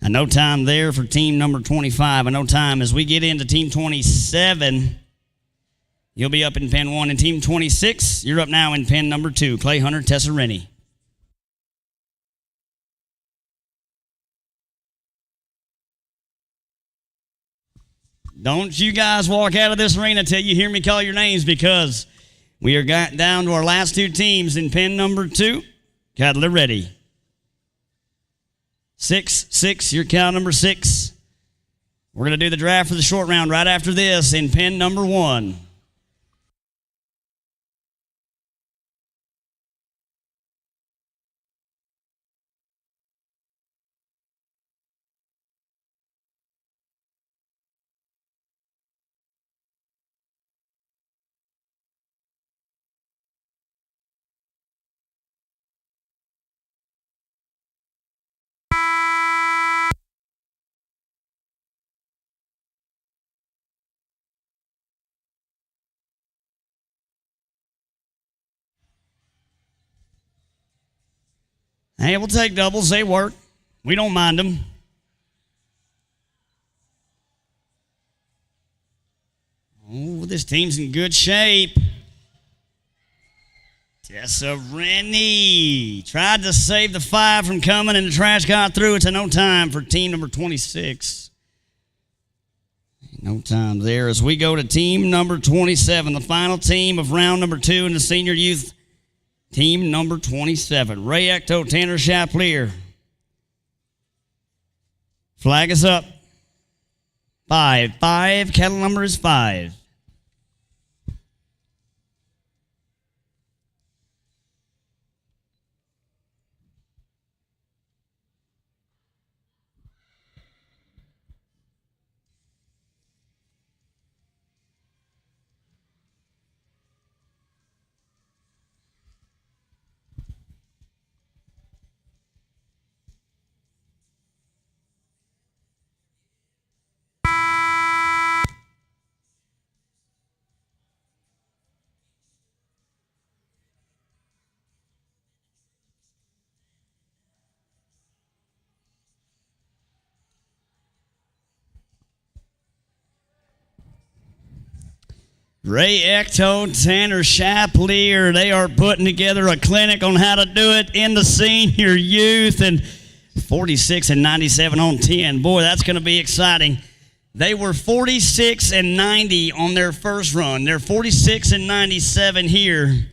Speaker 1: And no time there for team number 25. And no time as we get into team 27. You'll be up in pen 1. And team 26, you're up now in pen number 2. Clay Hunter, Tessa Rennie. Don't you guys walk out of this arena till you hear me call your names, because we are down to our last 2 teams in pen number 2. Cadler ready. 6, your count number 6. We're going to do the draft for the short round right after this in pen number 1. Hey, we'll take doubles. They work. We don't mind them. Oh, this team's in good shape. Tessa Rennie tried to save the 5 from coming, and the trash got through. It's a no time for team number 26. No time there as we go to team number 27, the final team of round number 2 in the senior youth. Team number 27, Ray Ecto, Tanner Chaplier. Flag is up. 5. Kettle number is 5. Ray Ecto, Tanner Shaplier, they are putting together a clinic on how to do it in the senior youth, and 46 and 97 on 10. Boy, that's going to be exciting. They were 46 and 90 on their first run. They're 46 and 97 here.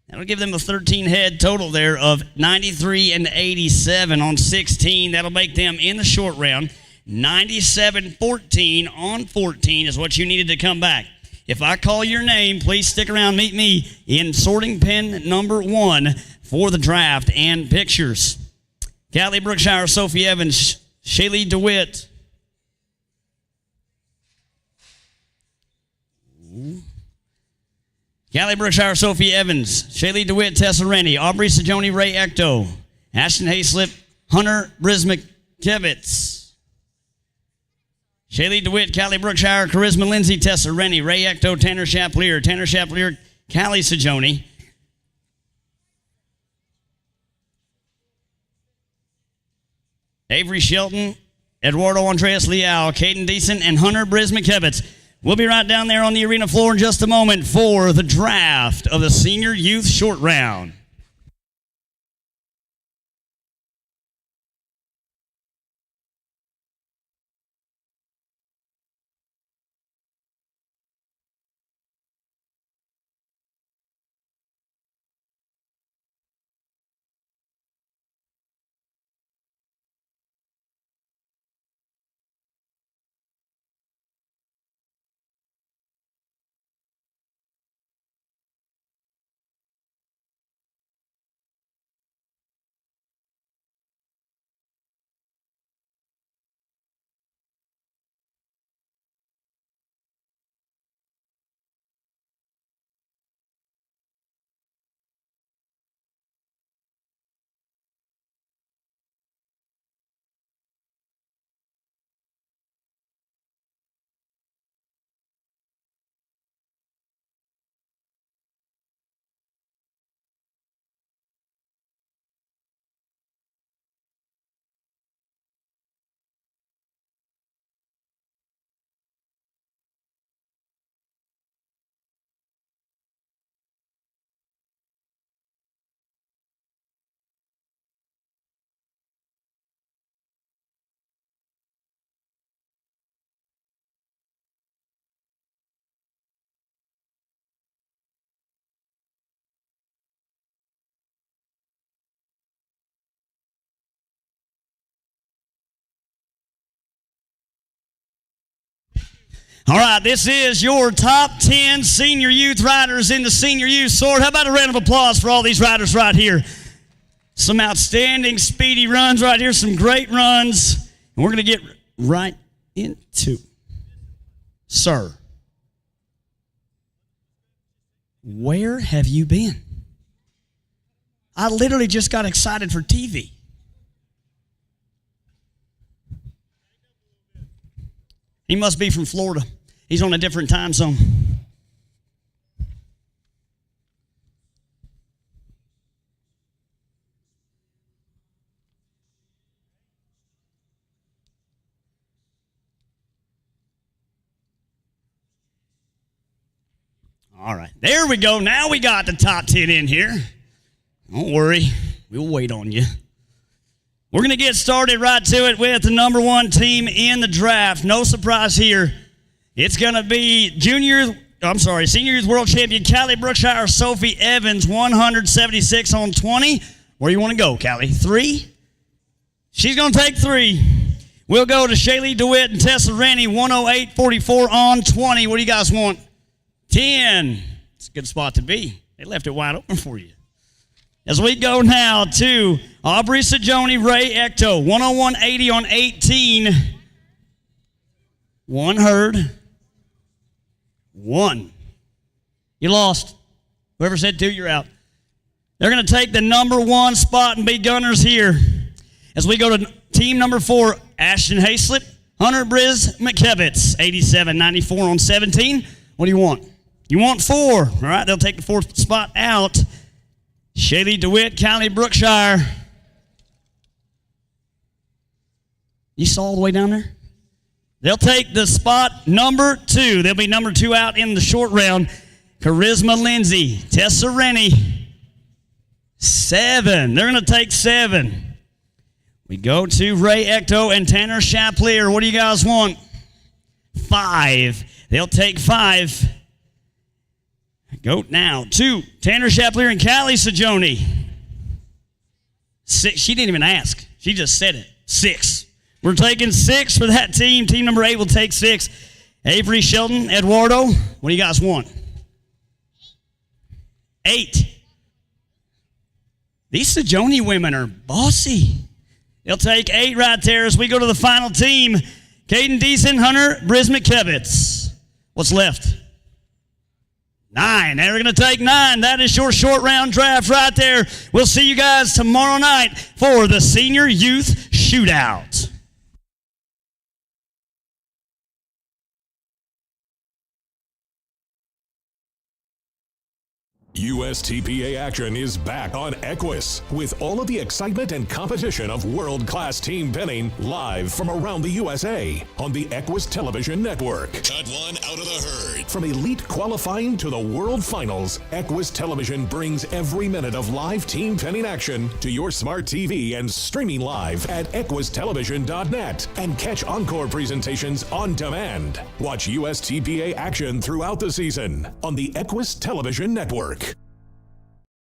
Speaker 1: That'll give them a 13 head total there of 93 and 87 on 16. That'll make them in the short round. 97-14 on 14 is what you needed to come back. If I call your name, please stick around. Meet me in sorting pen number 1 for the draft and pictures. Callie Brookshire, Sophie Evans, Shaylee DeWitt. Callie Brookshire, Sophie Evans, Shaylee DeWitt, Tessa Rennie, Aubrey Sajoni, Ray Ecto, Ashton Hayslip, Hunter Brismakevitz. Shaylee DeWitt, Callie Brookshire, Charisma Lindsay, Tessa Rennie, Ray Ecto, Tanner Shaplier, Callie Sajoni. Avery Shelton, Eduardo Andreas Leal, Caden Deason, and Hunter Brismakevitz. We'll be right down there on the arena floor in just a moment for the draft of the senior youth short round. All right, this is your top 10 senior youth riders in the senior youth sort. How about a round of applause for all these riders right here? Some outstanding speedy runs right here, some great runs. And we're going to get right into, sir, where have you been? I literally just got excited for TV. He must be from Florida. He's on a different time zone. All right, there we go. Now we got the top 10 in here. Don't worry, we'll wait on you. We're going to get started right to it with the number 1 team in the draft. No surprise here. It's going to be senior youth world champion Callie Brookshire, Sophie Evans, 176 on 20. Where you want to go, Callie? 3? She's going to take 3. We'll go to Shaylee DeWitt and Tessa Rennie, 108.44 on 20. What do you guys want? 10. It's a good spot to be. They left it wide open for you. As we go now to Aubrey Sajoni, Ray Ecto, 101.80 on 18. 1 herd. 1. You lost. Whoever said 2, you're out. They're going to take the number 1 spot and be gunners here. As we go to team number 4, Ashton Hayslip, Hunter Brismakevitz, 87.94 on 17. What do you want? You want 4. All right, they'll take the 4th spot out. Shaylee DeWitt, Callie Brookshire. You saw all the way down there? They'll take the spot number 2. They'll be number 2 out in the short round. Charisma Lindsay, Tessa Rennie, 7. They're going to take 7. We go to Ray Ecto and Tanner Chaplier. What do you guys want? 5. They'll take 5. Go now to Tanner Chaplier and Callie Sajoni. 6. She didn't even ask. She just said it. 6. We're taking 6 for that team. Team number 8 will take 6. Avery Sheldon, Eduardo, what do you guys want? 8. These Sajoni women are bossy. They'll take 8 right there as we go to the final team. Caden Deason, Hunter Brismick-Kevitz. What's left? 9. They're going to take 9. That is your short round draft right there. We'll see you guys tomorrow night for the Senior Youth Shootout.
Speaker 5: USTPA action is back on Equus with all of the excitement and competition of world-class team pinning live from around the USA on the Equus Television Network. Cut one out of the herd. From elite qualifying to the World Finals, Equus Television brings every minute of live team pinning action to your smart TV and streaming live at equustelevision.net and catch encore presentations on demand. Watch USTPA action throughout the season on the Equus Television Network.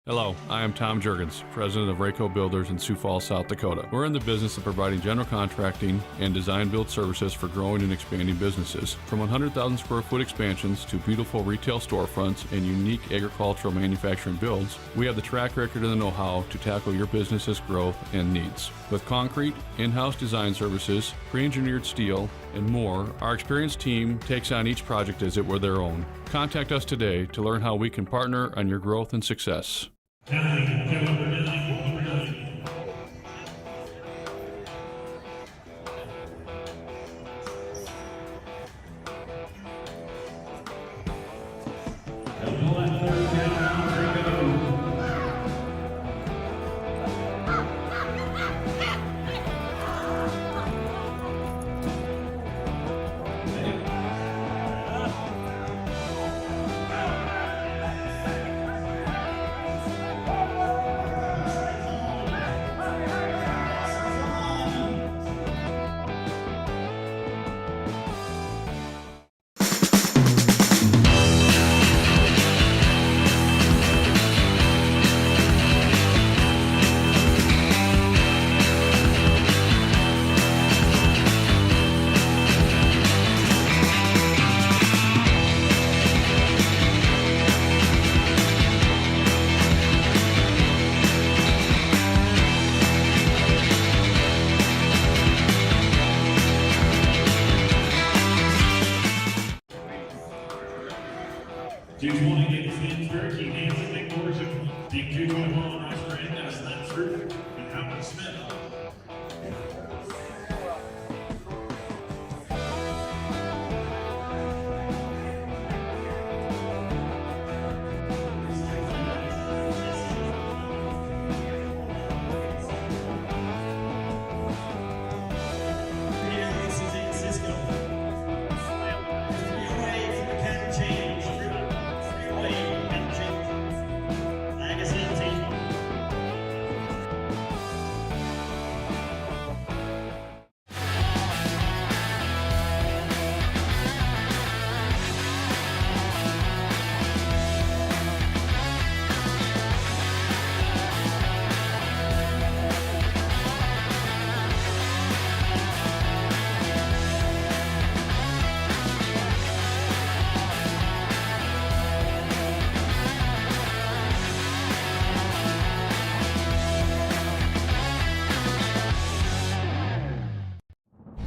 Speaker 6: Hello, I am Tom Jurgens, president of Rayco Builders in Sioux Falls, South Dakota. We're in the business of providing general contracting and design-build services for growing and expanding businesses. From 100,000 square foot expansions to beautiful retail storefronts and unique agricultural manufacturing builds, we have the track record and the know-how to tackle your business's growth and needs. With concrete, in-house design services, pre-engineered steel, and more, our experienced team takes on each project as it were their own. Contact us today to learn how we can partner on your growth and success.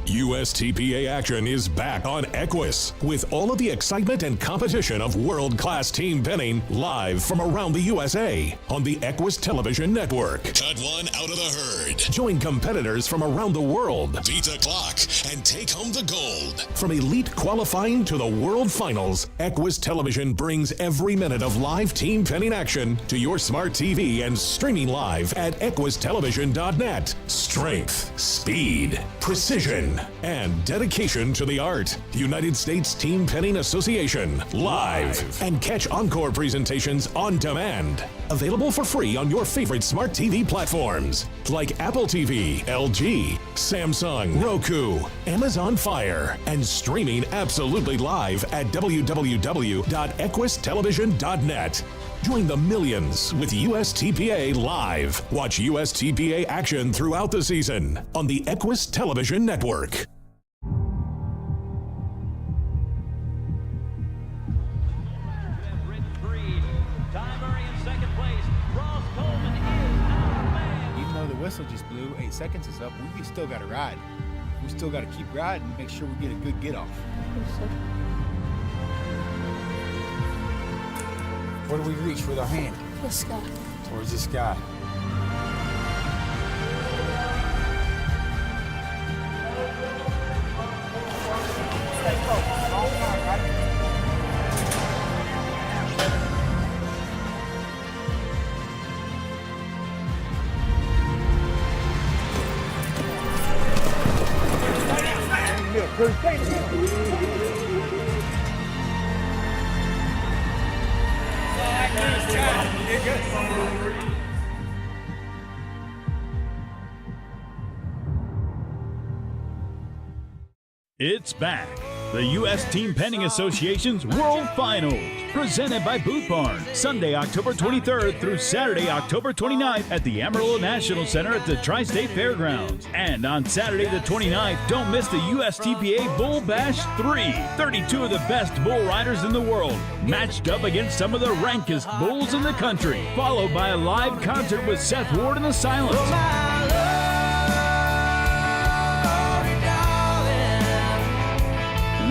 Speaker 5: USTPA action is back on Equus with all of the excitement and competition of world-class team pinning live from around the USA on the Equus Television Network. Cut one out of the herd. Join competitors from around the world. Beat the clock and take home the gold. From elite qualifying to the World Finals, Equus Television brings every minute of live team pinning action to your smart TV and streaming live at equustelevision.net. Strength, speed, precision, and dedication to the art. United States Team Penning Association, live. And catch encore presentations on demand. Available for free on your favorite smart TV platforms like Apple TV, LG, Samsung, Roku, Amazon Fire, and streaming absolutely live at www.equistelevision.net. Join the millions with USTPA Live. Watch USTPA action throughout the season on the Equus Television Network.
Speaker 7: Even though the whistle just blew, 8 seconds is up, we still got to ride. We still got to keep riding and make sure we get a good get off. Where do we reach with our hand?
Speaker 8: The sky.
Speaker 7: Towards the sky.
Speaker 9: It's back. The U.S. Team Penning Association's World Finals, presented by Boot Barn, Sunday, October 23rd through Saturday, October 29th at the Amarillo National Center at the Tri-State Fairgrounds. And on Saturday the 29th, don't miss the USTPA Bull Bash 3. 32 of the best bull riders in the world, matched up against some of the rankest bulls in the country, followed by a live concert with Seth Ward and the Silence.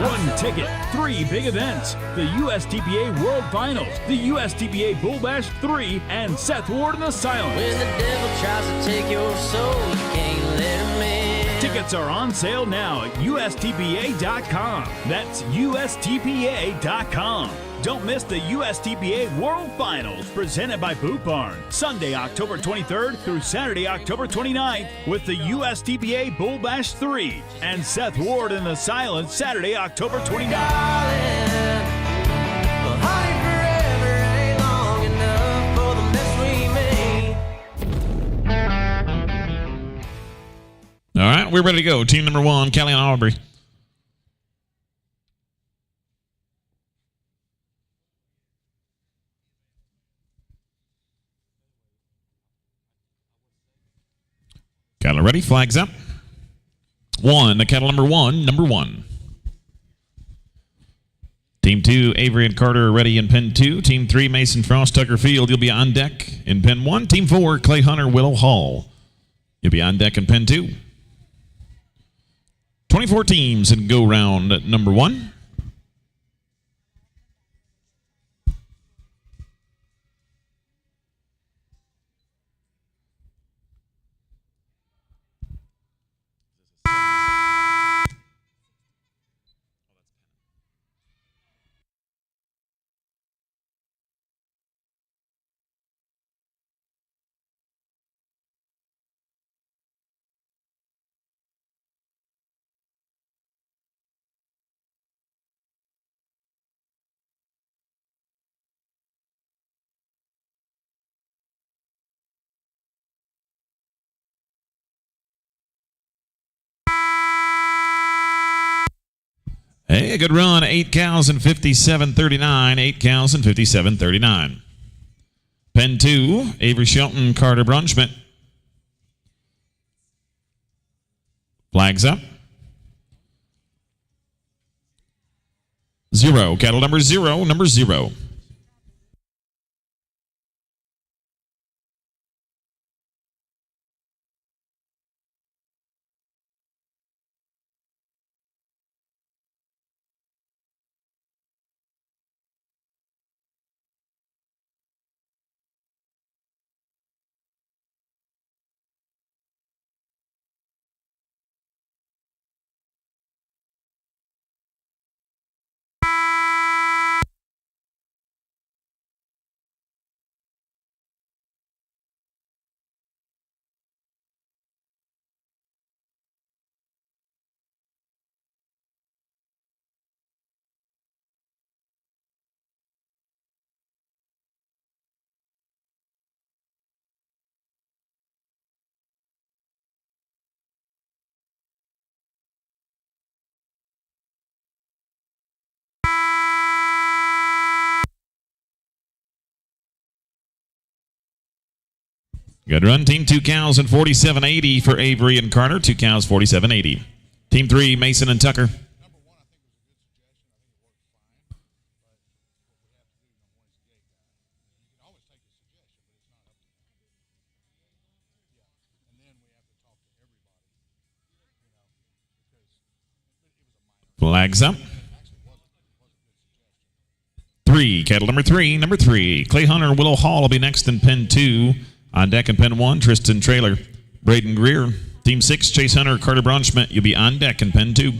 Speaker 9: One ticket, 3 big events: the USTPA World Finals, the USTPA Bull Bash 3, and Seth Ward and the Silence.
Speaker 10: When the devil tries to take your soul, you can't let him in.
Speaker 9: Tickets are on sale now at USTPA.com. That's USTPA.com. Don't miss the USTPA World Finals, presented by Boot Barn, Sunday, October 23rd through Saturday, October 29th, with the USTPA Bull Bash 3 and Seth Ward and the Silence, Saturday, October 29th.
Speaker 2: All right, we're ready to go. Team number 1, Callie and Aubrey. Cattle ready, flags up. 1, the cattle number 1, number 1. Team 2, Avery and Carter are ready in pen 2. Team 3, Mason Frost, Tucker Field, you'll be on deck in pen 1. Team 4, Clay Hunter, Willow Hall, you'll be on deck in pen 2. 24 teams in go round number 1. Hey, a good run. 8 cows and 57.39. 8 cows and 57.39. Pen 2, Avery Shelton, Carter Brunschmidt. Flags up. 0, cattle number 0, number 0. Good run. Team 2 cows and 47.80 for Avery and Carter. 2 cows, 47.80. Team 3, Mason and Tucker. Flags up. 3, cattle number 3. Clay Hunter and Willow Hall will be next in pen 2. On deck in pen 1, Tristan Traylor, Braden Greer. Team 6, Chase Hunter, Carter Braunschmidt. You'll be on deck in pen 2.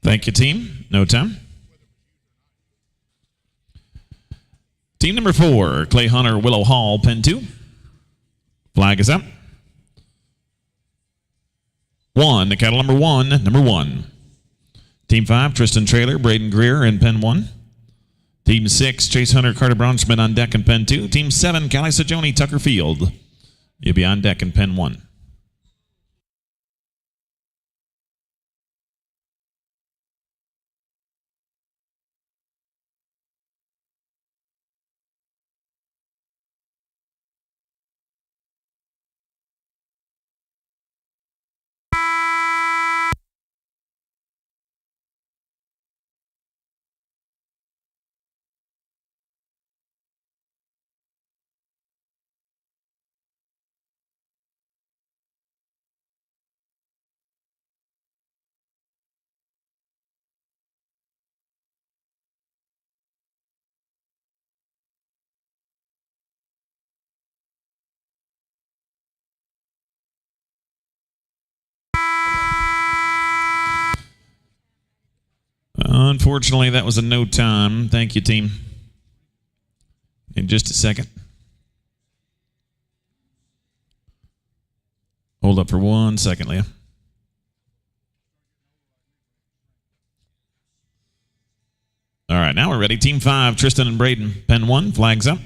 Speaker 2: Thank you, team. No time. Team number 4, Clay Hunter, Willow Hall, pen 2. Flag is up. 1, the cattle number 1. Team 5, Tristan Traylor, Braden Greer in pen 1. Team 6, Chase Hunter, Carter Braunschmidt on deck in pen 2. Team 7, Callie Sajoni, Tucker Field. You'll be on deck in pen 1. Unfortunately, that was a no time. Thank you, team. In just a second. Hold up for 1 second, Leah. All right, now we're ready. Team 5, Tristan and Braden. Pen 1, flags up.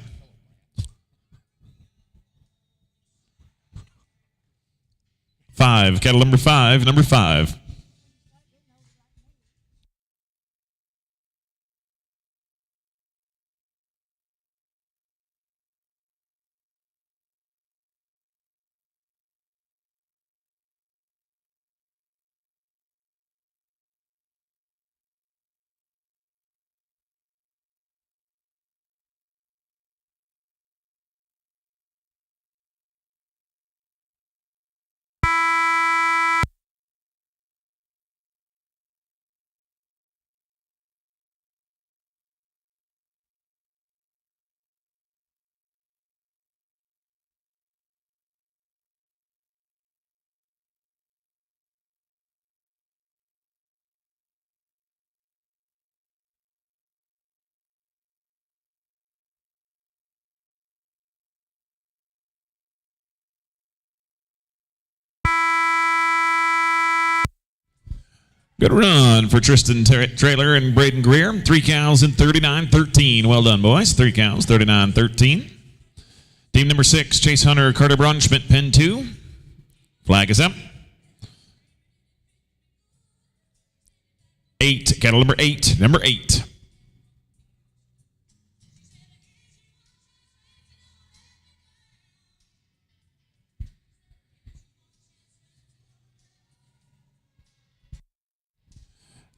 Speaker 2: Five, cattle number 5. Good run for Tristan Traylor and Braden Greer. 3 cows and 39-13. Well done, boys. 3 cows, 39-13. Team number 6, Chase Hunter, Carter Braunschmidt, pen 2. Flag is up. 8, cattle number 8. Number 8.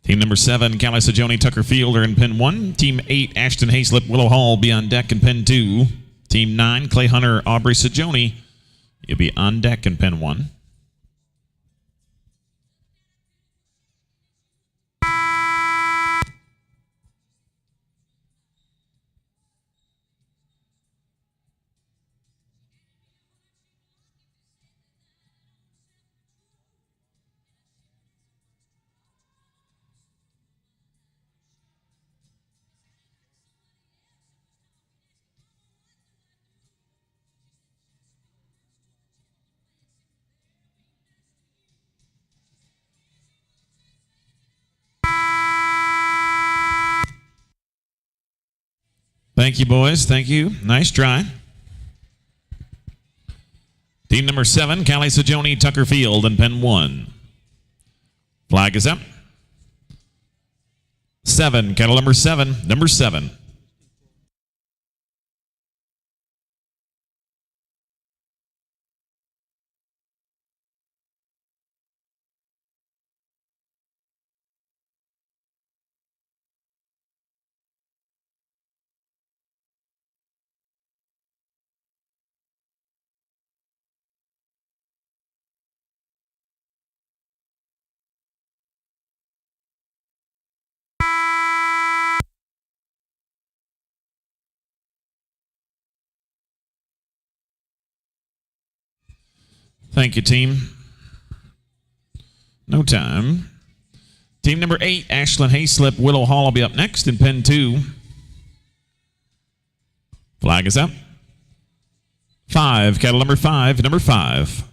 Speaker 2: Team number 7, Callie Sajoni, Tucker Fielder in pen 1. Team 8, Ashton Hayslip, Willow Hall be on deck in pen 2. Team 9, Clay Hunter, Aubrey Sajoni. You'll be on deck in pen 1. Thank you, boys. Thank you. Nice try. Team number 7, Callie Sajoni, Tucker Field, and pen 1. Flag is up. 7, kettle number 7, number 7. Thank you, team. No time. Team number 8, Ashlyn Hayslip, Willow Hall will be up next in pen 2. Flag is up. 5, kettle number 5, number 5.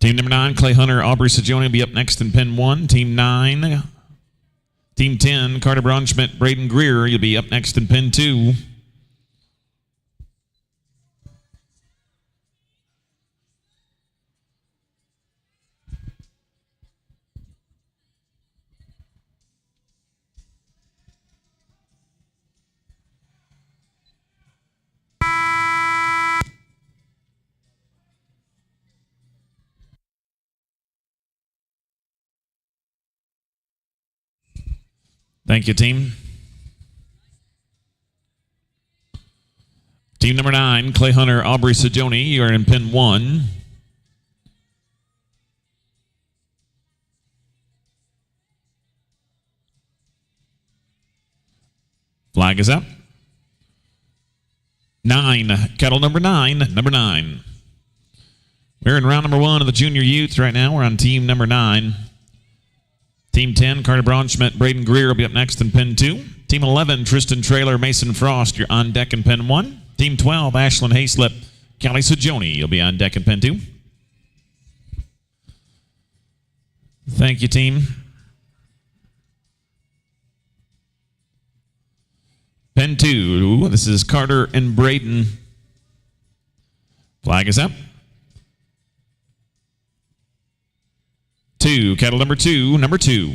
Speaker 2: Team number 9, Clay Hunter, Aubrey Sajoni will be up next in pen 1. Team 9. Team 10, Carter Braunschmidt, Braden Greer, you'll be up next in pen 2. Thank you, team. Team number 9, Clay Hunter, Aubrey Sajoni, you are in pin 1. Flag is up. 9, kettle number 9, number 9. We're in round number 1 of the junior youth right now. We're on team number 9. Team 10, Carter Braunschmidt, Braden Greer will be up next in pin 2. Team 11, Tristan Traylor, Mason Frost, you're on deck in pin 1. Team 12, Ashlyn Hayslip, Callie Sajoni, you'll be on deck in pin 2. Thank you, team. Pen 2, this is Carter and Braden. Flag is up. 2, kettle number 2, number 2.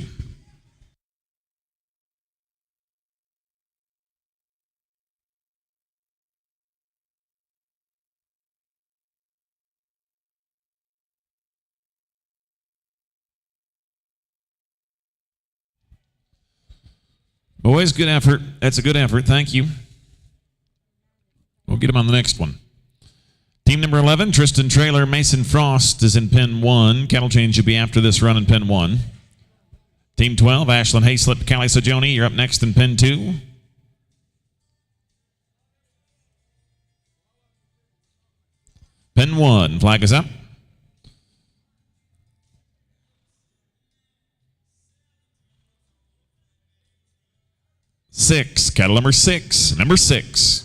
Speaker 2: Boys, good effort. That's a good effort. Thank you. We'll get him on the next one. Team number 11, Tristan Traylor, Mason Frost is in pin 1. Kettle change will be after this run in pin 1. Team 12, Ashlyn Hayslip, Callie Sajoni, you're up next in pin 2. Pin 1, flag is up. 6, kettle number 6, number 6.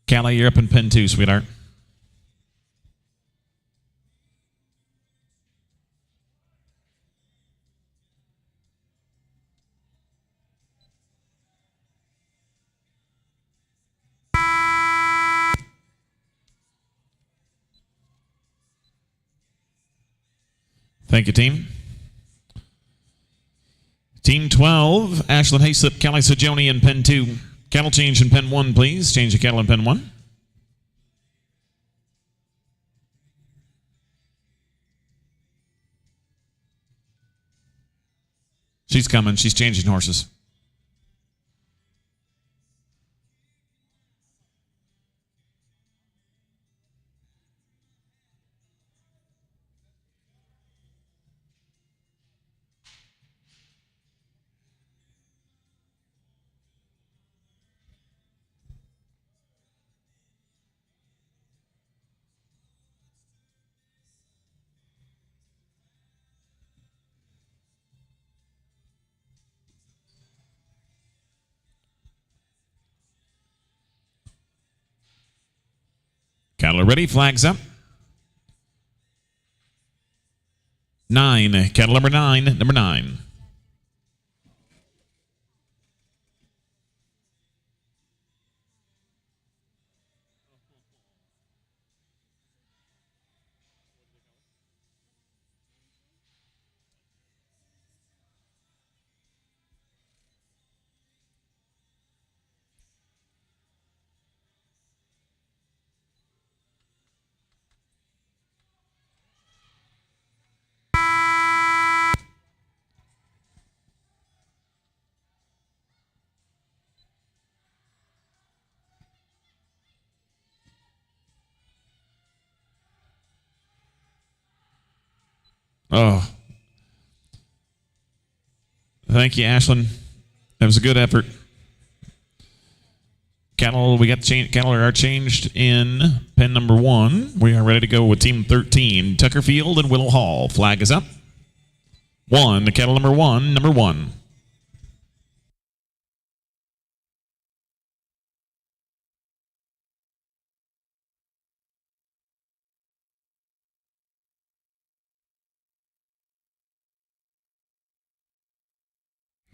Speaker 2: Callie, you're up in pin 2, sweetheart. Thank you, team. Team 12, Ashlyn Hayslip, Callie Sajoni in pin 2. Kettle change in pin 1, please. Change the kettle in pin 1. She's coming. She's changing horses. Cattle are ready. Flags up. 9. Cattle number 9. Number 9. Oh. Thank you, Ashlyn. That was a good effort. Cattle, cattle are changed in pen number 1. We are ready to go with team 13, Tuckerfield and Willow Hall. Flag is up. 1, cattle number 1, number 1.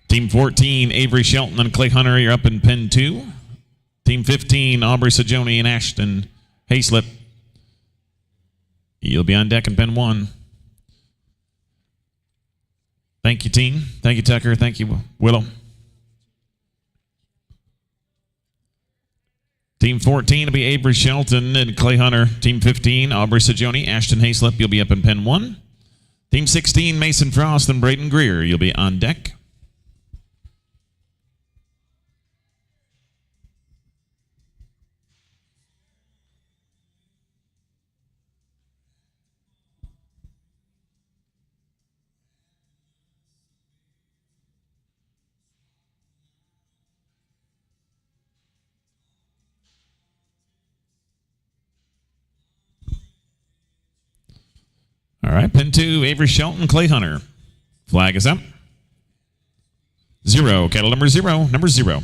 Speaker 2: Team 14, Avery Shelton and Clay Hunter, you're up in pen 2. Team 15, Aubrey Sajoni and Ashton Hayslip. You'll be on deck in pen 1. Thank you, team. Thank you, Tucker. Thank you, Willow. Team 14 will be Avery Shelton and Clay Hunter. Team 15, Aubrey Sajoni, Ashton Hayslip. You'll be up in pen 1. Team 16, Mason Frost and Braden Greer. You'll be on deck. All right, pen 2, Avery Shelton, Clay Hunter. Flag is up. 0, cattle number 0, number 0.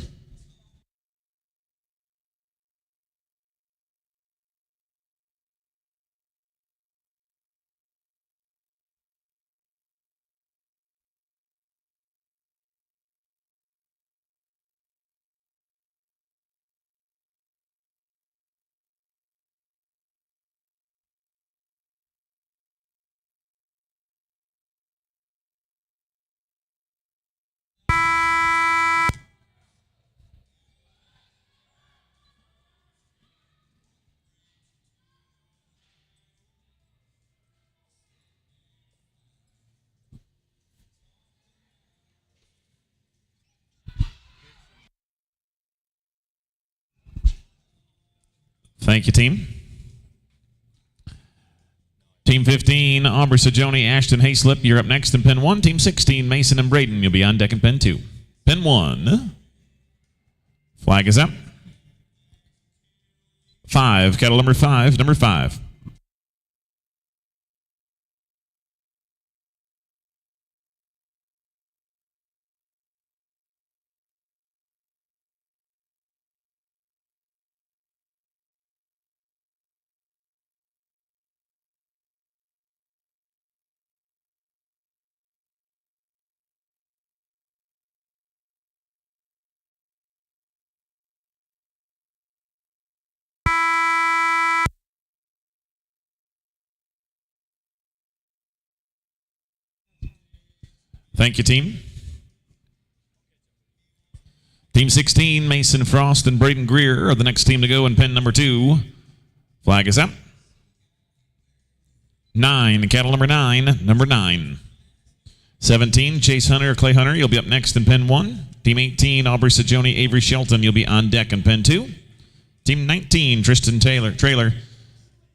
Speaker 2: Thank you, team. Team 15, Aubrey Sajoni, Ashton Hayslip. You're up next in pen 1. Team 16, Mason and Braden. You'll be on deck in pen 2. Pen 1. Flag is up. 5, cattle number 5, number 5. Thank you, team. Team 16, Mason Frost and Braden Greer are the next team to go in pen number 2. Flag is up. 9, cattle number 9, number 9. 17, Chase Hunter, Clay Hunter. You'll be up next in pen 1. Team 18, Aubrey Sajoni, Avery Shelton. You'll be on deck in pen 2. Team 19, Tristan Trailer,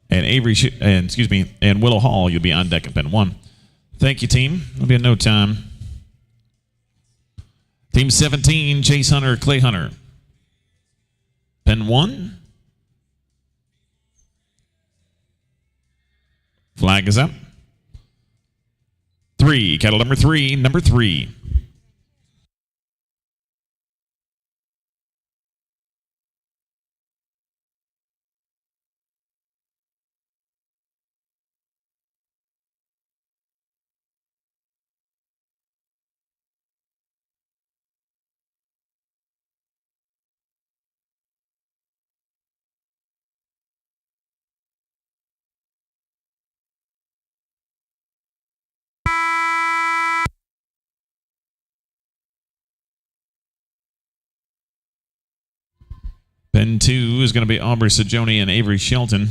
Speaker 2: and and Willow Hall. You'll be on deck in pen 1. Thank you, team. It'll be in no time. Team 17, Chase Hunter, Clay Hunter. Pen 1. Flag is up. 3, cattle number 3, number 3. Pen 2 is going to be Aubrey Sajoni and Avery Shelton.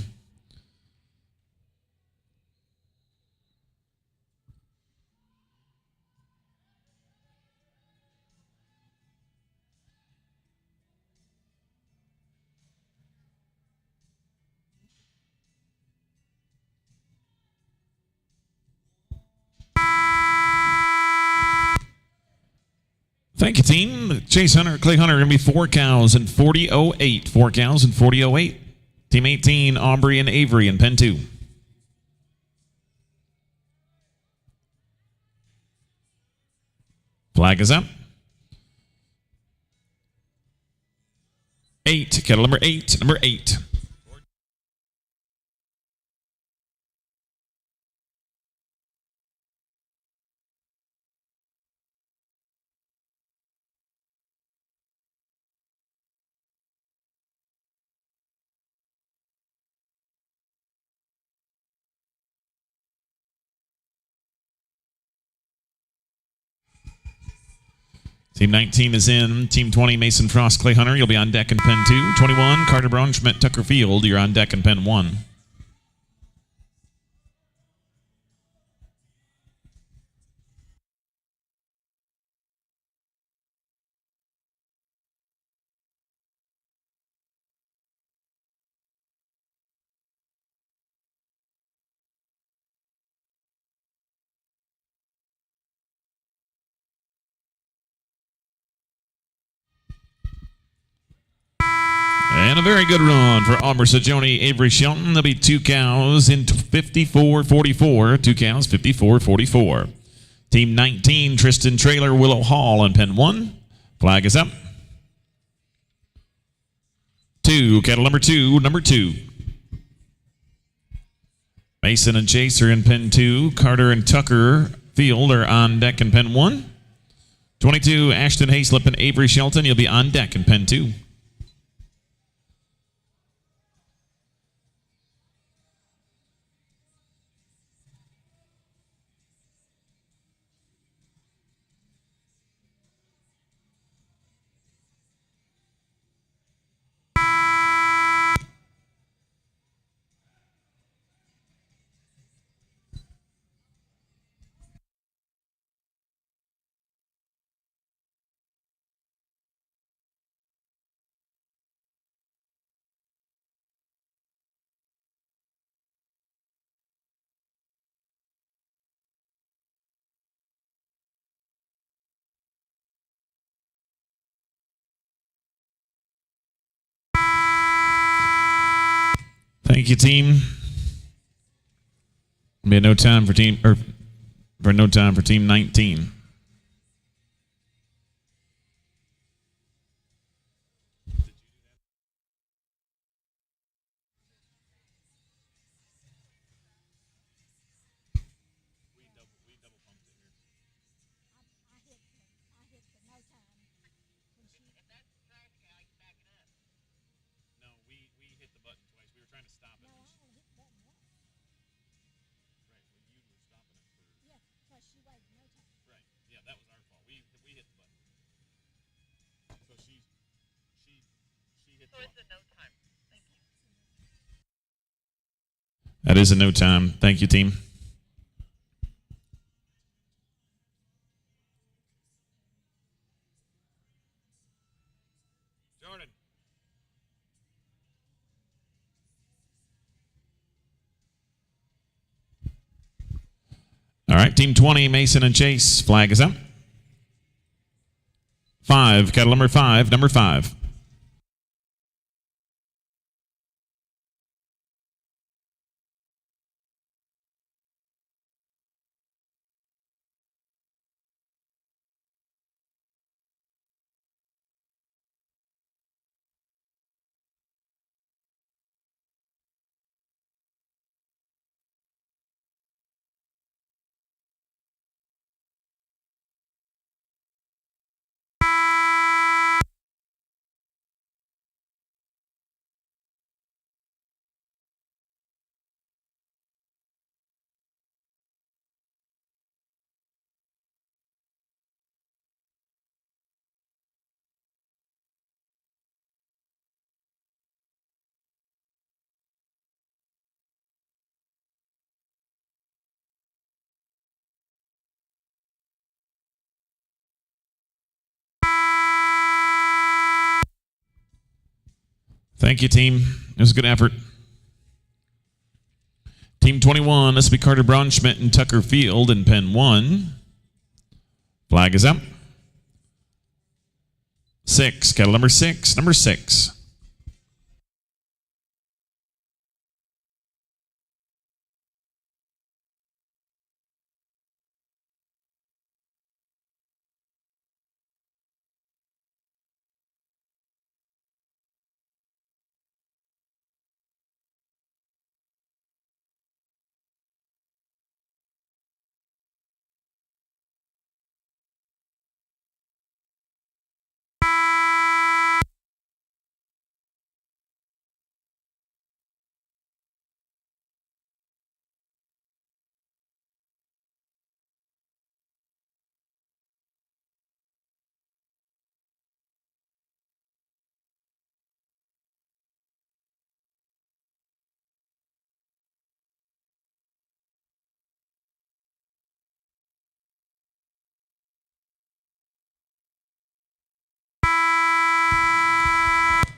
Speaker 2: Thank you, team. Chase Hunter, Clay Hunter are going to be 4 cows and 40.08. 4 cows and 40.08. Team 18, Aubrey and Avery in Pen 2. Flag is up. 8, cattle number 8, number 8. Team 19 is in. Team 20, Mason Frost, Clay Hunter. You'll be on deck in Pen 2. 21, Carter Brown, Schmidt, Tucker Field. You're on deck in Pen 1. And a very good run for Aubrey Sajoni, Avery Shelton. There'll be 2 cows in 54.44. 2 cows, 54.44. Team 19, Tristan Traylor, Willow Hall in Pen 1. Flag is up. 2, cattle number 2, number 2. Mason and Chase are in Pen 2. Carter and Tucker Field are on deck in Pen 1. 22, Ashton Hayslip and Avery Shelton. You'll be on deck in Pen 2. Thank you, team. Be no time for team no time for team 19. That is a no time. Thank you, team. Jordan. All right, team 20, Mason and Chase. Flag is up. 5, cattle number 5, number 5. Thank you, team. It was a good effort. Team 21, this will be Carter Braunschmidt and Tucker Field in pen 1. Flag is up. 6, cattle number 6, number 6.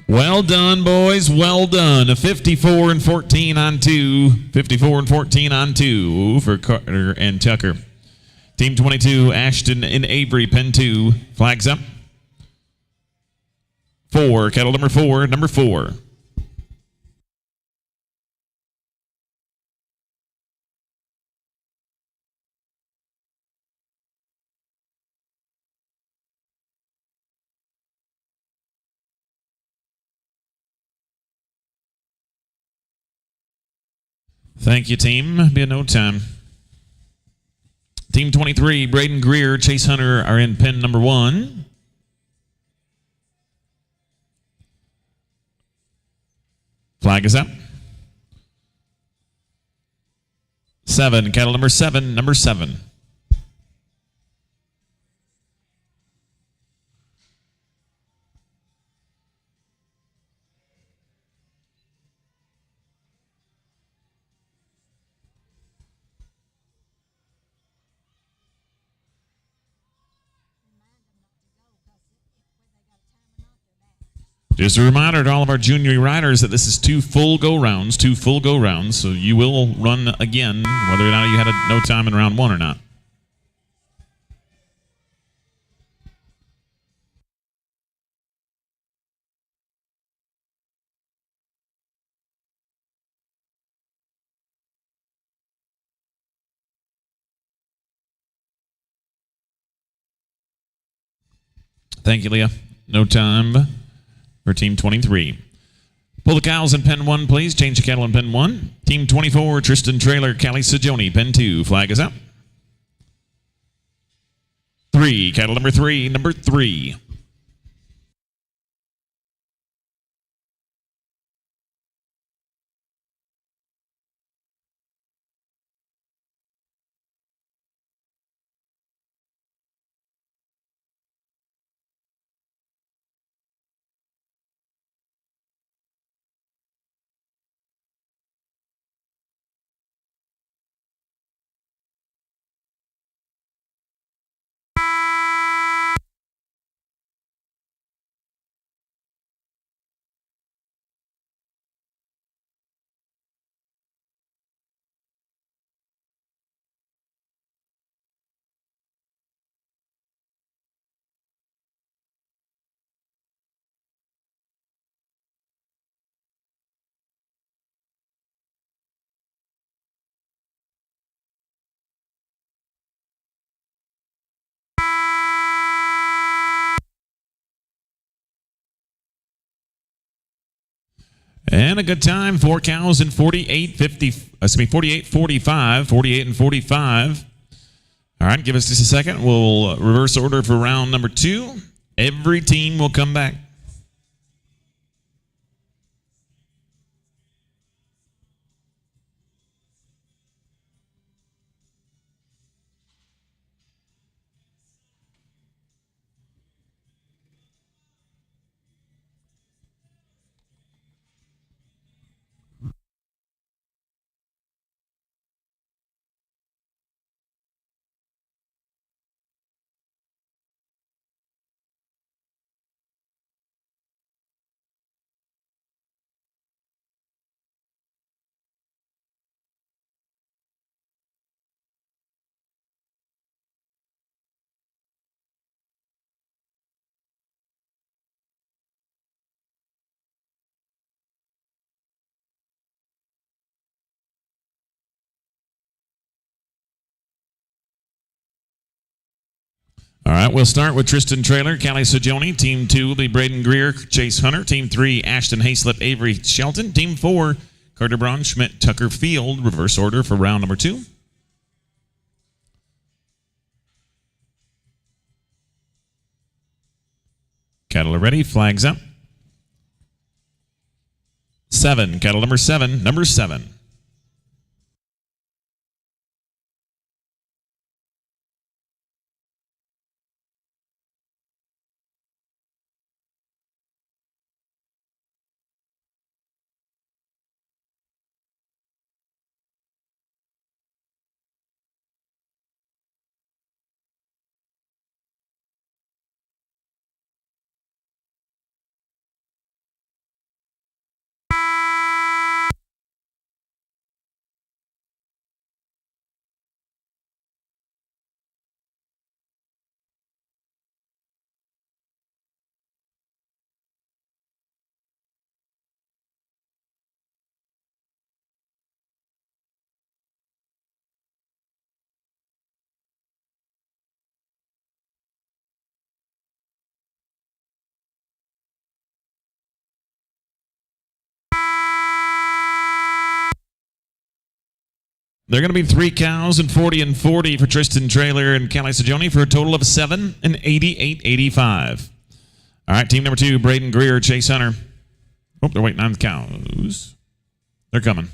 Speaker 2: Well done, boys. Well done. A 54 and 14 on 2. 54 and 14 on 2 for Carter and Tucker. Team 22, Ashton and Avery, pen 2. Flags up. 4, cattle number 4, number 4. Thank you, team. Be in no time. Team 23, Braden Greer, Chase Hunter are in pen number 1. Flag is up. 7, cattle number 7, number 7. Just a reminder to all of our junior riders that this is 2 full go rounds, so you will run again, whether or not you had no time in round 1 or not. Thank you, Leah. No time for Team 23. Pull the cows in pen 1, please. Change the cattle in pen 1. Team 24, Tristan Trailer, Callie Sajoni, pen 2. Flag is up. 3, cattle number 3, number 3. And a good time, 4 cows in 48-45, 48 and 45. All right, give us just a second. We'll reverse order for round number 2. Every team will come back. All right, we'll start with Tristan Traylor, Callie Sajoni. Team 2 will be Braden Greer, Chase Hunter. Team 3, Ashton Hayslip, Avery Shelton. Team 4, Carter Braun, Schmidt, Tucker Field. Reverse order for round number 2. Cattle are ready. Flags up. 7. Cattle number 7. Number 7. They're going to be 3 cows and 40 and 40 for Tristan Traylor and Callie Sajoni for a total of 7 and 88.85. All right, team number 2, Braden Greer, Chase Hunter. Oh, they're waiting on the cows. They're coming.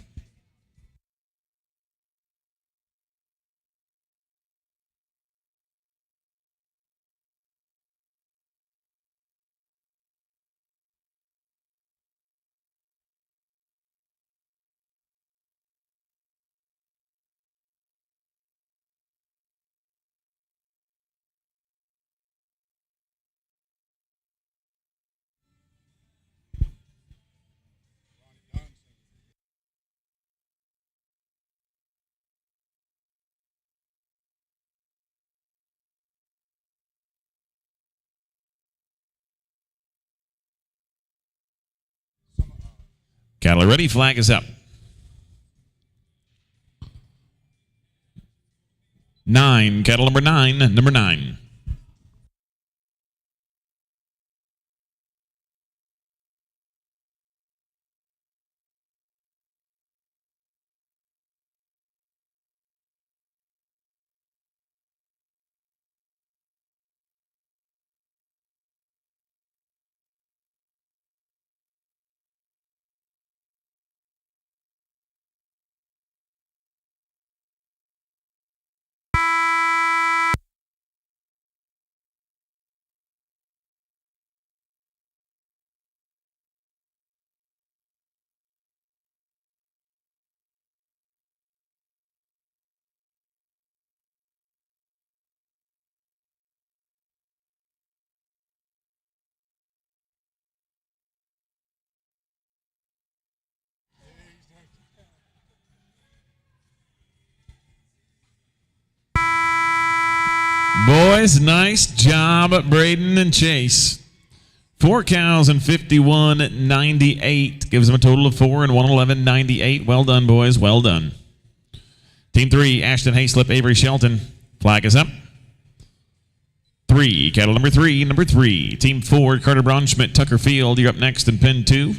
Speaker 2: Cattle are ready. Flag is up. 9. Cattle number 9. Number 9. Boys, nice job, Braden and Chase. 4 cows and 51.98 gives them a total of 4 and 111.98. Well done, boys. Well done. Team 3, Ashton Hayslip, Avery Shelton. Flag is up. 3, cattle number 3, number 3. Team 4, Carter Braun, Schmidt, Tucker Field. You're up next in pen 2.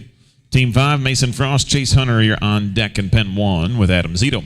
Speaker 2: Team 5, Mason Frost, Chase Hunter. You're on deck in pen 1 with Adam Zito.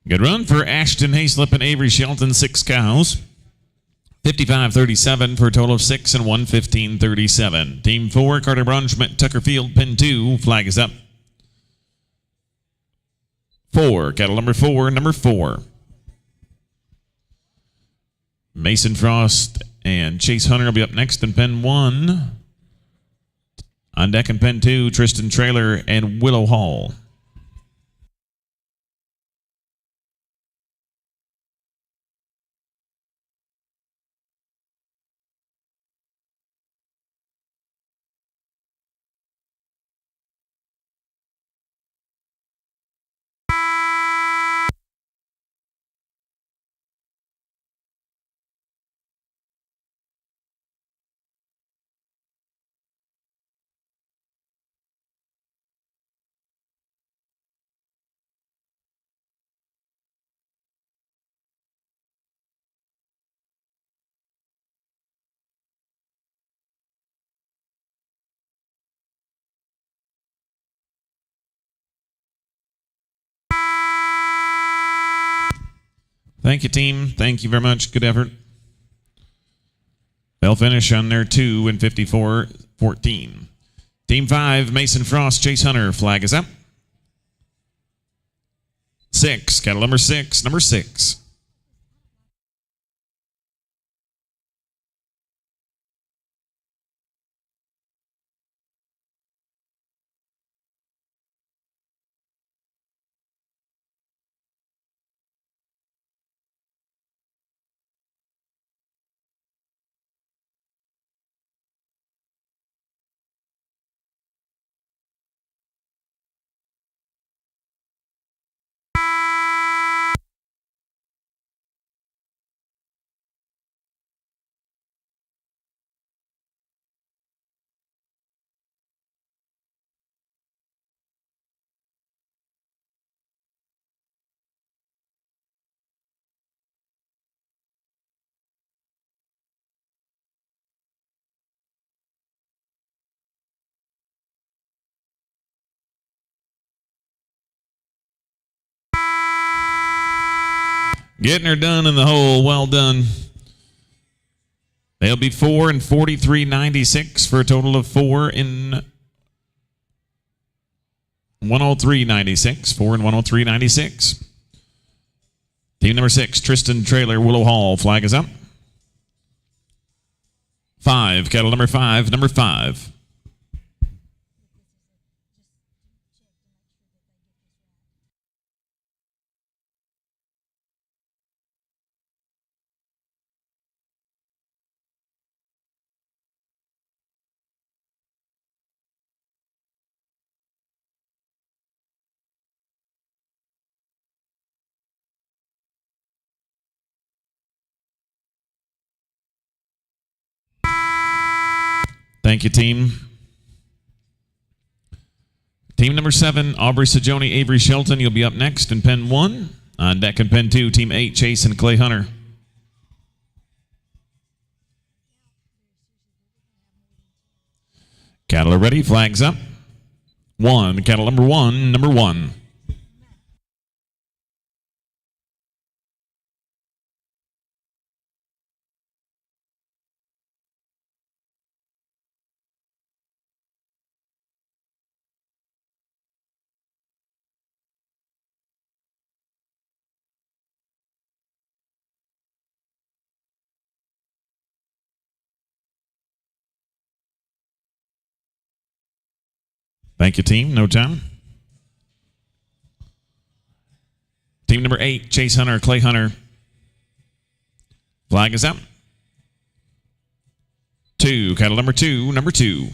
Speaker 2: Good run for Ashton Hayslip and Avery Shelton, 6 cows. 55.37 for a total of 6 and 115.37. Team 4, Carter Braun, Schmidt, Tucker Field, pin 2. Flag is up. 4. Cattle number 4, number 4. Mason Frost and Chase Hunter will be up next in pen 1. On deck in pen 2, Tristan Trailer and Willow Hall. Thank you, team. Thank you very much. Good effort. They'll finish on their 2 and 54-14. Team 5, Mason Frost, Chase Hunter. Flag is up. 6, cattle number 6, number 6. Getting her done in the hole. Well done. They'll be 4 and 43.96 for a total of 4 in 103.96. 4 and 103.96. Team number 6, Tristan Trailer, Willow Hall. Flag is up. 5, cattle number 5, number 5. Thank you, team. Team number 7, Aubrey Sajoni, Avery Shelton. You'll be up next in pen 1. On deck in pen 2, Team 8, Chase and Clay Hunter. Cattle are ready. Flags up. 1, cattle number 1, number 1. Thank you, team. No time. Team number 8, Chase Hunter, Clay Hunter. Flag is up. 2, cattle number 2, number 2.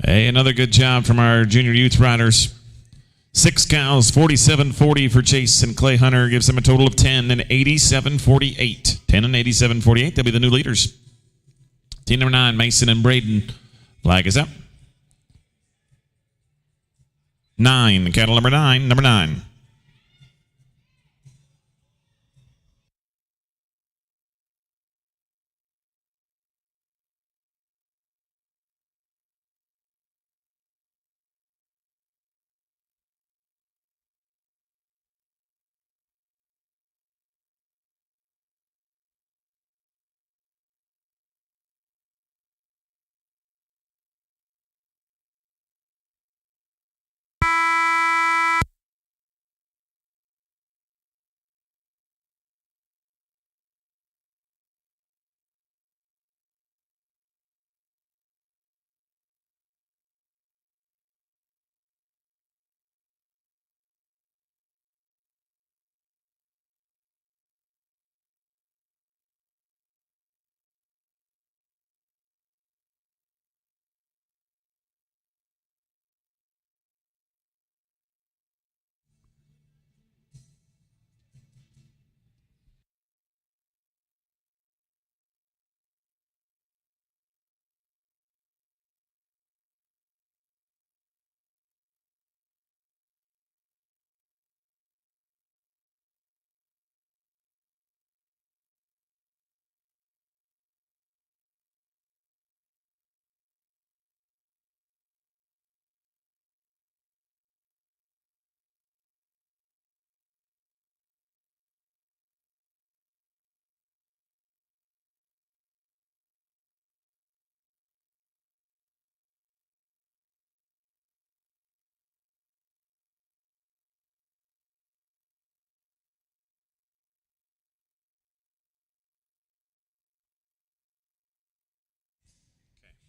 Speaker 2: Hey, another good job from our junior youth riders. 6 cows, 47.40 for Chase and Clay Hunter. Gives them a total of 10 and 87.48. 10 and 87.48. They'll be the new leaders. Team number 9, Mason and Braden. Flag is up. 9, cattle number 9, number 9.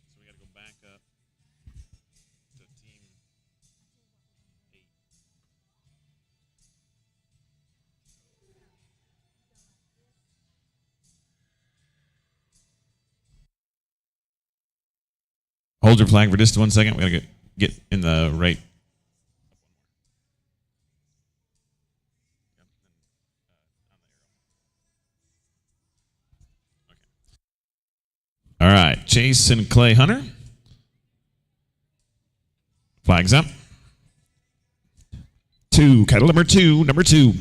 Speaker 2: So we got to go back up to team 8. Hold your flag for just 1 second. We got to get in the right. All right, Chase and Clay Hunter. Flags up. 2, cattle number 2, number 2.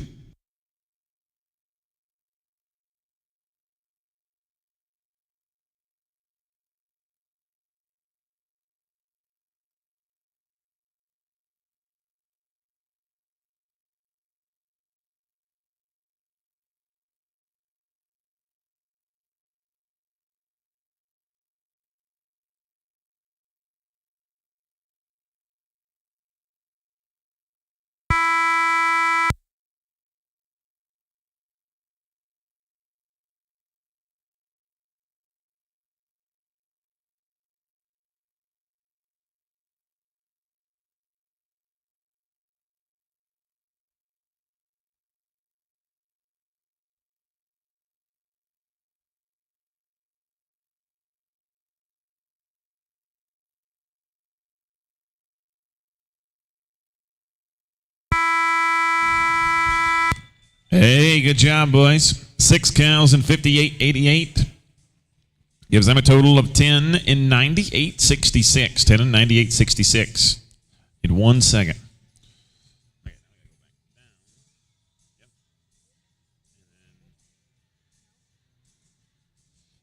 Speaker 2: Hey, good job, boys. 6 cows and 58.88. Gives them a total of 10 and 98.66. 10 and 98.66 in 1 second.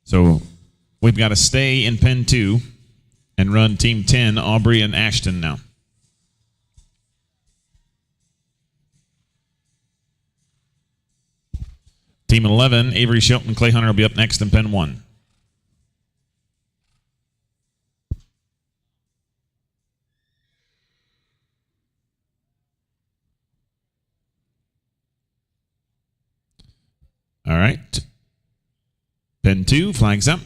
Speaker 2: So we've got to stay in pen 2 and run team 10, Aubrey and Ashton now. Team 11, Avery Shelton, Clay Hunter will be up next in pen 1. All right. Pen 2, flags up.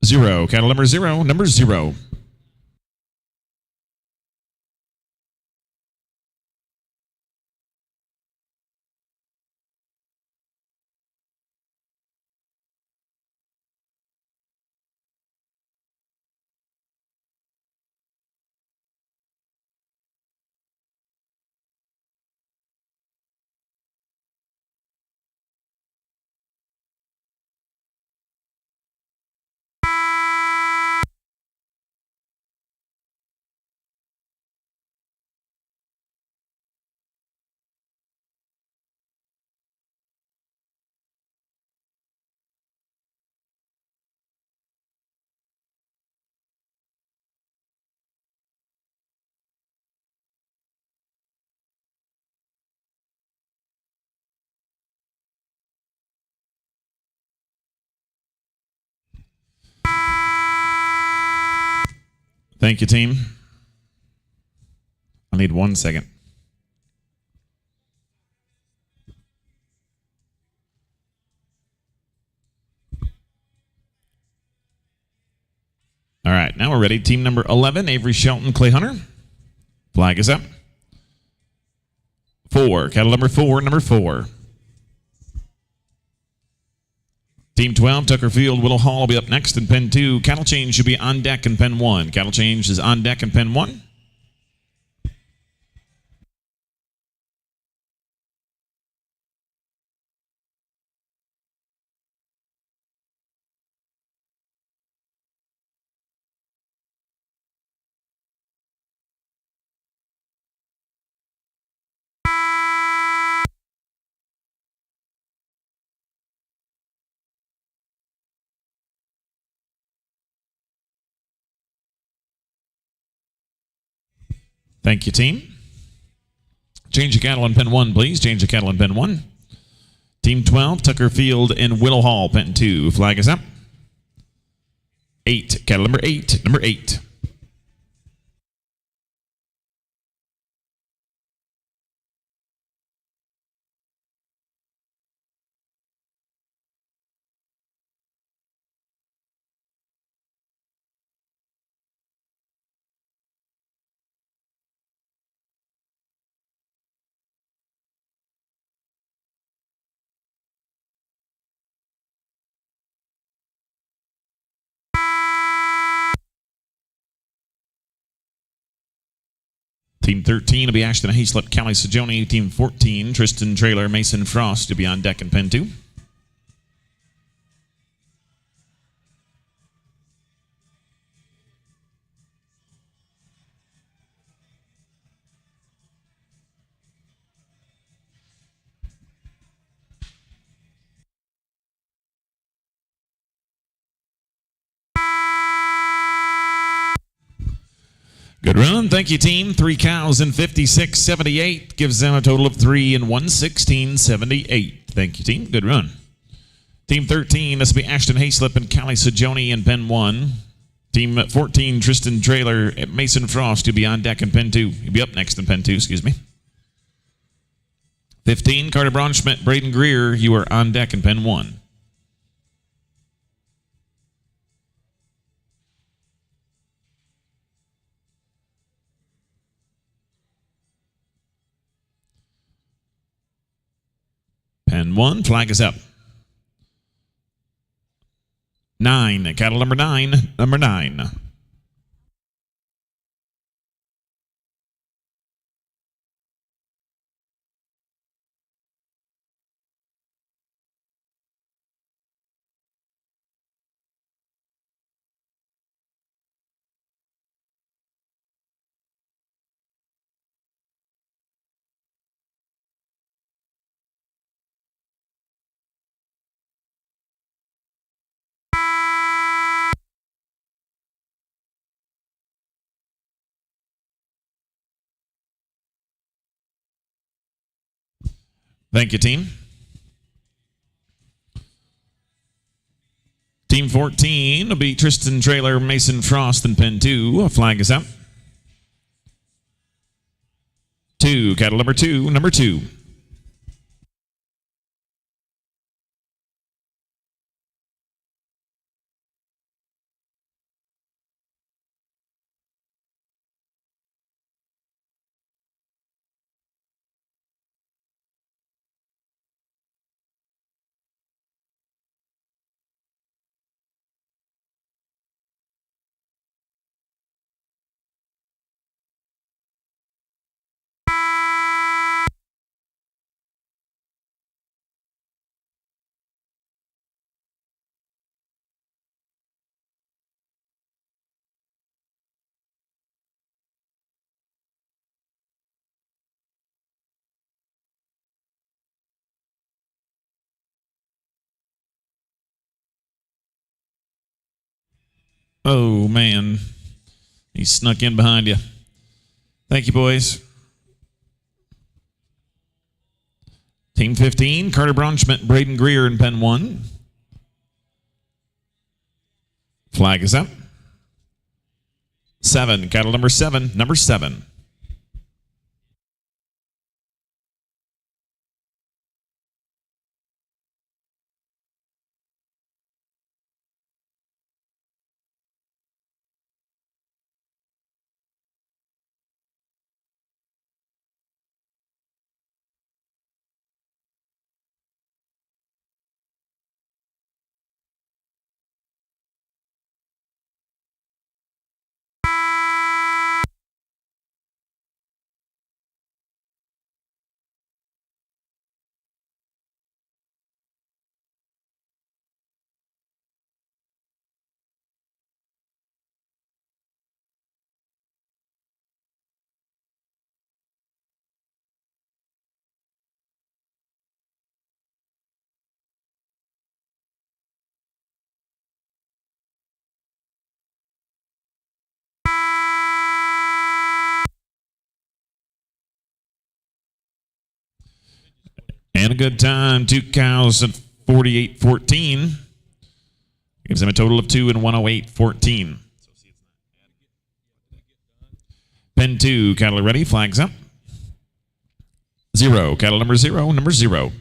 Speaker 2: 0, cattle number 0, number 0. Thank you, team. I need 1 second. All right, now we're ready. Team number 11, Avery Shelton, Clay Hunter. Flag is up. 4, cattle number 4, number 4. Team 12, Tucker Field, Willow Hall will be up next in pen 2. Cattle change should be on deck in pen 1. Cattle change is on deck in pen 1. Thank you, team. Change your cattle in pen 1, please. Change the cattle in pen 1. Team 12, Tucker Field and Willow Hall, pen 2. Flag is up. 8, cattle number 8, number 8. Team 13 will be Ashton Hayslip, Callie Sajoni. Team 14, Tristan Trailer, Mason Frost to be on deck in pen 2. Good run. Thank you, team. 3 cows in 56.78 gives them a total of 3 in 116.78. Thank you, team. Good run. Team 13, this will be Ashton Hayslip and Callie Sajoni in pen 1. Team 14, Tristan Trailer, Mason Frost to be on deck in pen 2. He'll be up next in pen 2, excuse me. 15, Carter Braunschmidt, Braden Greer, you are on deck in pen 1. Pen 1, flag is up. 9, cattle number 9, number 9. Thank you, team. Team 14 will be Tristan Trailer, Mason Frost, and pen 2. A flag is up. 2, cattle number 2, number 2. Oh, man. He snuck in behind you. Thank you, boys. Team 15, Carter Braunschmidt, Braden Greer in pen 1. Flag is up. 7, cattle number 7, number 7. And a good time, 2 cows at 48.14. Gives them a total of 2 and 108.14. Pen 2, cattle are ready, flags up. 0, cattle number 0, number 0.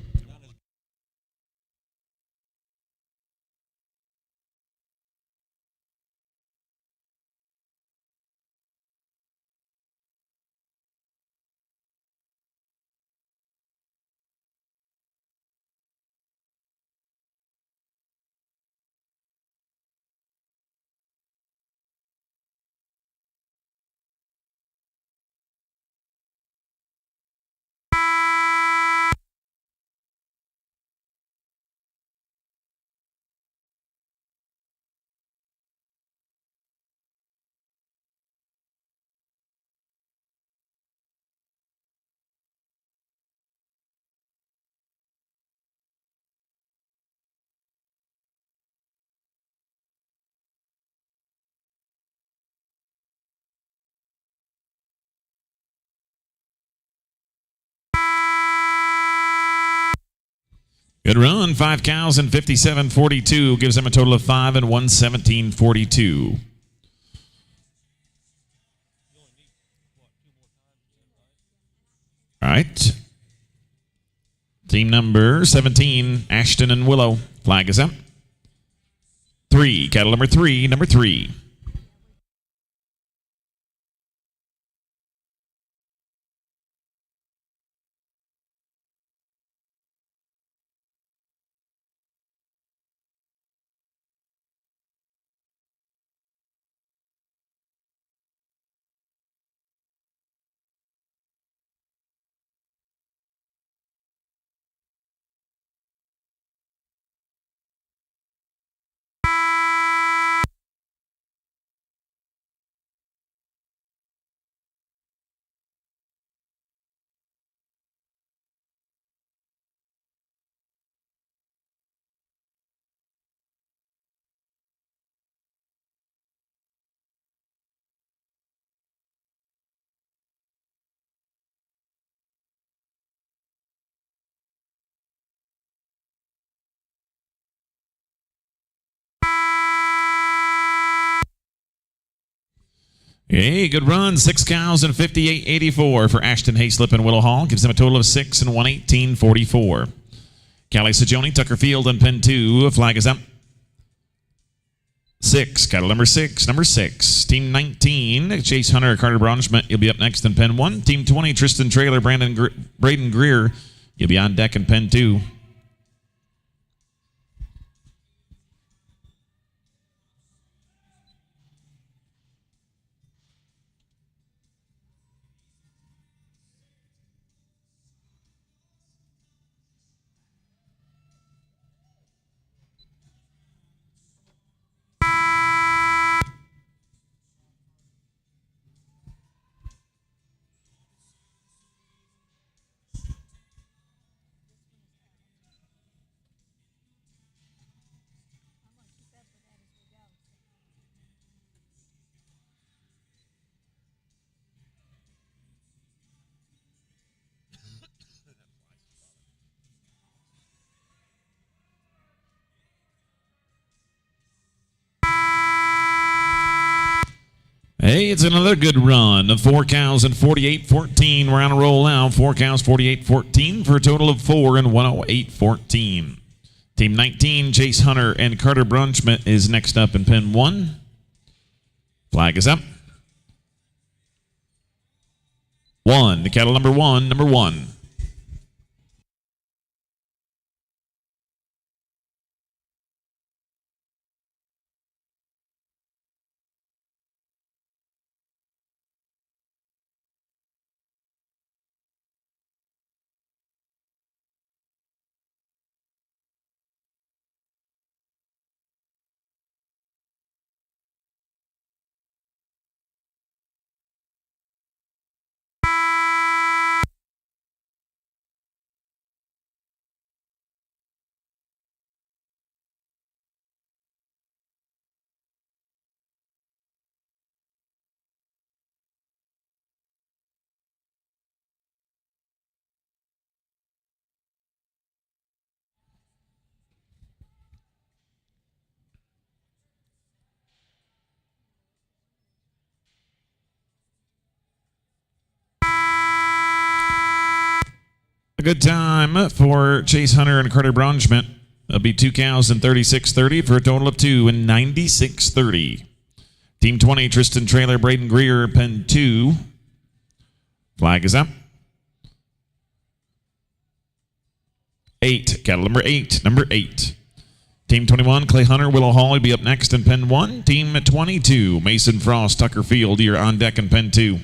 Speaker 2: Good run, 5 cows and 57.42 gives them a total of 5 and 117.42. All right. Team number 17, Ashton and Willow. Flag is up. 3, cattle number 3, number 3. Hey, good run. 6 cows and 58.84 for Ashton Hayslip and Willow Hall. Gives them a total of 6 and 118.44. Callie Sajoni, Tucker Field, and Pen 2. Flag is up. 6, cattle number 6, number 6. Team 19, Chase Hunter, Carter Braunschmidt. You'll be up next in Pen 1. Team 20, Tristan Traylor, Braden Greer. You'll be on deck in Pen 2. Okay, it's another good run of 4 cows and 48-14. We're on a roll now. 4 cows, 48-14 for a total of 4 and 108-14. Team 19, Chase Hunter and Carter Brunschmidt is next up in pen 1. Flag is up. 1, the cattle number 1, number 1. A good time for Chase Hunter and Carter Brunschmidt. That'll be 2 cows and 36-30 for a total of 2 and 96-30. Team 20, Tristan Trailer, Braden Greer, pen 2. Flag is up. 8, cattle number 8, number 8. Team 21, Clay Hunter, Willow Hall will be up next in pen 1. Team 22, Mason Frost, Tucker Field, you're on deck in pen 2.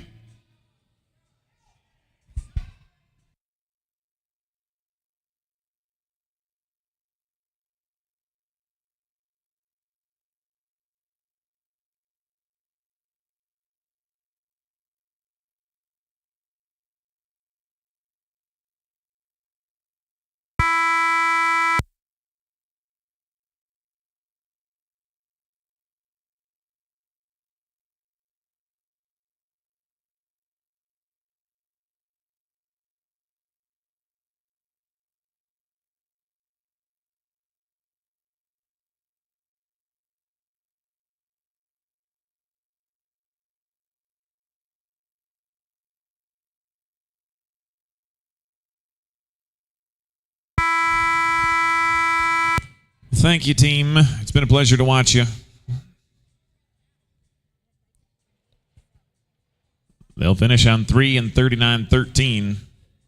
Speaker 2: Thank you, team. It's been a pleasure to watch you. They'll finish on 3 and 39-13.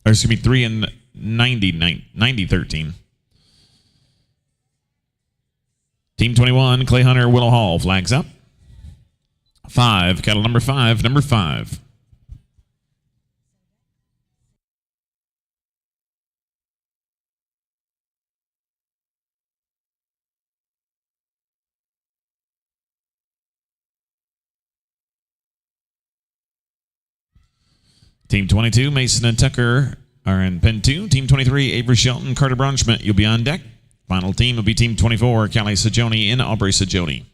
Speaker 2: Or excuse me, 3 and 90-13. Team 21, Clay Hunter, Willow Hall, flags up. 5, cattle number 5, number 5. Team 22, Mason and Tucker are in pen 2. Team 23, Avery Shelton, Carter Brunschmidt, you'll be on deck. Final team will be Team 24, Callie Sajoni and Aubrey Sajoni.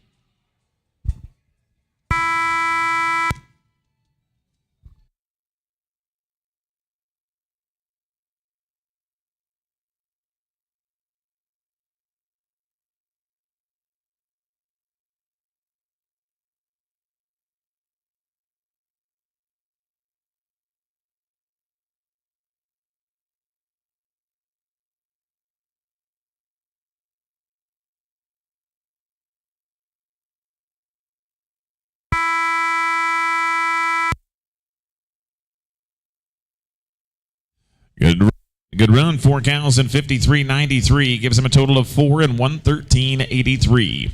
Speaker 2: Good run, 4 cows and 53.93 gives them a total of 4 and 113.83.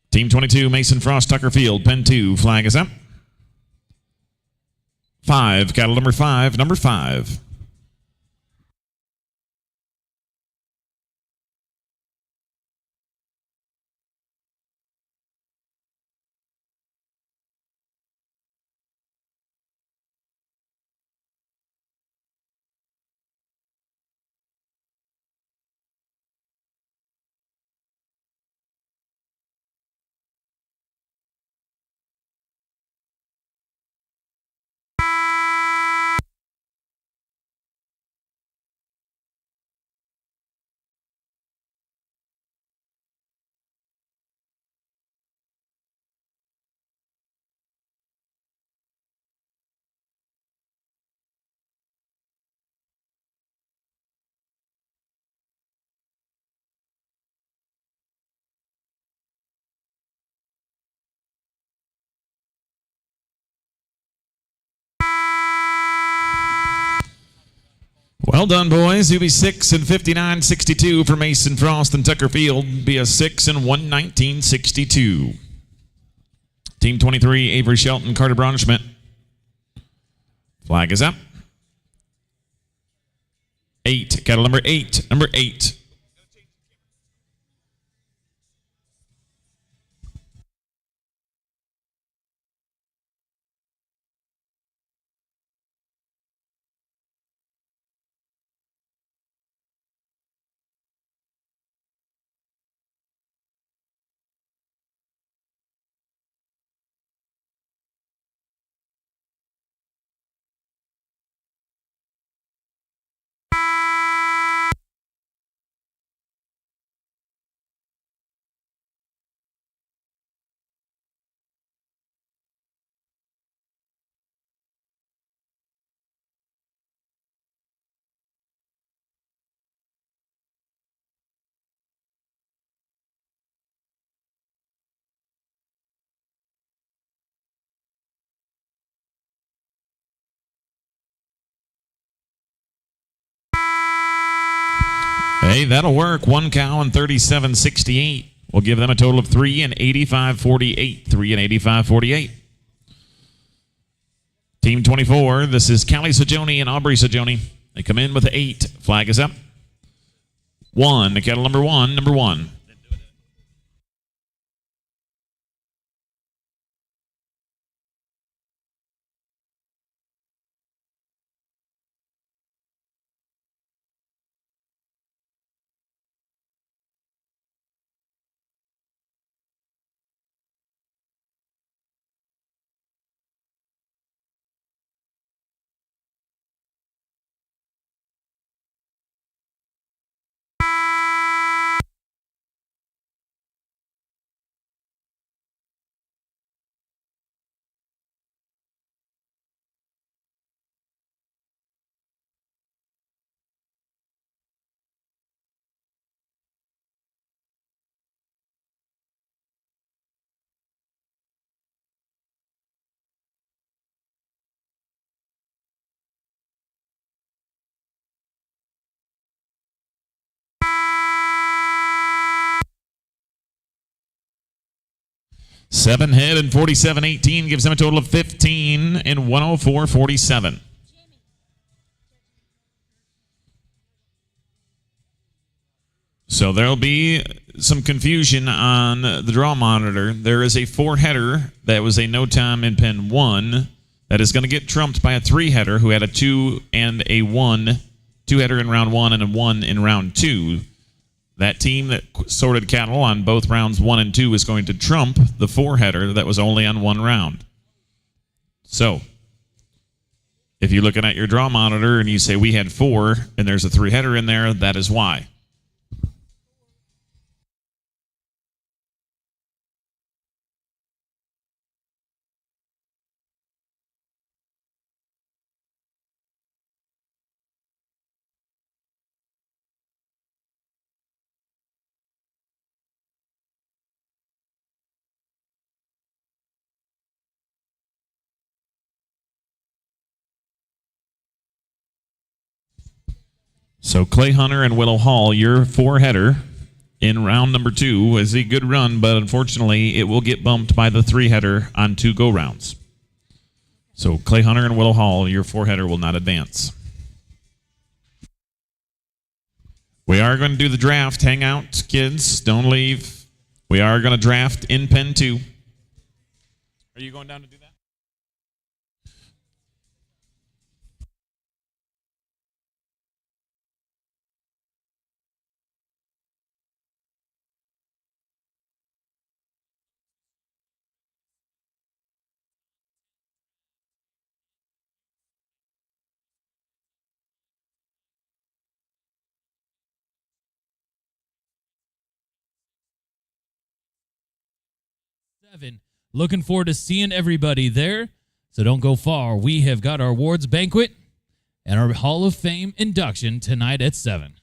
Speaker 2: Team 22, Mason Frost, Tucker Field, pen 2, flag is up. 5, cattle number 5, number 5. Well done, boys. You'll be 6 and 59.62 for Mason Frost and Tucker Field. Be a 6 and 119.62. Team 23, Avery Shelton, Carter Braunschmidt. Flag is up. 8, cattle number 8, number 8. Hey, that'll work. 1 cow and 37.68. We'll give them a total of 3 and 85.48. 3 and 85.48. Team 24, this is Callie Sajoni and Aubrey Sajoni. They come in with 8. Flag is up. 1, the cattle number 1, number 1. Seven head and 47.18 gives them a total of 15 and 104.47. So there'll be some confusion on the draw monitor. There is a 4-header that was a no time in pen 1 that is going to get trumped by a 3-header who had a 2 and a 1, 2-header in round 1 and a 1 in round 2. That team that sorted cattle on both rounds 1 and 2 is going to trump the 4-header that was only on 1 round. So, if you're looking at your draw monitor and you say we had 4 and there's a 3-header in there, that is why. So Clay Hunter and Willow Hall, your 4-header in round number 2 is a good run, but unfortunately it will get bumped by the 3-header on 2 go-rounds. So Clay Hunter and Willow Hall, your 4-header will not advance. We are going to do the draft. Hang out, kids. Don't leave. We are going to draft in pen 2. Are you going down to do that?
Speaker 8: Looking forward to seeing everybody there. So don't go far. We have got our awards banquet and our Hall of Fame induction tonight at 7.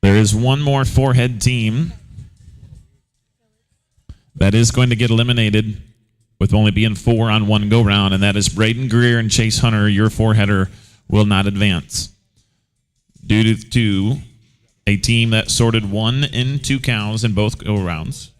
Speaker 2: There is one more four-head team that is going to get eliminated with only being 4 on one go-round, and that is Braden Greer and Chase Hunter. Your four-header will not advance due to a team that sorted 1 and 2 cows in both go-rounds.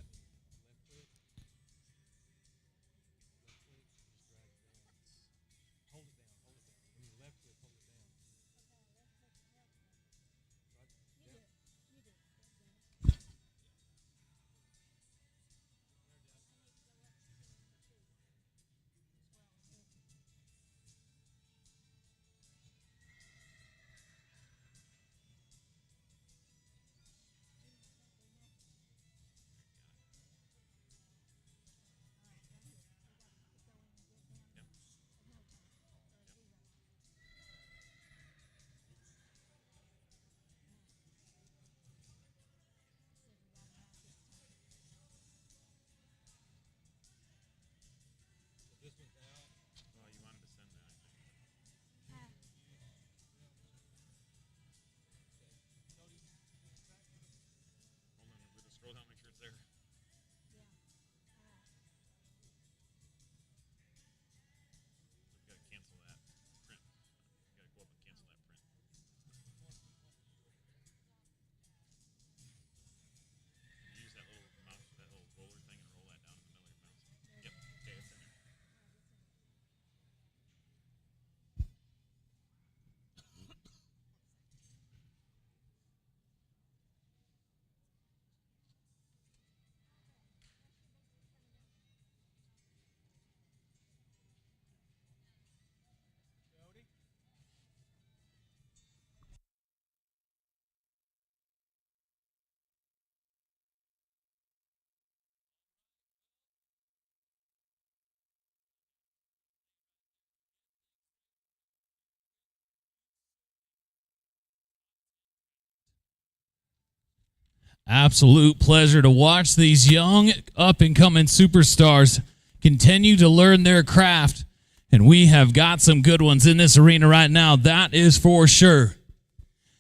Speaker 8: Absolute pleasure to watch these young up-and-coming superstars continue to learn their craft. And we have got some good ones in this arena right now, that is for sure.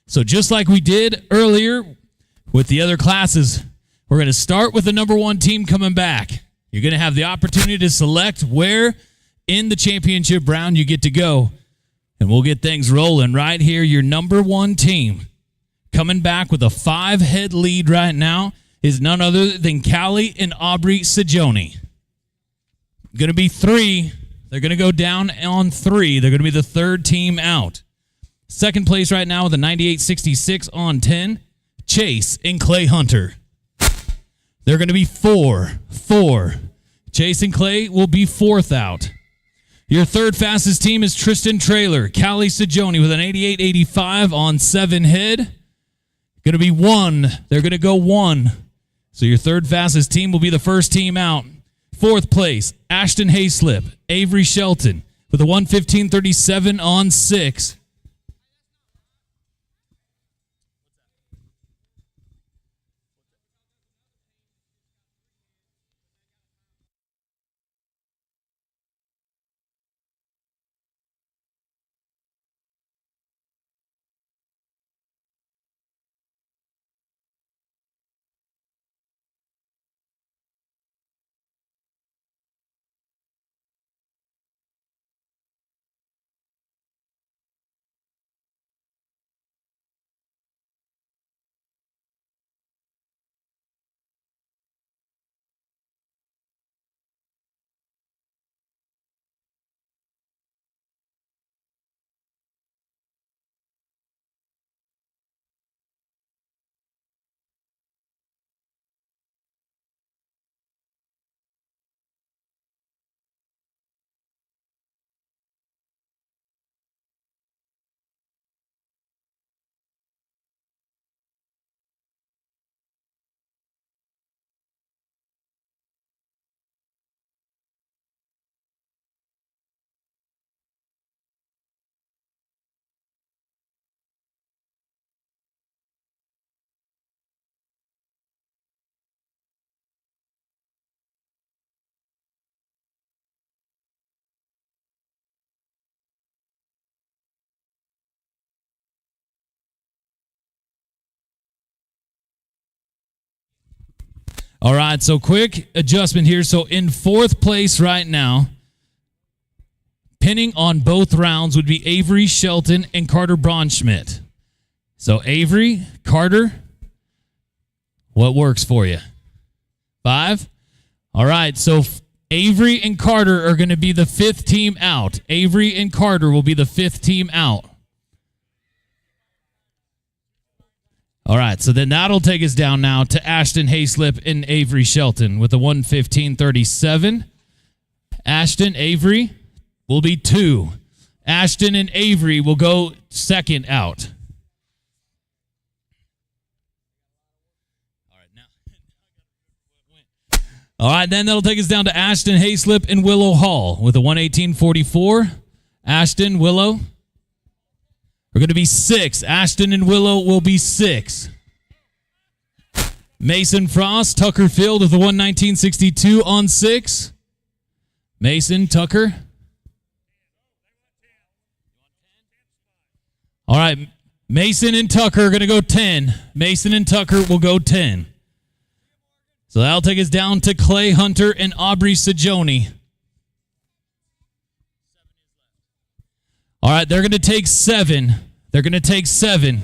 Speaker 8: So just like we did earlier with the other classes, we're going to start with the number 1 team coming back. You're going to have the opportunity to select where in the championship round you get to go. And we'll get things rolling right here. Your number 1 team coming back with a 5-head lead right now is none other than Callie and Aubrey Sajoni. Going to be 3. They're going to go down on 3. They're going to be the 3rd team out. Second place right now with a 98.66 on 10, Chase and Clay Hunter. They're going to be 4. Chase and Clay will be 4th out. Your 3rd fastest team is Tristan Traylor, Callie Sajoni with an 88.85 on 7 head. Going to be 1. They're going to go 1. So your 3rd fastest team will be the 1st team out. 4th place, Ashton Hayslip, Avery Shelton with a 115.37 on 6. All right, so quick adjustment here. So in fourth place right now, pinning on both rounds would be Avery Shelton and Carter Braunschmidt. So Avery, Carter, what works for you? 5? All right, so Avery and Carter are going to be the 5th team out. Avery and Carter will be the 5th team out. All right, so then that'll take us down now to Ashton Hayslip and Avery Shelton with a 1:15.37. Ashton, Avery will be 2. Ashton and Avery will go second out. All right, then that'll take us down to Ashton Hayslip and Willow Hall with a 1:18.44. Ashton, Willow are going to be 6. Ashton and Willow will be 6. Mason Frost, Tucker Field with a 1:19.62 on 6. Mason, Tucker. All right, Mason and Tucker are going to go 10. Mason and Tucker will go 10. So that'll take us down to Clay Hunter and Aubrey Sajoni. All right, they're going to take 7. They're going to take 7.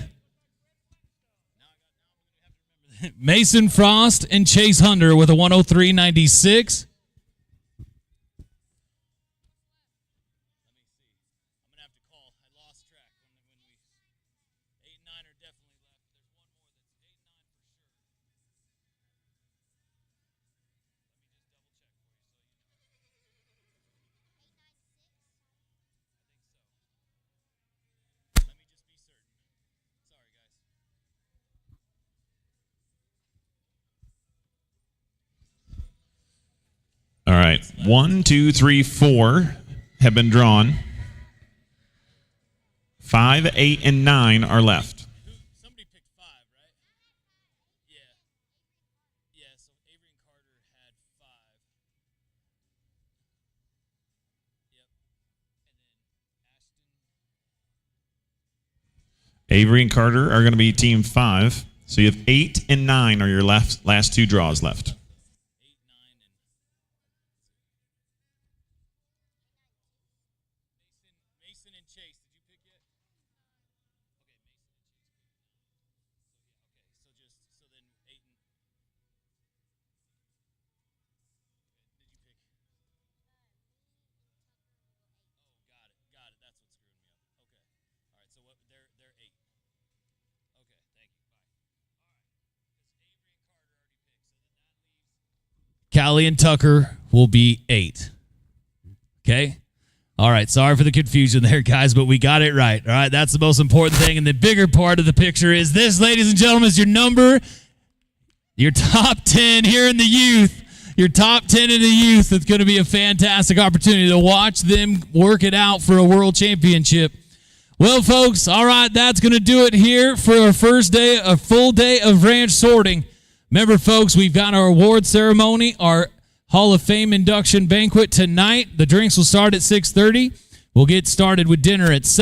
Speaker 8: Mason Frost and Chase Hunter with a 1:03.96.
Speaker 2: All right. 1, 2, 3, 4 have been drawn. 5, 8, and 9 are left.
Speaker 8: Somebody picked 5, right? Yeah. Yeah, so Avery and Carter had 5. Yep. And then Ashton.
Speaker 2: Avery and Carter are going to be team 5. So you have 8 and 9 are your last 2 draws left.
Speaker 8: Callie and Tucker will be 8. Okay? All right, sorry for the confusion there, guys, but we got it right. All right, that's the most important thing. And the bigger part of the picture is this, ladies and gentlemen, is your top 10 here in the youth. Your top 10 in the youth. It's going to be a fantastic opportunity to watch them work it out for a world championship. Well, folks, all right, that's going to do it here for our first day, a full day of ranch sorting. Remember, folks, we've got our award ceremony, our Hall of Fame induction banquet tonight. The drinks will start at 6:30. We'll get started with dinner at 7.